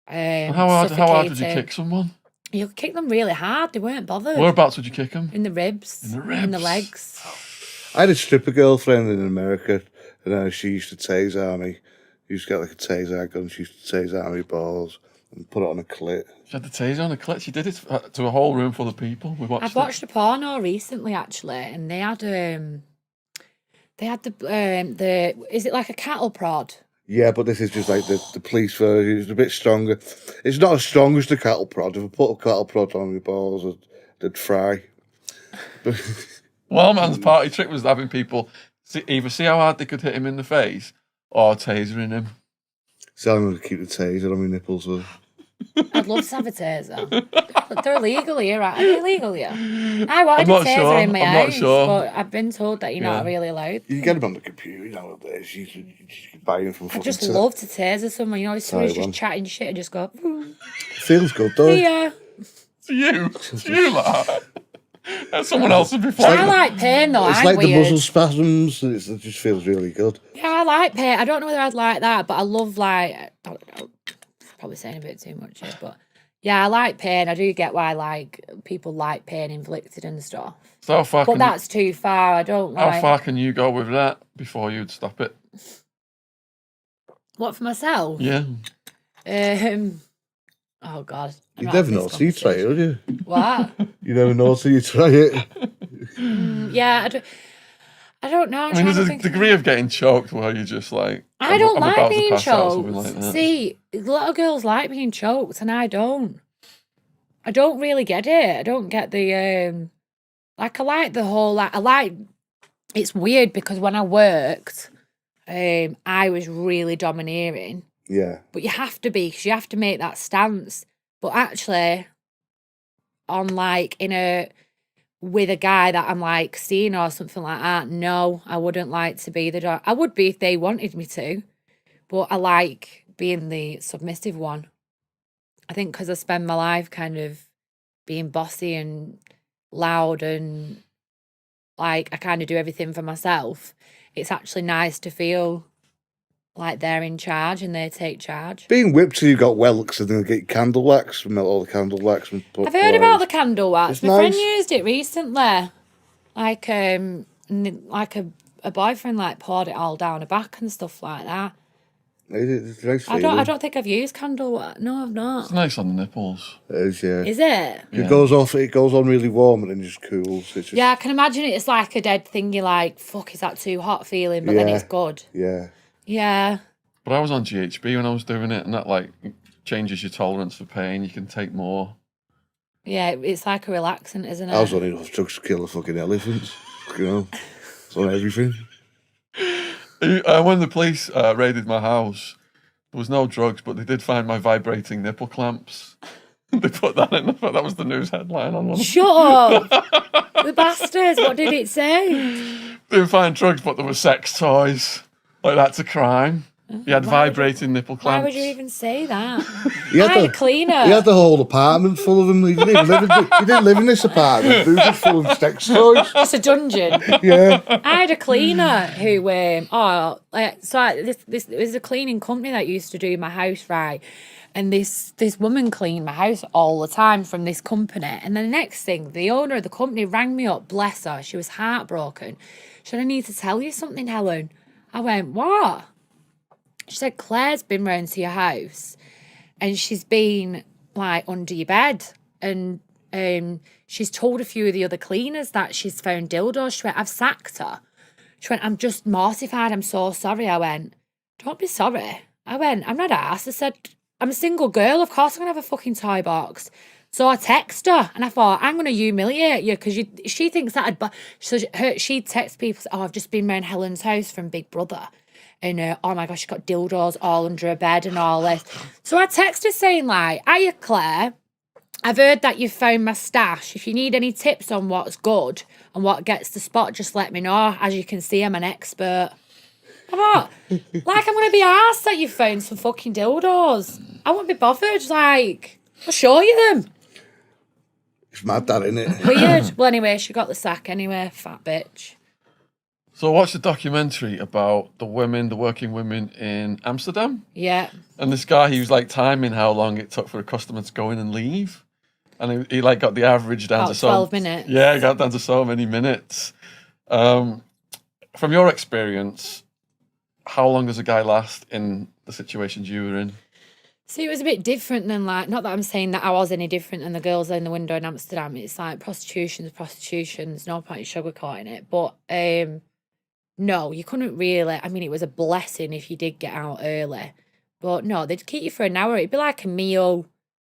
Speaker 1: how hard would you
Speaker 2: suffocated.
Speaker 1: kick someone?
Speaker 2: You could kick them really hard. They weren't bothered.
Speaker 1: Whereabouts would you kick them?
Speaker 2: In the ribs.
Speaker 1: In the ribs.
Speaker 2: In the legs.
Speaker 3: I had a stripper girlfriend in America, and she used to taser me. She used to get like a taser gun. She used to taser me balls and put it on a clit.
Speaker 1: She had the taser on a clit. She did it to a whole room full of people. We watched.
Speaker 2: I watched a porno recently, actually, and they had the is it like a cattle prod?
Speaker 3: Yeah, but this is just like the police version. It's a bit stronger. It's not as strong as the cattle prod. If I put a cattle prod on my balls, they'd fry.
Speaker 1: One man's party trick was having people either see how hard they could hit him in the face or tasering him.
Speaker 3: So I'm going to keep the taser on my nipples.
Speaker 2: I'd love to have a taser. They're illegal here, right? Are they illegal here? I wanted
Speaker 1: I'm
Speaker 2: a
Speaker 1: not
Speaker 2: taser
Speaker 1: sure.
Speaker 2: in my
Speaker 1: I'm not
Speaker 2: house,
Speaker 1: sure.
Speaker 2: but I've been told that you're not really allowed.
Speaker 3: You can get them on the computer nowadays. You can buy them from
Speaker 2: I
Speaker 3: fucking...
Speaker 2: just love to taser someone. You know, if someone's just chatting shit and just go,
Speaker 3: Feels good, though.
Speaker 2: yeah.
Speaker 1: To you, that. That's someone else would be
Speaker 2: I
Speaker 1: fine.
Speaker 2: like pain though.
Speaker 3: It's
Speaker 2: I'm
Speaker 3: like
Speaker 2: weird.
Speaker 3: the muscle spasms. It just feels really good.
Speaker 2: Yeah, I like pain. I don't know whether I'd like that, but I love like. Probably saying a bit too much here, but yeah, I like pain. I do get why like people like pain inflicted and stuff.
Speaker 1: So how far
Speaker 2: But
Speaker 1: can
Speaker 2: that's too far. I don't like.
Speaker 1: how far can you go with that before you'd stop it?
Speaker 2: What, for myself?
Speaker 1: Yeah.
Speaker 2: Oh God.
Speaker 3: You never know till you try it, would you?
Speaker 2: What?
Speaker 3: You never know till you try it.
Speaker 2: Yeah, I don't know.
Speaker 1: I mean, there's a degree of getting choked where you just like.
Speaker 2: I don't
Speaker 1: I'm
Speaker 2: like
Speaker 1: about to
Speaker 2: being
Speaker 1: pass out or something
Speaker 2: choked.
Speaker 1: like that.
Speaker 2: See, a lot of girls like being choked, and I don't. I don't really get it. I don't get the like. I like the whole like. I like. It's weird because when I worked, I was really domineering.
Speaker 3: Yeah.
Speaker 2: But you have to be, because you have to make that stance. But actually, on like with a guy that I'm like seeing or something like that, no, I wouldn't like to be I would be if they wanted me to, but I like being the submissive one. I think because I spend my life kind of being bossy and loud and like I kind of do everything for myself. It's actually nice to feel like they're in charge and they take charge.
Speaker 3: Being whipped till you've got welts and then get candle wax, melt all the candle wax. And put
Speaker 2: I've heard about the candle wax.
Speaker 3: It's
Speaker 2: My friend
Speaker 3: nice.
Speaker 2: used it recently. Like a boyfriend like poured it all down her back and stuff like that.
Speaker 3: It's a nice
Speaker 2: I
Speaker 3: feeling.
Speaker 2: don't think I've used candle wax. No, I've
Speaker 1: It's
Speaker 2: not.
Speaker 1: nice on the nipples.
Speaker 3: It is, yeah.
Speaker 2: Is it?
Speaker 1: Yeah.
Speaker 3: It goes off. It goes on really warm and then just cools. It's just,
Speaker 2: Yeah, I can imagine it's like a dead thing. You're like, fuck, is that too hot feeling? But then
Speaker 3: Yeah.
Speaker 2: it's good.
Speaker 3: Yeah.
Speaker 2: Yeah.
Speaker 1: But I was on GHB when I was doing it, and that like changes your tolerance for pain. You can take more.
Speaker 2: Yeah, it's like a relaxant, isn't it?
Speaker 3: I was on enough drugs to kill a fucking elephant. You know, it's on everything.
Speaker 1: When the police raided my house, there was no drugs, but they did find my vibrating nipple clamps. They put that in. That was the news headline on one.
Speaker 2: Shut up! The bastards. What did it say?
Speaker 1: They didn't find drugs, but there were sex toys. Like that's a crime. He had vibrating nipple
Speaker 2: Why
Speaker 1: clamps.
Speaker 2: would you even say that?
Speaker 3: He had,
Speaker 2: I had a cleaner.
Speaker 3: he had the whole apartment full of them. He didn't live in this apartment. It was just full of sex toys.
Speaker 2: It's a dungeon.
Speaker 3: Yeah.
Speaker 2: I had a cleaner who, this was a cleaning company that used to do my house, right? And this woman cleaned my house all the time from this company. And the next thing, the owner of the company rang me up, bless her. She was heartbroken. She said, I need to tell you something, Helen. I went, what? She said, Claire's been round to your house and she's been like under your bed. And she's told a few of the other cleaners that she's found dildos. She went, I've sacked her. She went, I'm just mortified. I'm so sorry. I went, don't be sorry. I went, I'm not arsed. I said, I'm a single girl. Of course I'm going to have a fucking toy box. So I text her and I thought, I'm going to humiliate you because she thinks that she'd text people, oh, I've just been round Helen's house from Big Brother. And, oh my gosh, she's got dildos all under her bed and all this. So I texted her saying like, hiya Claire, I've heard that you've found my stash. If you need any tips on what's good and what gets the spot, just let me know. As you can see, I'm an expert. I'm not. Like, I'm going to be arsed that you found some fucking dildos. I won't be bothered. Like, I'll show you them.
Speaker 3: It's mad, that, isn't it?
Speaker 2: Weird. Well, anyway, she got the sack anyway, fat bitch.
Speaker 1: So I watched a documentary about the working women in Amsterdam.
Speaker 2: Yeah.
Speaker 1: And this guy, he was like timing how long it took for a customer to go in and leave. And he like got the average down to
Speaker 2: 12 minutes.
Speaker 1: Yeah, got down to so many minutes. From your experience, how long does a guy last in the situations you were in?
Speaker 2: See, it was a bit different than like, not that I'm saying that I was any different than the girls in the window in Amsterdam. It's like prostitution's, no point in sugarcoating it. But no, you couldn't really. I mean, it was a blessing if you did get out early. But no, they'd keep you for an hour. It'd be like a meal.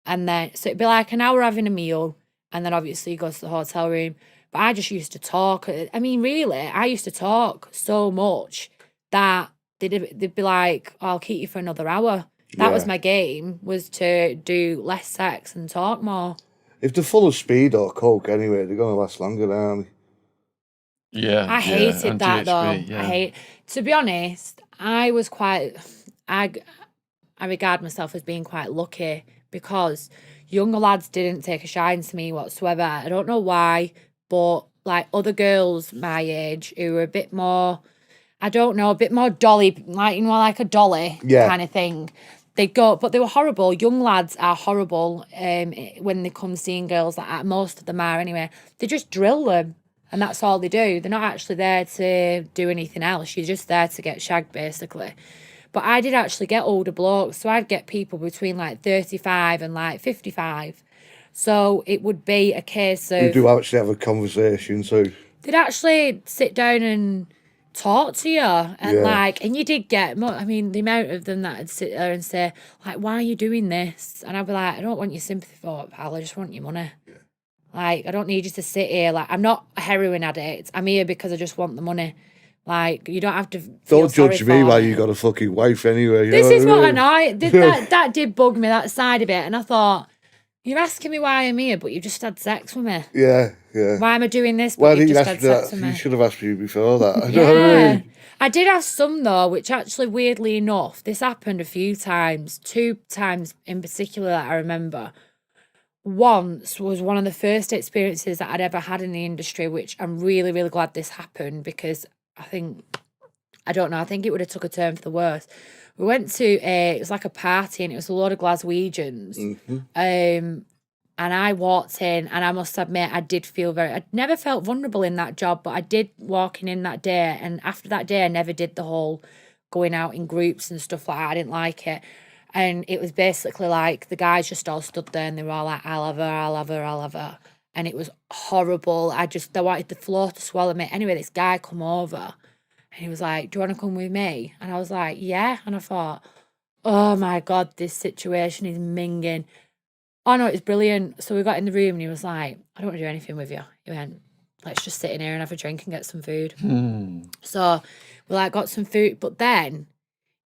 Speaker 2: And then, so it'd be like an hour having a meal. And then obviously you go to the hotel room. But I just used to talk. I mean, really, I used to talk so much that they'd be like, oh, I'll keep you for another hour. That was my game, was to do less sex and talk more.
Speaker 3: If they're full of speed or coke anyway, they're going to last longer, aren't they?
Speaker 1: Yeah.
Speaker 2: I hated
Speaker 1: and
Speaker 2: that,
Speaker 1: GHB,
Speaker 2: though.
Speaker 1: yeah.
Speaker 2: To be honest, I was quite, I regard myself as being quite lucky because younger lads didn't take a shine to me whatsoever. I don't know why, but like other girls my age who were a bit more, I don't know, a bit more dolly, like, you know, like a dolly kind of thing. They go, but they were horrible. Young lads are horrible when they come seeing girls like that. Most of them are anyway. They just drill them, and that's all they do. They're not actually there to do anything else. You're just there to get shagged, basically. But I did actually get older blokes, so I'd get people between like 35 and like 55. So it would be a case of...
Speaker 3: You do actually have a conversation, so...
Speaker 2: They'd actually sit down and talk to you, and like, and you did get, I mean, the amount of them that would sit there and say, like, why are you doing this? And I'd be like, I don't want your sympathy for it, pal, I just want your money. Like, I don't need you to sit here, like, I'm not a heroin addict, I'm here because I just want the money. Like, you don't have to
Speaker 3: Don't judge me while you got a fucking wife anyway.
Speaker 2: This is what I know. That did bug me, that side of it, and I thought, you're asking me why I'm here, but you just had sex with me.
Speaker 3: Yeah.
Speaker 2: Why am I doing this?
Speaker 3: Well,
Speaker 2: you just had sex with me.
Speaker 3: You should have asked me before that.
Speaker 2: Yeah. I did have some though, which actually, weirdly enough, this happened a few times. 2 times in particular that I remember. Once was one of the first experiences that I'd ever had in the industry, which I'm really, really glad this happened because I think it would have took a turn for the worse. We went to it was like a party and it was a load of Glaswegians. And I walked in and I must admit I'd never felt vulnerable in that job, but I did walking in that day. And after that day, I never did the whole going out in groups and stuff like that. I didn't like it. And it was basically like the guys just all stood there and they were all like, I'll have her, I'll have her, I'll have her. And it was horrible. I wanted the floor to swallow me. Anyway, this guy come over and he was like, do you want to come with me? And I was like, yeah. And I thought, oh my God, this situation is minging. Oh no, it's brilliant. So we got in the room and he was like, I don't want to do anything with you. He went, let's just sit in here and have a drink and get some food. So we like got some food, but then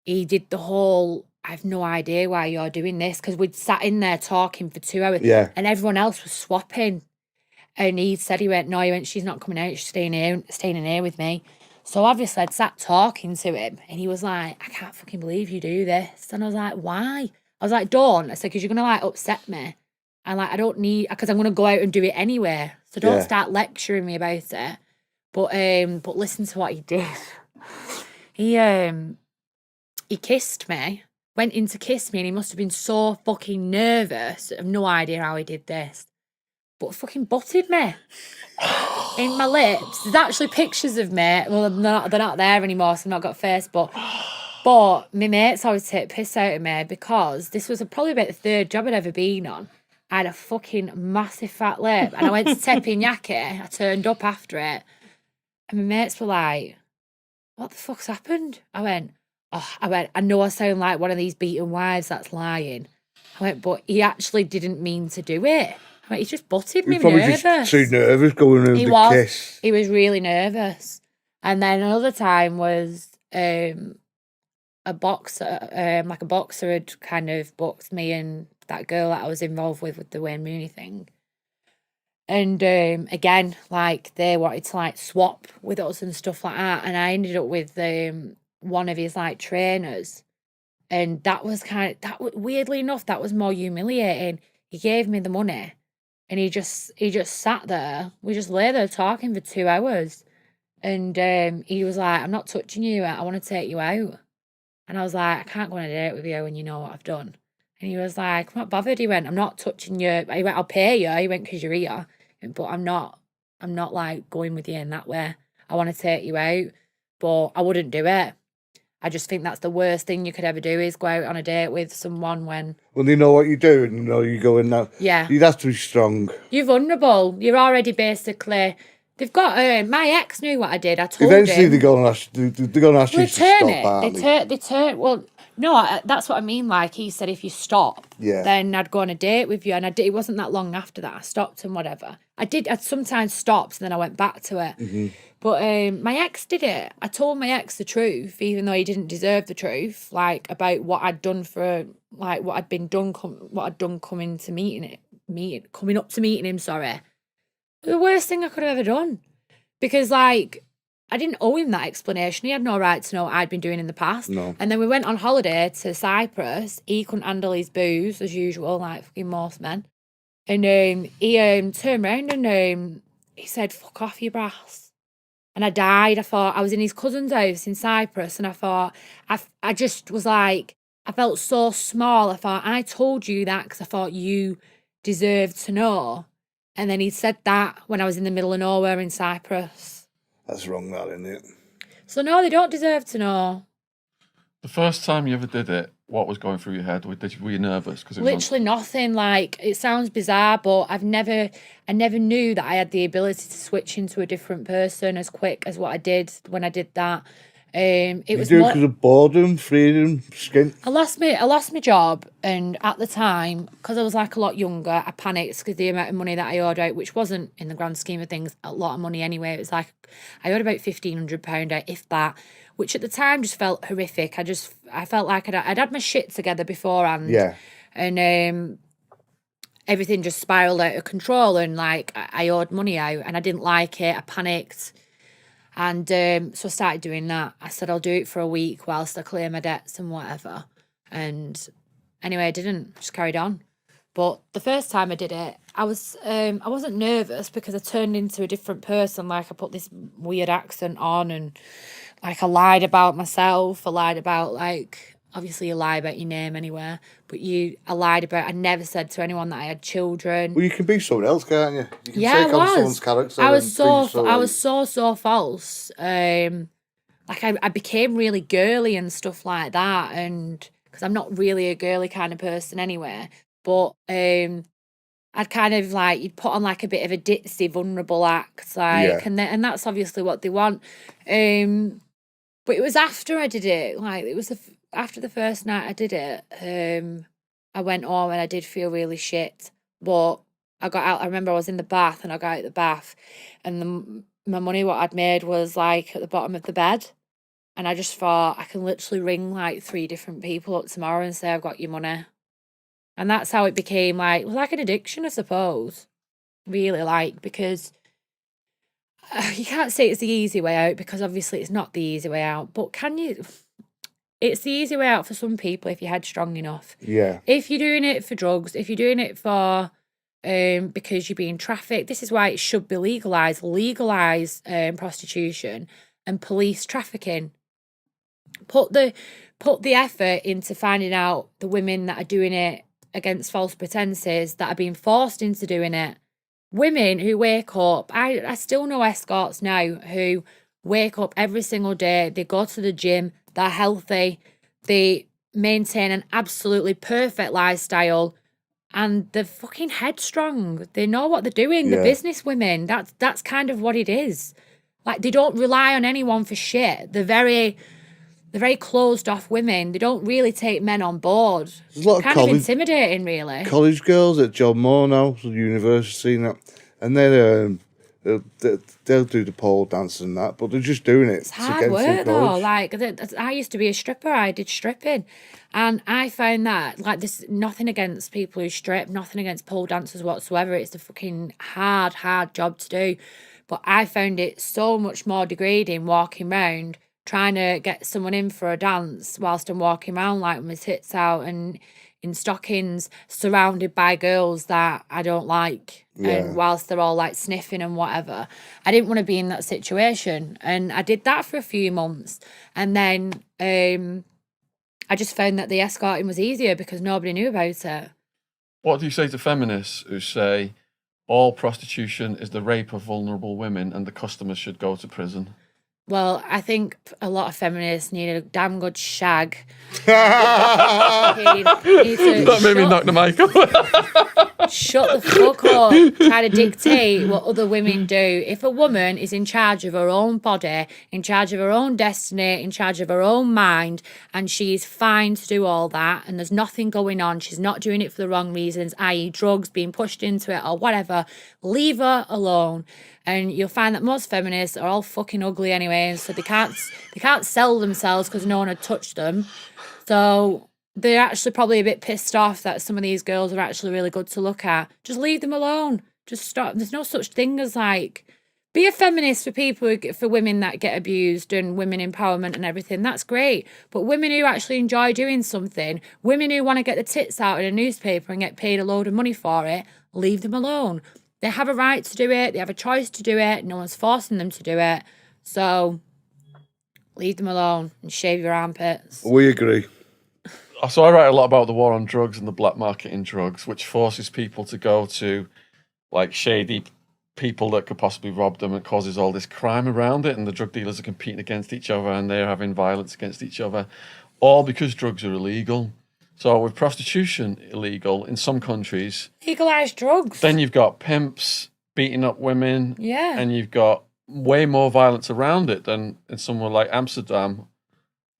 Speaker 2: he did the whole, I have no idea why you're doing this, because we'd sat in there talking for 2 hours and everyone else was swapping. And he went, she's not coming out, she's staying in here with me. So obviously I'd sat talking to him and he was like, I can't fucking believe you do this. And I was like, why? I was like, don't. I said, because you're going to like upset me. And like, I don't need, because I'm going to go out and do it anyway. So don't start lecturing me about it. But listen to what he did. He kissed me, went in to kiss me, and he must have been so fucking nervous. I have no idea how he did this. But fucking butted me in my lips. There's actually pictures of me. Well, they're not there anymore, so I've not got Facebook. But my mates always take piss out of me because this was probably about the 3rd job I'd ever been on. I had a fucking massive fat lip and I went to teppanyaki. I turned up after it and my mates were like, what the fuck's happened? I went, I know I sound like one of these beaten wives that's lying. I went, but he actually didn't mean to do it. I went, he just butted me nervous.
Speaker 3: Just too nervous going in the kiss.
Speaker 2: He was really nervous. And then another time was... a boxer, like a boxer had kind of boxed me and that girl that I was involved with the Wayne Rooney thing. And again, like they wanted to like swap with us and stuff like that. And I ended up with one of his like trainers. And that was weirdly enough, that was more humiliating. He gave me the money and he just sat there. We just lay there talking for 2 hours. And he was like, I'm not touching you. I want to take you out. And I was like, I can't go on a date with you when you know what I've done. And he was like, I'm not bothered. He went, I'm not touching you. He went, I'll pay you. He went, because you're here. But I'm not like going with you in that way. I want to take you out, but I wouldn't do it. I just think that's the worst thing you could ever do is go out on a date with someone when
Speaker 3: they know what you do and you know you go in now.
Speaker 2: Yeah.
Speaker 3: You'd have to be strong.
Speaker 2: You're vulnerable. You're already basically... They've got... my ex knew what I did. I told him.
Speaker 3: Eventually they're going to ask you to stop, aren't they?
Speaker 2: They turn... Well, no, that's what I mean. Like, he said, if you stop, then I'd go on a date with you. And I did. It wasn't that long after that. I stopped and whatever. I'd sometimes stopped and then I went back to it.
Speaker 3: Mm-hmm.
Speaker 2: But my ex did it. I told my ex the truth, even though he didn't deserve the truth, like about what I'd done what I'd done coming up to meeting him. Sorry, the worst thing I could have ever done, because like I didn't owe him that explanation. He had no right to know what I'd been doing in the past.
Speaker 3: No.
Speaker 2: And then we went on holiday to Cyprus. He couldn't handle his booze as usual, like fucking most men. And he turned around and he said, "Fuck off, you brass." And I died. I was in his cousin's house in Cyprus, and I thought, I just was like, I felt so small. I thought, I told you that because I thought you deserved to know. And then he said that when I was in the middle of nowhere in Cyprus.
Speaker 3: That's wrong, that, isn't it?
Speaker 2: So no, they don't deserve to know.
Speaker 1: The first time you ever did it, what was going through your head? Were you nervous?
Speaker 2: Literally nothing. Like, it sounds bizarre, but I never knew that I had the ability to switch into a different person as quick as what I did when I did that. It was
Speaker 3: because of boredom, freedom, skin.
Speaker 2: I lost my job, and at the time, because I was like a lot younger, I panicked because the amount of money that I owed out, which wasn't in the grand scheme of things a lot of money anyway. It was like I owed about £1,500 out, if that, which at the time just felt horrific. I felt like I'd had my shit together beforehand, and everything just spiraled out of control, and like I owed money out, and I didn't like it. I panicked. And so I started doing that. I said, I'll do it for a week whilst I clear my debts and whatever. And anyway, I didn't. Just carried on. But the first time I did it, I wasn't nervous because I turned into a different person. Like, I put this weird accent on, and like I lied about myself. I lied about, like, obviously you lie about your name anywhere, but I lied about, I never said to anyone that I had children.
Speaker 3: Well, you can be someone else, can't you? You can take on someone's character.
Speaker 2: I was so false. Like I became really girly and stuff like that, and because I'm not really a girly kind of person anyway. But I'd kind of like, you'd put on like a bit of a ditzy, vulnerable act, like, and that's obviously what they want. But it was after I did it, like it was after the first night I did it. I went home and I did feel really shit, but I got out. I remember I was in the bath and I got out of the bath, and my money, what I'd made, was like at the bottom of the bed. And I just thought, I can literally ring like 3 different people up tomorrow and say I've got your money. And that's how it became, like, it was like an addiction, I suppose. Really, like, because you can't say it's the easy way out, because obviously it's not the easy way out. But can you? It's the easy way out for some people if you're headstrong enough.
Speaker 3: Yeah.
Speaker 2: If you're doing it for drugs, if you're doing it for because you're being trafficked, this is why it should be legalised. Legalise prostitution and police trafficking. Put the effort into finding out the women that are doing it against false pretenses, that are being forced into doing it. Women who wake up, I still know escorts now who wake up every single day, they go to the gym, they're healthy, they maintain an absolutely perfect lifestyle, and they're fucking headstrong. They know what they're doing. The business women, that's kind of what it is. Like, they don't rely on anyone for shit. They're very closed off women. They don't really take men on board.
Speaker 3: There's a lot
Speaker 2: kind of intimidating, really.
Speaker 3: College girls at John Moore now, the university and that, and they'll do the pole dance and that, but they're just doing it.
Speaker 2: It's hard work though. Like, I used to be a stripper. I did stripping, and I found that, like, there's nothing against people who strip, nothing against pole dancers whatsoever. It's a fucking hard job to do, but I found it so much more degrading walking around trying to get someone in for a dance whilst I'm walking around like with my tits out and in stockings, surrounded by girls that I don't like.
Speaker 3: Yeah.
Speaker 2: And whilst they're all like sniffing and whatever, I didn't want to be in that situation. And I did that for a few months. And then I just found that the escorting was easier because nobody knew about it.
Speaker 1: What do you say to feminists who say all prostitution is the rape of vulnerable women and the customers should go to prison?
Speaker 2: Well, I think a lot of feminists need a damn good shag.
Speaker 1: That made me knock the mic off.
Speaker 2: Shut the fuck up. Try to dictate what other women do. If a woman is in charge of her own body, in charge of her own destiny, in charge of her own mind, and she's fine to do all that, and there's nothing going on, she's not doing it for the wrong reasons, i.e. drugs, being pushed into it or whatever, leave her alone. And you'll find that most feminists are all fucking ugly anyway, so they can't sell themselves because no one had touched them. So they're actually probably a bit pissed off that some of these girls are actually really good to look at. Just leave them alone. Just stop. There's no such thing as like, be a feminist for people, for women that get abused and women empowerment and everything. That's great. But women who actually enjoy doing something, women who want to get the tits out in a newspaper and get paid a load of money for it, leave them alone. They have a right to do it. They have a choice to do it. No one's forcing them to do it. So leave them alone and shave your armpits.
Speaker 3: We agree.
Speaker 1: So I write a lot about the war on drugs and the black market in drugs, which forces people to go to like shady people that could possibly rob them and causes all this crime around it. And the drug dealers are competing against each other and they're having violence against each other, all because drugs are illegal. So with prostitution illegal in some countries,
Speaker 2: Legalised drugs.
Speaker 1: then you've got pimps beating up women.
Speaker 2: Yeah.
Speaker 1: And you've got way more violence around it than in somewhere like Amsterdam.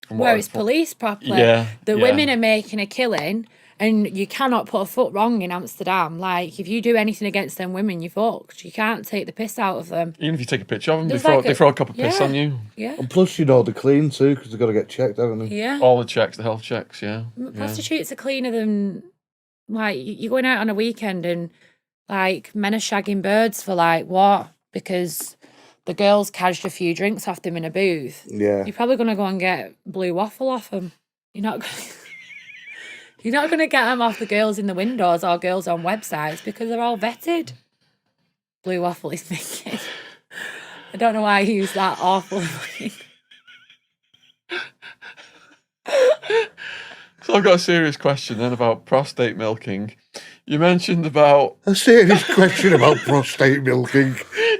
Speaker 2: Where it's policed properly.
Speaker 1: Yeah.
Speaker 2: The women are making a killing and you cannot put a foot wrong in Amsterdam. Like, if you do anything against them women, you're fucked. You can't take the piss out of them.
Speaker 1: Even if you take a picture of them,
Speaker 2: There's
Speaker 1: they throw a cup of piss on you.
Speaker 2: Yeah.
Speaker 3: And plus, you know, they're clean too because they've got to get checked, haven't they?
Speaker 2: Yeah.
Speaker 1: All the checks, the health checks, yeah.
Speaker 2: Prostitutes are cleaner than, like, you're going out on a weekend and, like, men are shagging birds for, like, what? Because the girls cashed a few drinks off them in a booth.
Speaker 3: Yeah.
Speaker 2: You're probably going to go and get blue waffle off them. You're not going to get them off the girls in the windows or girls on websites because they're all vetted. Blue waffle is making. I don't know why I use that awful.
Speaker 1: So I've got a serious question then about prostate milking. You mentioned about...
Speaker 3: A serious question about prostate milking.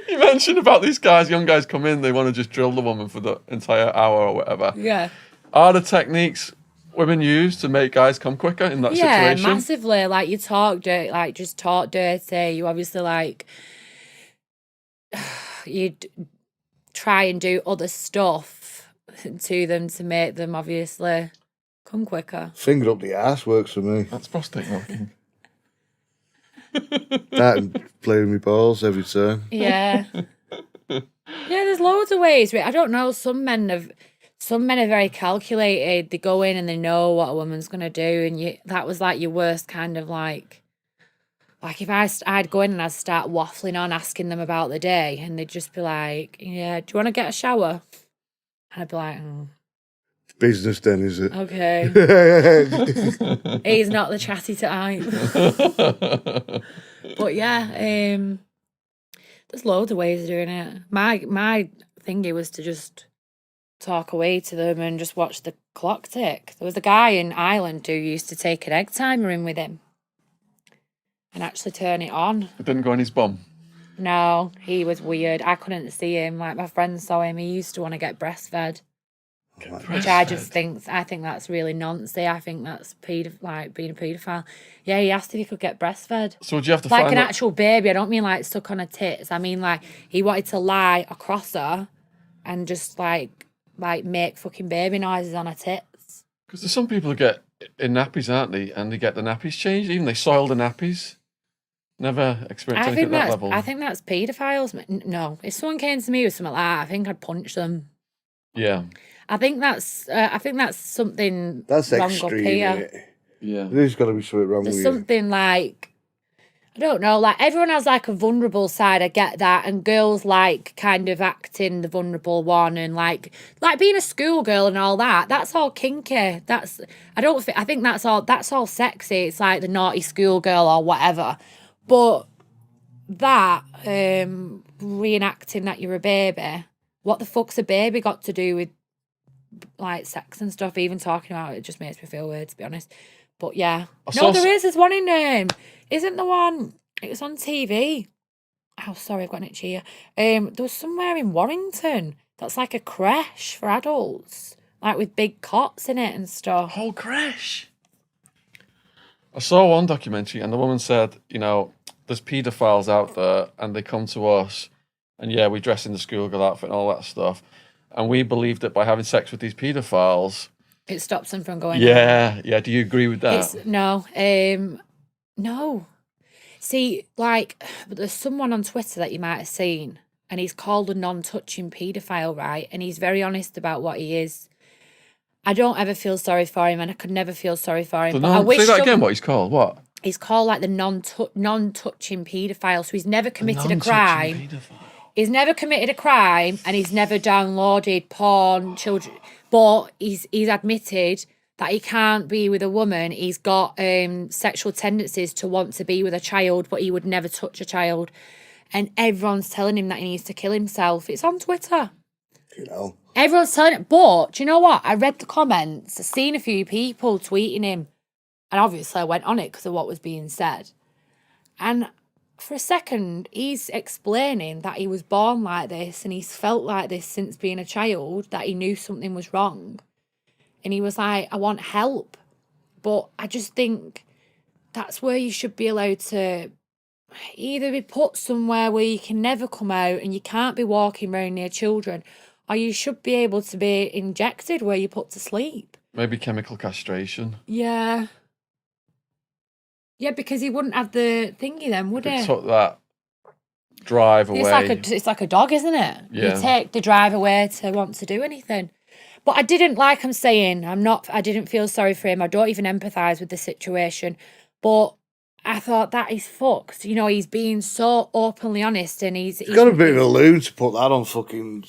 Speaker 1: You mentioned about these guys, young guys come in, they want to just drill the woman for the entire hour or whatever.
Speaker 2: Yeah.
Speaker 1: Are the techniques women use to make guys come quicker in that situation?
Speaker 2: Yeah, massively. Like, you talk dirty, like, just talk dirty. You obviously, like, you'd try and do other stuff to them to make them, obviously, come quicker.
Speaker 3: Finger up the ass works for me.
Speaker 1: That's prostate milking.
Speaker 3: That and playing with balls every time.
Speaker 2: Yeah. Yeah, there's loads of ways. I don't know, some men are very calculated. They go in and they know what a woman's going to do, and that was like your worst kind of like if I'd go in and I'd start waffling on, asking them about the day, and they'd just be like, yeah, do you want to get a shower? And I'd be like,
Speaker 3: Business then, is it?
Speaker 2: okay. He's not the chatty type. But yeah, there's loads of ways of doing it. My thingy was to just talk away to them and just watch the clock tick. There was a guy in Ireland who used to take an egg timer in with him and actually turn it on.
Speaker 1: It didn't go in his bum?
Speaker 2: No, he was weird. I couldn't see him. Like, my friend saw him. He used to want to get breastfed. Which I think that's really nonsense. I think that's being a paedophile. Yeah, he asked if he could get breastfed.
Speaker 1: So would you have to
Speaker 2: like
Speaker 1: find
Speaker 2: an actual baby? I don't mean like stuck on her tits. I mean like he wanted to lie across her and just like make fucking baby noises on her tits.
Speaker 1: Because there's some people who get in nappies, aren't they? And they get the nappies changed. Even they soil the nappies. Never experienced anything at that level.
Speaker 2: I think that's paedophiles. No, if someone came to me with something like that, I think I'd punch them.
Speaker 1: Yeah.
Speaker 2: I think that's something
Speaker 3: That's
Speaker 2: wrong
Speaker 3: extreme,
Speaker 2: up here.
Speaker 3: isn't it?
Speaker 1: Yeah.
Speaker 3: There's got to be something wrong
Speaker 2: There's
Speaker 3: with
Speaker 2: something like, I don't know, like everyone has like a vulnerable side, I get that, and girls like kind of acting the vulnerable one and like being a schoolgirl and all that. That's all kinky. I think that's all sexy. It's like the naughty schoolgirl or whatever. But that reenacting that you're a baby, what the fuck's a baby got to do with like sex and stuff? Even talking about it just makes me feel weird, to be honest. But yeah. No, there's one in isn't the one, it was on TV. Oh, sorry, I've got an itchy ear. There was somewhere in Warrington that's like a creche for adults, like with big cots in it and stuff.
Speaker 1: Whole creche. I saw one documentary and the woman said, there's paedophiles out there and they come to us and yeah, we dress in the schoolgirl outfit and all that stuff. And we believe that by having sex with these paedophiles,
Speaker 2: it stops them from going.
Speaker 1: Yeah. Do you agree with that?
Speaker 2: No. See, like, there's someone on Twitter that you might have seen, and he's called a non-touching paedophile, right? And he's very honest about what he is. I don't ever feel sorry for him, and I could never feel sorry for him.
Speaker 1: Say that again. What he's called? What?
Speaker 2: He's called like the non-touching paedophile. So he's never committed a crime.
Speaker 1: Pedophile.
Speaker 2: He's never committed a crime, and he's never downloaded porn, children. But he's admitted that he can't be with a woman. He's got sexual tendencies to want to be with a child, but he would never touch a child. And everyone's telling him that he needs to kill himself. It's on Twitter. Everyone's telling it. But do you know what? I read the comments. I've seen a few people tweeting him. And obviously I went on it because of what was being said. And for a second, he's explaining that he was born like this and he's felt like this since being a child, that he knew something was wrong. And he was like, I want help. But I just think that's where you should be allowed to either be put somewhere where you can never come out and you can't be walking around near children, or you should be able to be injected where you're put to sleep.
Speaker 1: Maybe chemical castration.
Speaker 2: Yeah. Yeah, because he wouldn't have the thingy then, would he?
Speaker 1: Took that drive away.
Speaker 2: It's like a dog, isn't it?
Speaker 1: Yeah.
Speaker 2: You take the drive away to want to do anything. But I didn't, like I'm saying, I didn't feel sorry for him. I don't even empathise with the situation. But I thought that is fucked. He's being so openly honest and he's
Speaker 3: got a bit of a loo to put that on fucking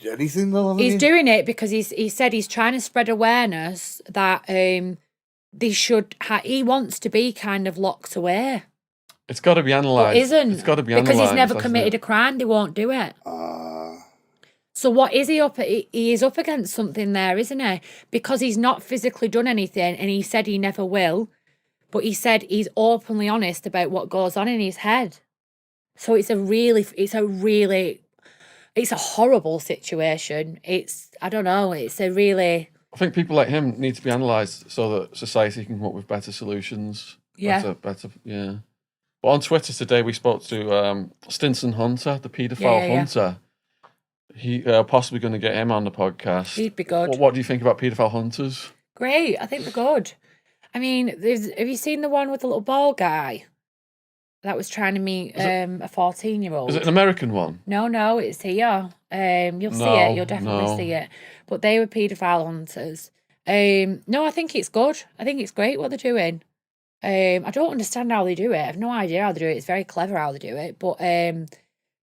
Speaker 3: anything though.
Speaker 2: He's doing it because he said he's trying to spread awareness that they should. He wants to be kind of locked away.
Speaker 1: It's got to be analysed.
Speaker 2: It isn't.
Speaker 1: It's got to be analysed.
Speaker 2: Because he's never committed a crime, they won't do it. So what is he up? He is up against something there, isn't he? Because he's not physically done anything, and he said he never will. But he said he's openly honest about what goes on in his head. So it's a horrible situation. I don't know. I
Speaker 1: think people like him need to be analysed so that society can come up with better solutions.
Speaker 2: Yeah.
Speaker 1: Better. Yeah. But on Twitter today, we spoke to Stinson Hunter, the paedophile hunter. He possibly going to get him on the podcast.
Speaker 2: He'd be good.
Speaker 1: What do you think about paedophile hunters?
Speaker 2: Great. I think they're good. I mean, have you seen the one with the little bald guy that was trying to meet a 14-year-old?
Speaker 1: Is it an American one?
Speaker 2: No, it's here. You'll see it. You'll definitely see it. But they were paedophile hunters. No, I think it's good. I think it's great what they're doing. I don't understand how they do it. I have no idea how they do it. It's very clever how they do it. But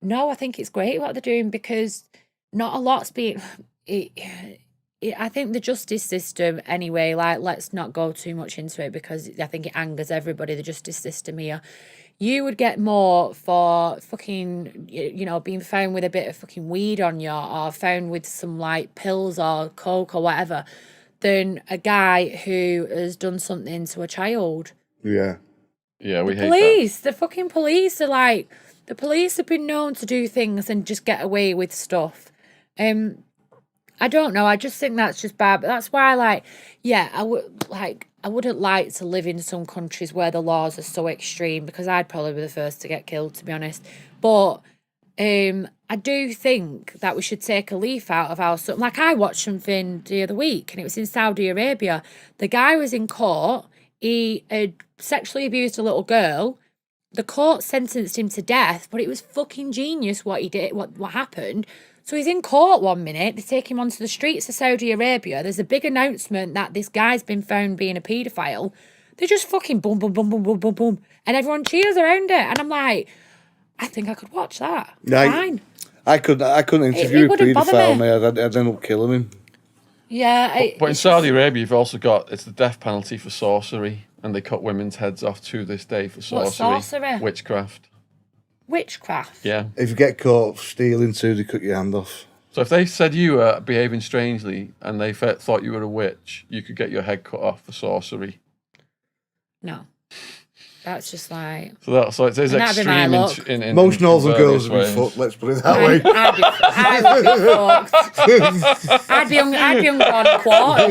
Speaker 2: no, I think it's great what they're doing because not a lot's being... I think the justice system, anyway, like, let's not go too much into it because I think it angers everybody, the justice system here. You would get more for fucking, being found with a bit of fucking weed on you or found with some, like, pills or coke or whatever than a guy who has done something to a child.
Speaker 3: Yeah.
Speaker 1: Yeah, we hate
Speaker 2: police, the fucking police are like... The police have been known to do things and just get away with stuff. I don't know. I just think that's just bad. But that's why, I wouldn't like to live in some countries where the laws are so extreme because I'd probably be the first to get killed, to be honest. But I do think that we should take a leaf out of our... Like, I watched something the other week and it was in Saudi Arabia. The guy was in court. He had sexually abused a little girl. The court sentenced him to death, but it was fucking genius what he did, what happened. So he's in court one minute, they take him onto the streets of Saudi Arabia. There's a big announcement that this guy's been found being a paedophile. They just fucking boom, boom, boom, boom, boom, boom, boom. And everyone cheers around it. And I'm like, I think I could watch that. Fine.
Speaker 3: I couldn't interview a
Speaker 2: wouldn't bother
Speaker 3: paedophile,
Speaker 2: me.
Speaker 3: mate. I'd end up killing him.
Speaker 2: Yeah.
Speaker 1: But in Saudi Arabia, you've also got, it's the death penalty for sorcery. And they cut women's heads off to this day for sorcery.
Speaker 2: What's sorcery?
Speaker 1: Witchcraft.
Speaker 2: Witchcraft?
Speaker 1: Yeah.
Speaker 3: If you get caught stealing too, they cut your hand off.
Speaker 1: So if they said you were behaving strangely and they thought you were a witch, you could get your head cut off for sorcery.
Speaker 2: No. That's just like...
Speaker 1: So it is
Speaker 2: And that'd be my
Speaker 1: extreme
Speaker 2: luck.
Speaker 1: in
Speaker 3: Most northern
Speaker 1: various
Speaker 3: girls would be
Speaker 1: ways.
Speaker 3: fucked, let's put it that way.
Speaker 2: I'd be fucked. I'd be on a quarter.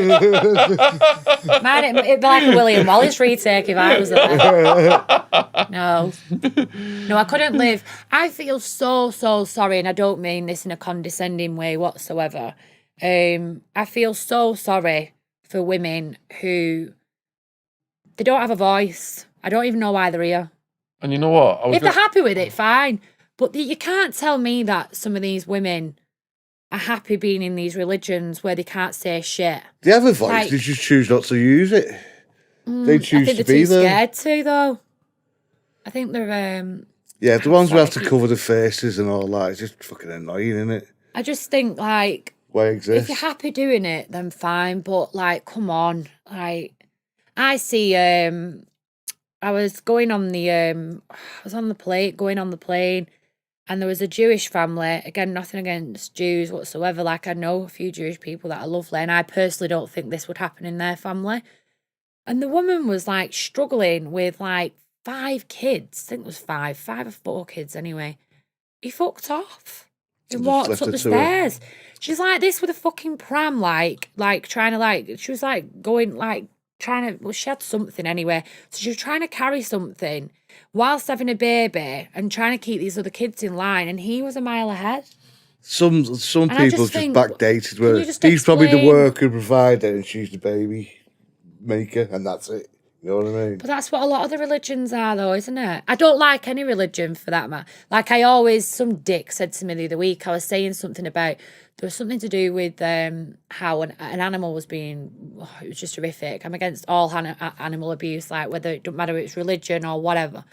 Speaker 2: It'd be like a William Wallace retake if I was there. No, I couldn't live. I feel so sorry, and I don't mean this in a condescending way whatsoever. I feel so sorry for women who they don't have a voice. I don't even know why they're here.
Speaker 1: And you know what?
Speaker 2: If they're happy with it, fine. But you can't tell me that some of these women are happy being in these religions where they can't say shit.
Speaker 3: They have a voice,
Speaker 2: Like-
Speaker 3: they just choose not to use it. They choose
Speaker 2: I think
Speaker 3: to
Speaker 2: they're
Speaker 3: be
Speaker 2: too
Speaker 3: there.
Speaker 2: scared to, though. I think they're...
Speaker 3: Yeah, the ones who have to
Speaker 2: Like-
Speaker 3: cover the faces and all that, it's just fucking annoying, isn't it?
Speaker 2: I just think, like...
Speaker 3: Why it
Speaker 2: If
Speaker 3: exists.
Speaker 2: you're happy doing it, then fine. But like, come on. Like, I see. I was going on the. I was on the plane, and there was a Jewish family. Again, nothing against Jews whatsoever. Like, I know a few Jewish people that are lovely, and I personally don't think this would happen in their family. And the woman was like struggling with like 5 kids. I think it was 5 or 4 kids anyway. He fucked off. He
Speaker 3: Just
Speaker 2: walked
Speaker 3: left
Speaker 2: up
Speaker 3: her
Speaker 2: the
Speaker 3: to her.
Speaker 2: stairs. She's like this with a fucking pram, like trying to she was like going like trying to, well, she had something anyway. So she was trying to carry something whilst having a baby and trying to keep these other kids in line. And he was a mile ahead.
Speaker 3: Some
Speaker 2: I
Speaker 3: people
Speaker 2: just
Speaker 3: just
Speaker 2: think,
Speaker 3: backdated
Speaker 2: can
Speaker 3: where
Speaker 2: you just
Speaker 3: he's probably the
Speaker 2: explain-
Speaker 3: worker provider and she's the baby maker, and that's it. You know what I mean?
Speaker 2: But that's what a lot of the religions are, though, isn't it? I don't like any religion for that matter. Like some dick said to me the other week, I was saying something about, there was something to do with how an animal was being, it was just horrific. I'm against all animal abuse, like whether it don't matter if it's religion or whatever.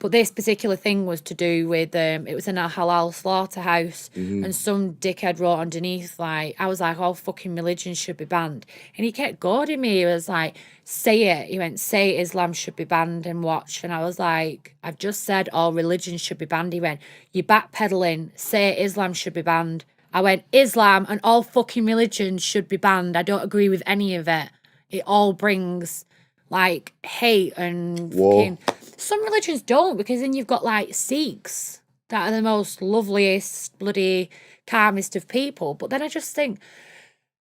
Speaker 2: But this particular thing was to do with, it was in a halal slaughterhouse, and some dickhead wrote underneath, like, I was like, all fucking religions should be banned. And he kept goading me. He was like, say it. He went, say Islam should be banned and Wach. And I was like, I've just said all religions should be banned. He went, you're backpedaling. Say Islam should be banned. I went, Islam and all fucking religions should be banned. I don't agree with any of it. It all brings, like, hate and
Speaker 3: War.
Speaker 2: fucking... Some religions don't, because then you've got like Sikhs that are the most loveliest, bloody, calmest of people. But then I just think,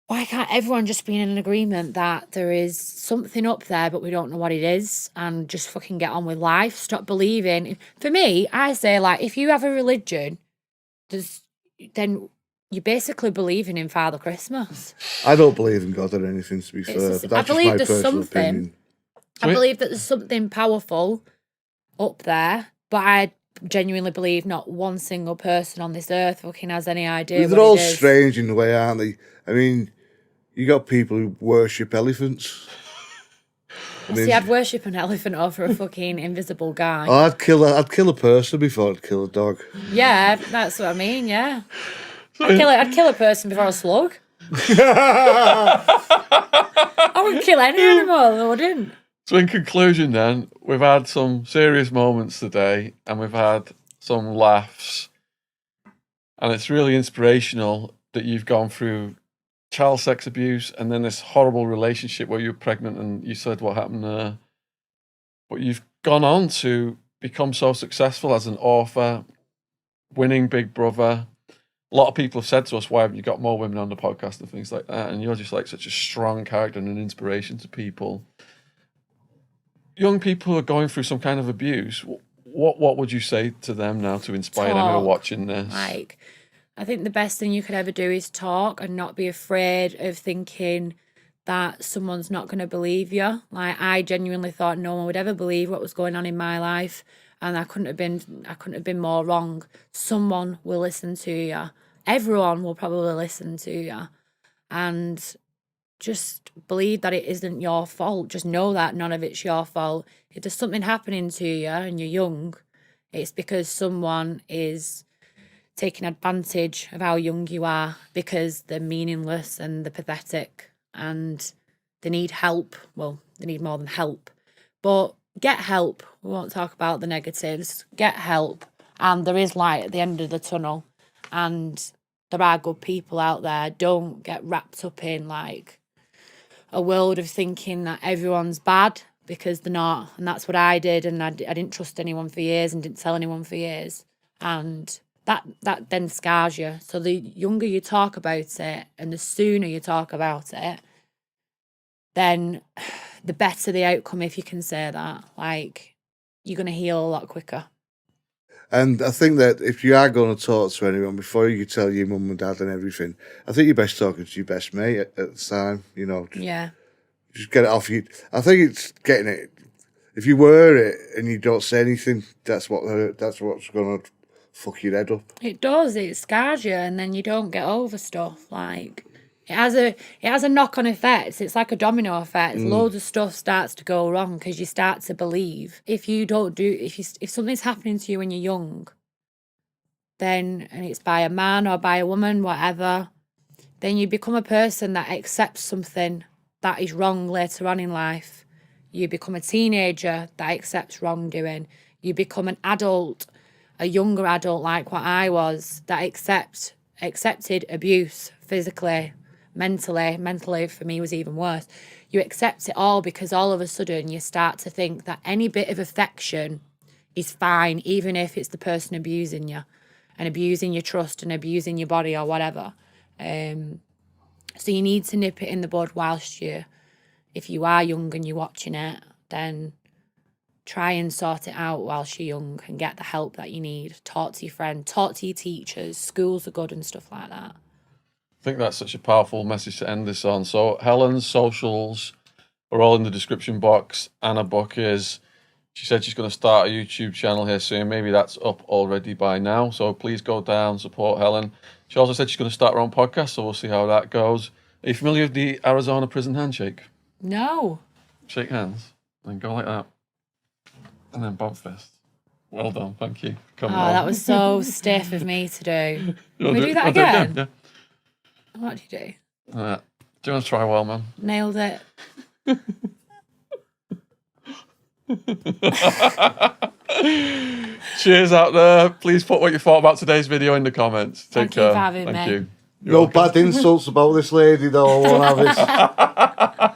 Speaker 2: why can't everyone just be in an agreement that there is something up there, but we don't know what it is, and just fucking get on with life? Stop believing. For me, I say, like, if you have a religion, then you're basically believing in Father Christmas.
Speaker 3: I don't believe in God or anything, to be fair.
Speaker 2: It's
Speaker 3: But
Speaker 2: I
Speaker 3: that's just
Speaker 2: believe
Speaker 3: my
Speaker 2: there's
Speaker 3: personal
Speaker 2: something.
Speaker 3: opinion.
Speaker 2: I believe that there's something powerful up there, but I genuinely believe not one single person on this earth fucking has any idea.
Speaker 3: They're
Speaker 2: what
Speaker 3: all
Speaker 2: it is.
Speaker 3: strange in a way, aren't they? I mean, you got people who worship elephants. I mean,
Speaker 2: See, I'd worship an elephant over a fucking invisible guy.
Speaker 3: I'd kill a person before I'd kill a dog.
Speaker 2: Yeah, that's what I mean. Yeah, I'd kill a person before a slug. I wouldn't kill any animal. I wouldn't.
Speaker 1: So in conclusion then, we've had some serious moments today and we've had some laughs. And it's really inspirational that you've gone through child sex abuse and then this horrible relationship where you're pregnant and you said what happened there. But you've gone on to become so successful as an author, winning Big Brother. A lot of people have said to us, why haven't you got more women on the podcast and things like that? And you're just like such a strong character and an inspiration to people. Young people who are going through some kind of abuse, what would you say to them now to inspire them who are
Speaker 2: Talk.
Speaker 1: watching this?
Speaker 2: Like, I think the best thing you could ever do is talk and not be afraid of thinking that someone's not going to believe you. Like, I genuinely thought no one would ever believe what was going on in my life, and I couldn't have been more wrong. Someone will listen to you. Everyone will probably listen to you, and just believe that it isn't your fault. Just know that none of it's your fault. If there's something happening to you and you're young, it's because someone is taking advantage of how young you are, because they're meaningless and they're pathetic and they need help. Well, they need more than help. But get help. We won't talk about the negatives. Get help. And there is light at the end of the tunnel. And there are good people out there. Don't get wrapped up in like a world of thinking that everyone's bad, because they're not. And that's what I did. And I didn't trust anyone for years and didn't tell anyone for years. And that then scars you. So the younger you talk about it and the sooner you talk about it, then the better the outcome, if you can say that. Like, you're going to heal a lot quicker.
Speaker 3: And I think that if you are going to talk to anyone, before you tell your mum and dad and everything, I think you're best talking to your best mate at the time, you know. Just get it off you. I think it's getting it. If you wear it and you don't say anything, that's what's going to fuck your head up.
Speaker 2: It does. It scars you, and then you don't get over stuff. Like, it has a knock-on effect. It's like a domino effect. Loads of stuff starts to go wrong because you start to believe. If something's happening to you when you're young, then, and it's by a man or by a woman, whatever, then you become a person that accepts something that is wrong later on in life. You become a teenager that accepts wrongdoing. You become an adult, a younger adult like what I was, that accepted abuse physically, mentally for me was even worse. You accept it all because all of a sudden you start to think that any bit of affection is fine, even if it's the person abusing you and abusing your trust and abusing your body or whatever. So you need to nip it in the bud whilst if you are young and you're watching it, then try and sort it out whilst you're young and get the help that you need. Talk to your friend, talk to your teachers. Schools are good and stuff like that.
Speaker 1: I think that's such a powerful message to end this on. So Helen's socials are all in the description box. Anna book is. She said she's going to start a YouTube channel here soon. Maybe that's up already by now. So please go down, support Helen. She also said she's going to start her own podcast, so we'll see how that goes. Are you familiar with the Arizona prison handshake?
Speaker 2: No.
Speaker 1: Shake hands and go like that. And then bob fist. Well done, thank you.
Speaker 2: That was so stiff of me to do. Can we do that
Speaker 1: I'll
Speaker 2: again?
Speaker 1: Yeah.
Speaker 2: What do you do?
Speaker 1: Do you want to try well, man?
Speaker 2: Nailed it.
Speaker 1: Cheers out there. Please put what you thought about today's video in the comments. Take care.
Speaker 2: Thank you for having me.
Speaker 1: Thank you.
Speaker 3: No bad insults about this lady, though. I won't have it.